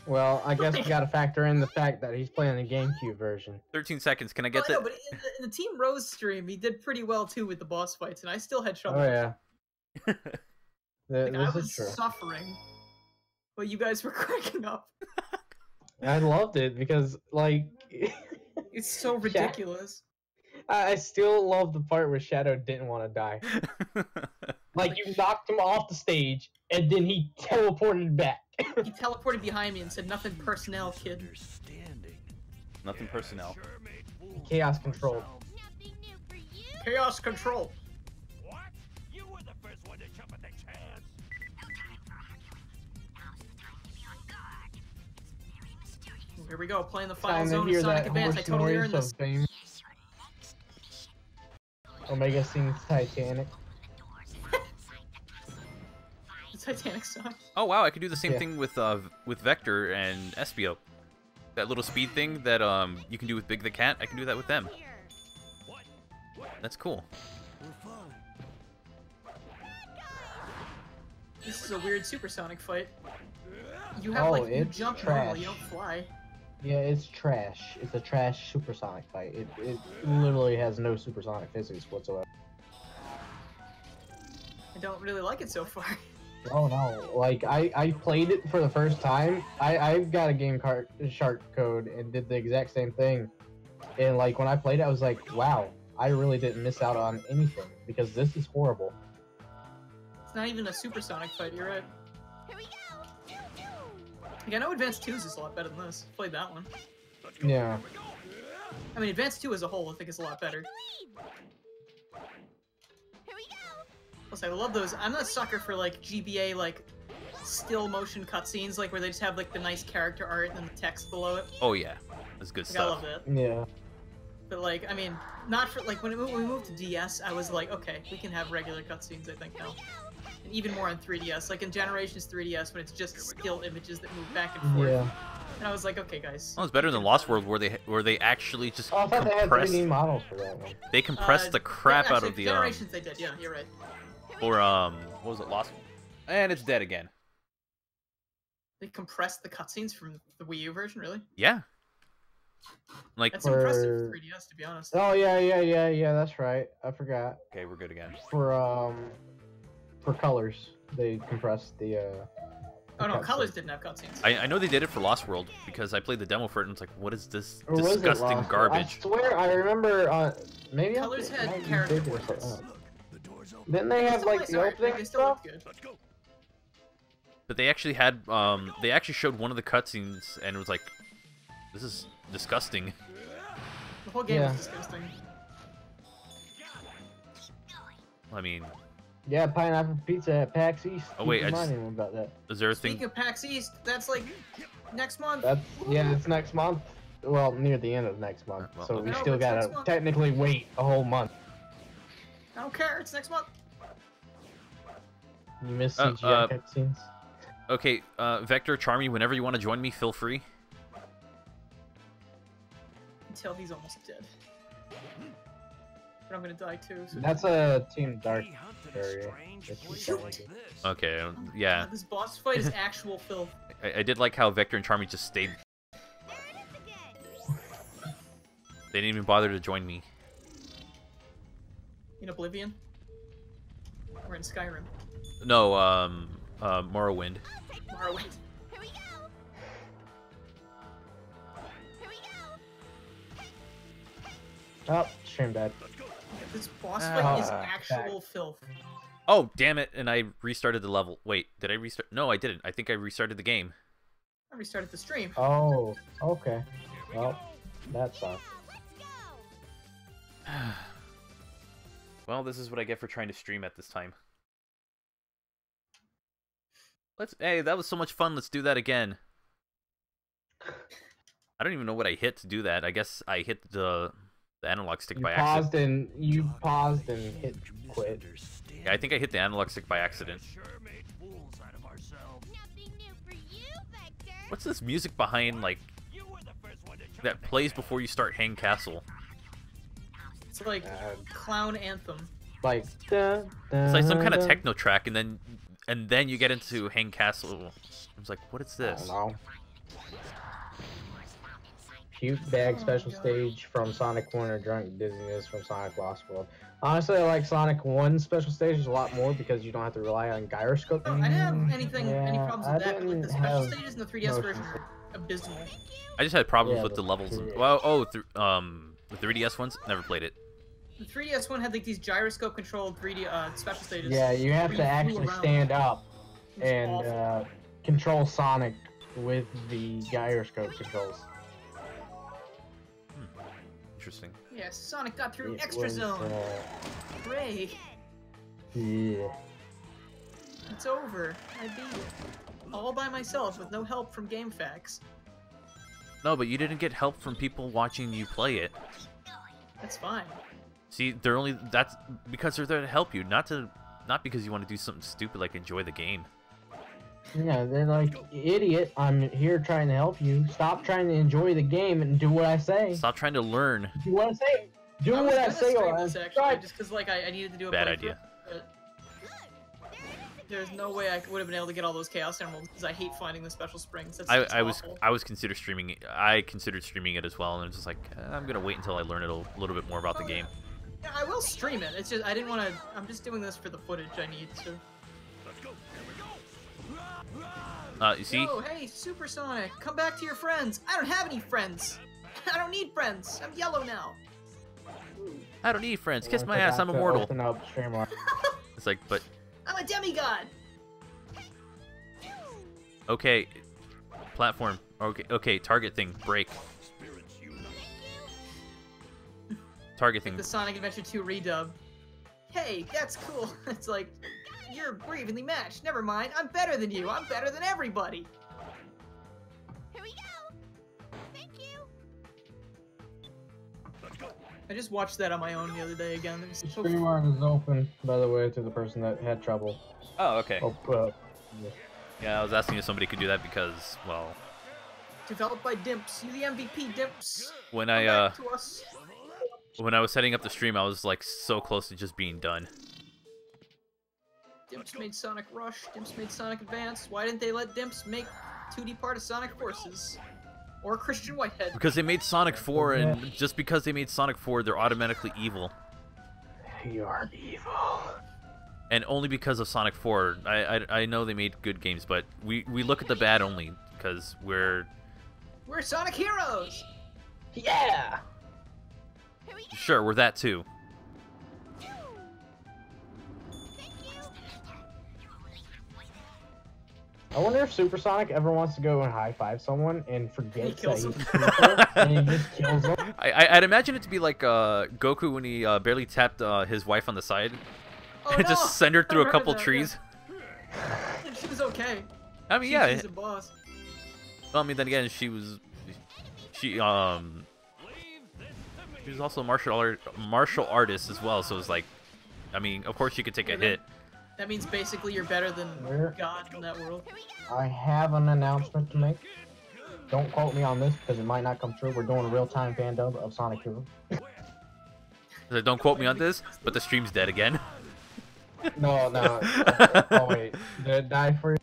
Well, I guess we gotta factor in the fact that he's playing the GameCube version. 13 seconds. Can I get Well, that? no, but in the Team Rose stream, he did pretty well too with the boss fights, and I still had trouble. Oh yeah. Like, I This was is true. suffering, but you guys were cracking up. I loved it because, like, It's so ridiculous. I still love the part where Shadow didn't want to die. Like, you knocked him off the stage, and then he teleported back. He teleported behind me and said, "Nothing personnel, kid." Nothing personnel. Chaos control. Chaos control. What? You were the first one to jump at the chance. Here we go, playing the final Time to zone hear of Sonic that Advance. I horse totally noise earned of this. fame. Omega sings Titanic. The Titanic song. Oh wow, I could do the same Yeah. thing with Vector and Espio. That little speed thing that you can do with Big the Cat. I can do that with them. That's cool. This is a weird supersonic fight. You have Oh, like you it's jump trash. normal, you don't fly. Yeah, it's trash. It's a trash supersonic fight. It literally has no supersonic physics whatsoever. I don't really like it so far. Oh no, like I played it for the first time. I've got a game shark code and did the exact same thing. And like when I played it, I was like, wow, I really didn't miss out on anything because this is horrible. It's not even a supersonic fight, you're right. Like, I know Advance 2 is a lot better than this. Played that one. Yeah. I mean, Advance 2 as a whole, I think is a lot better. Plus, I love those. I'm a sucker for like GBA like still motion cutscenes, like where they just have like the nice character art and then the text below it. Oh yeah, that's good Like, I love stuff. that. Yeah. But like, I mean, not for like when we moved to DS, I was like, okay, we can have regular cutscenes. I think now, and even more on 3DS. Like in Generations 3DS, when it's just still images that move back and forth. Yeah. And I was like, okay, guys. Oh, it's better than Lost World where they actually just Oh, I thought they had compress. 3D models for that one. They compressed the crap out of the Generations they did. Yeah, you're right. or what was it, Lost? And it's dead again. They compressed the cutscenes from the Wii U version, really? Yeah. Like That's impressive for For- 3DS, to be honest. Oh yeah, that's right. I forgot. okay, we're good again. For colors, they compressed the Oh no, cutscenes. Colors didn't have cutscenes. I know they did it for Lost World because I played the demo for it and it's like, what is this Or was it disgusting Lost? garbage? I swear, I remember. Maybe Colors I had might be character thinking of portraits. something else. Didn't they have like the opening They still stuff? looked good. Let's go. But they actually had they actually showed one of the cutscenes and it was like, this is disgusting. The whole game Yeah. was disgusting. I mean, Yeah, pineapple pizza at PAX East. Oh, wait, Keep I just- reminding them about that. is there a thing? Speaking of PAX East, that's like next month. That's it's next month. well, near the end of next month, Well, so okay. we No, still it's next gotta month. technically wait a whole month. I don't care. It's next month. You miss Uh, CGI cutscenes? Okay, Vector, Charmy, whenever you want to join me, feel free. Until he's almost dead. But I'm gonna die too. So That's a Team Dark We hunted area. strange If you creature. don't like What's it. this? Okay, God, yeah. this boss fight is actual filth. I did like how Vector and Charmy just stayed. They didn't even bother to join me. In Oblivion. Or in Skyrim. No, Morrowind. Morrowind. Here we go. Here we go. Oh, stream bad. This boss fight is Ah, actual filth. Oh, damn it, and I restarted the level. Wait, did I restart? No, I didn't. I think I restarted the game. I restarted the stream. Oh, okay. Well, that sucks. Let's go. Well, this is what I get for trying to stream at this time. Hey, that was so much fun. Let's do that again. I don't even know what I hit to do that. I guess I hit the analog stick by accident. You paused and hit quit. Yeah, I think I hit the analog stick by accident. Sure made fools out of ourselves. Nothing new for you, Vector. What's this music behind, like, You were the first one to that plays before you start Hang Castle? It's like clown anthem. Like, It's like some kind of techno track, and then you get into Hang Castle. I was like, what is I this? don't know. Puke bag special God. stage from Sonic 1 or drunk dizziness from Sonic Lost World. Honestly, I like Sonic 1 special stages a lot more because you don't have to rely on gyroscope. Oh, I didn't have any Yeah, problems I with that, but like, the didn't special have stages in the 3DS version motion. are abysmal. I just had problems Yeah, with the the levels. 3DS. Well, the 3DS ones, never played it. The 3DS one had like these gyroscope controlled 3D special stages. Yeah, you have where to flew actually around. stand up It was and awful. control Sonic with the gyroscope controls. Interesting. Yeah, Sonic got through It Extra was, Zone. Hooray! yeah. It's over. I beat it. All by myself with no help from GameFAQs. No, but you didn't get help from people watching you play it. That's fine. See, that's because they're there to help you, not because you want to do something stupid like enjoy the game. Yeah, they're like, idiot, I'm here trying to help you. Stop trying to enjoy the game and do what I say. Stop trying to learn. Do what I say. Do I was what I gonna say, stream or this I'm actually, trying. just because like I needed to do a Bad playthrough, idea. but there's no way I would have been able to get all those Chaos Emeralds because I hate finding the special springs. That's I was awful. considered streaming it. I considered streaming it as well, and I was just like, I'm gonna wait until I learn a little bit more about the game. Yeah, I will stream it. It's just I didn't want to. I'm just doing this for the footage I need to. Let's go. Here we go. You see, Oh, hey, Supersonic, come back to your friends. I don't have any friends. I don't need friends. I'm yellow now. I don't need friends. Kiss I my ass. forgot I'm to immortal. Open up Streamlabs. It's like, but I'm a demigod. okay, platform. Okay, target thing. Break. Spirits unite. Target thing. The Sonic Adventure 2 redub. Hey, that's cool. It's like, you're evenly matched. Never mind. I'm better than you. I'm better than everybody. Here we go. Thank you. Let's go. I just watched that on my own the other day again. It was so Streamlabs is open, by the way, to the person that had trouble. Oh, okay. Oh, yeah. Yeah, I was asking if somebody could do that because, well, developed by Dimps. You the MVP, Dimps. when Come I back to us. when I was setting up the stream, I was like so close to just being done. Dimps made Sonic Rush. Dimps made Sonic Advance. Why didn't they let Dimps make 2D part of Sonic Forces? Or Christian Whitehead? Because they made Sonic 4, and just because they made Sonic 4, they're automatically evil. You are evil. And only because of Sonic 4. I know they made good games, but we look at the bad only because we're We're Sonic Heroes! Yeah! Here we go. sure we're that too. Thank you. I wonder if Supersonic ever wants to go and high-five someone and forgets that kills he's him. Super, and he just kills them. I'd imagine it to be like Goku when he barely tapped his wife on the side Oh, and no! just send her I through a remember couple that, trees. Yeah. She was okay. I mean, yeah. She's a boss. Well, I mean, then again, she was She was also a martial artist as well, so it's like, I mean, of course you could take a hit. That means basically you're better than Where? God in that world. I have an announcement to make. Don't quote me on this because it might not come true. We're doing a real-time fan dub of Sonic Heroes. So don't quote me on this, but the stream's dead again. No. Oh wait, did it die for you?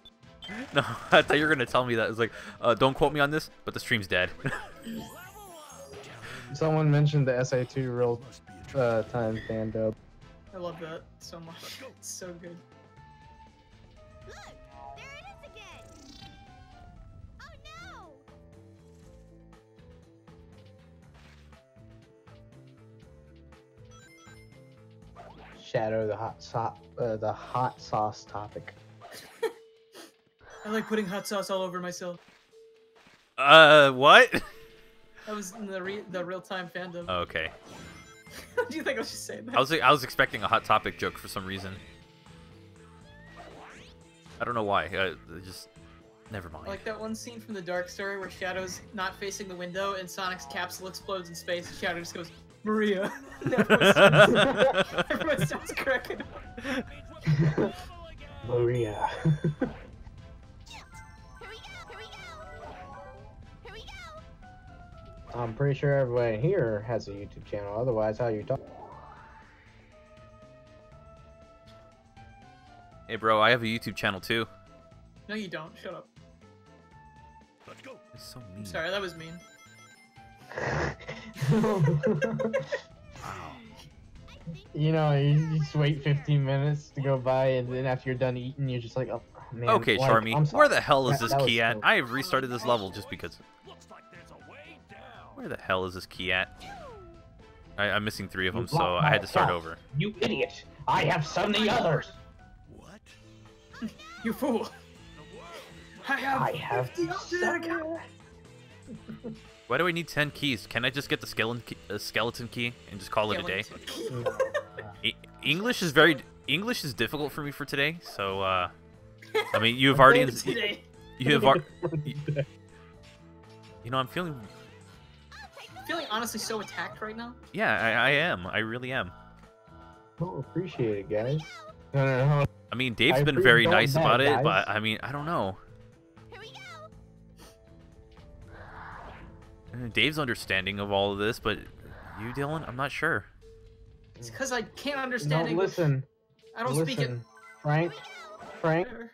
No, I thought you were gonna tell me that. It's like, don't quote me on this, but the stream's dead. Someone mentioned the SA2 real-time fan dub. I love that so much. It's so good. Look, there it is again. Oh no! Shadow the hot sauce topic. I like putting hot sauce all over myself. What? That was in the real-time fandom. Okay. What do you think I was just saying that? I was expecting a Hot Topic joke for some reason. I don't know why. Just never mind. Like that one scene from the Dark Story where Shadow's not facing the window and Sonic's capsule explodes in space and Shadow just goes, Maria. And everyone starts cracking up. Maria. I'm pretty sure everyone here has a YouTube channel. Otherwise, how you talk? Hey, bro, I have a YouTube channel too. No, you don't. Shut up. Let's go. It's so mean. I'm sorry, that was mean. You know, you just wait 15 minutes to go by, and then after you're done eating, you're just like, oh man. Okay, like, Charmy, I'm sorry. where the hell is That- this that was key at? so- I have restarted this level just because. Looks like there's a way down. Where the hell is this key at? I'm missing 3 of them, You so blocked I had my to start shot. over. You idiot! I have 70 others. What? You fool. I have 50 up to that account. Why do I need 10 keys? Can I just get the skeleton key and just call it a day? English is difficult for me for today, so I mean, you've already Today. you have you know, I'm feeling Honestly so attacked right now. yeah, I am. I really am. Oh, appreciate it, guys. No. I mean, Dave's I been very approve nice that, about it, guys. but I mean, I don't know. Dave's understanding of all of this, but you, Dylan, I'm not sure. It's because I can't understand No, English. listen. I don't speak it. Frank. Thankful.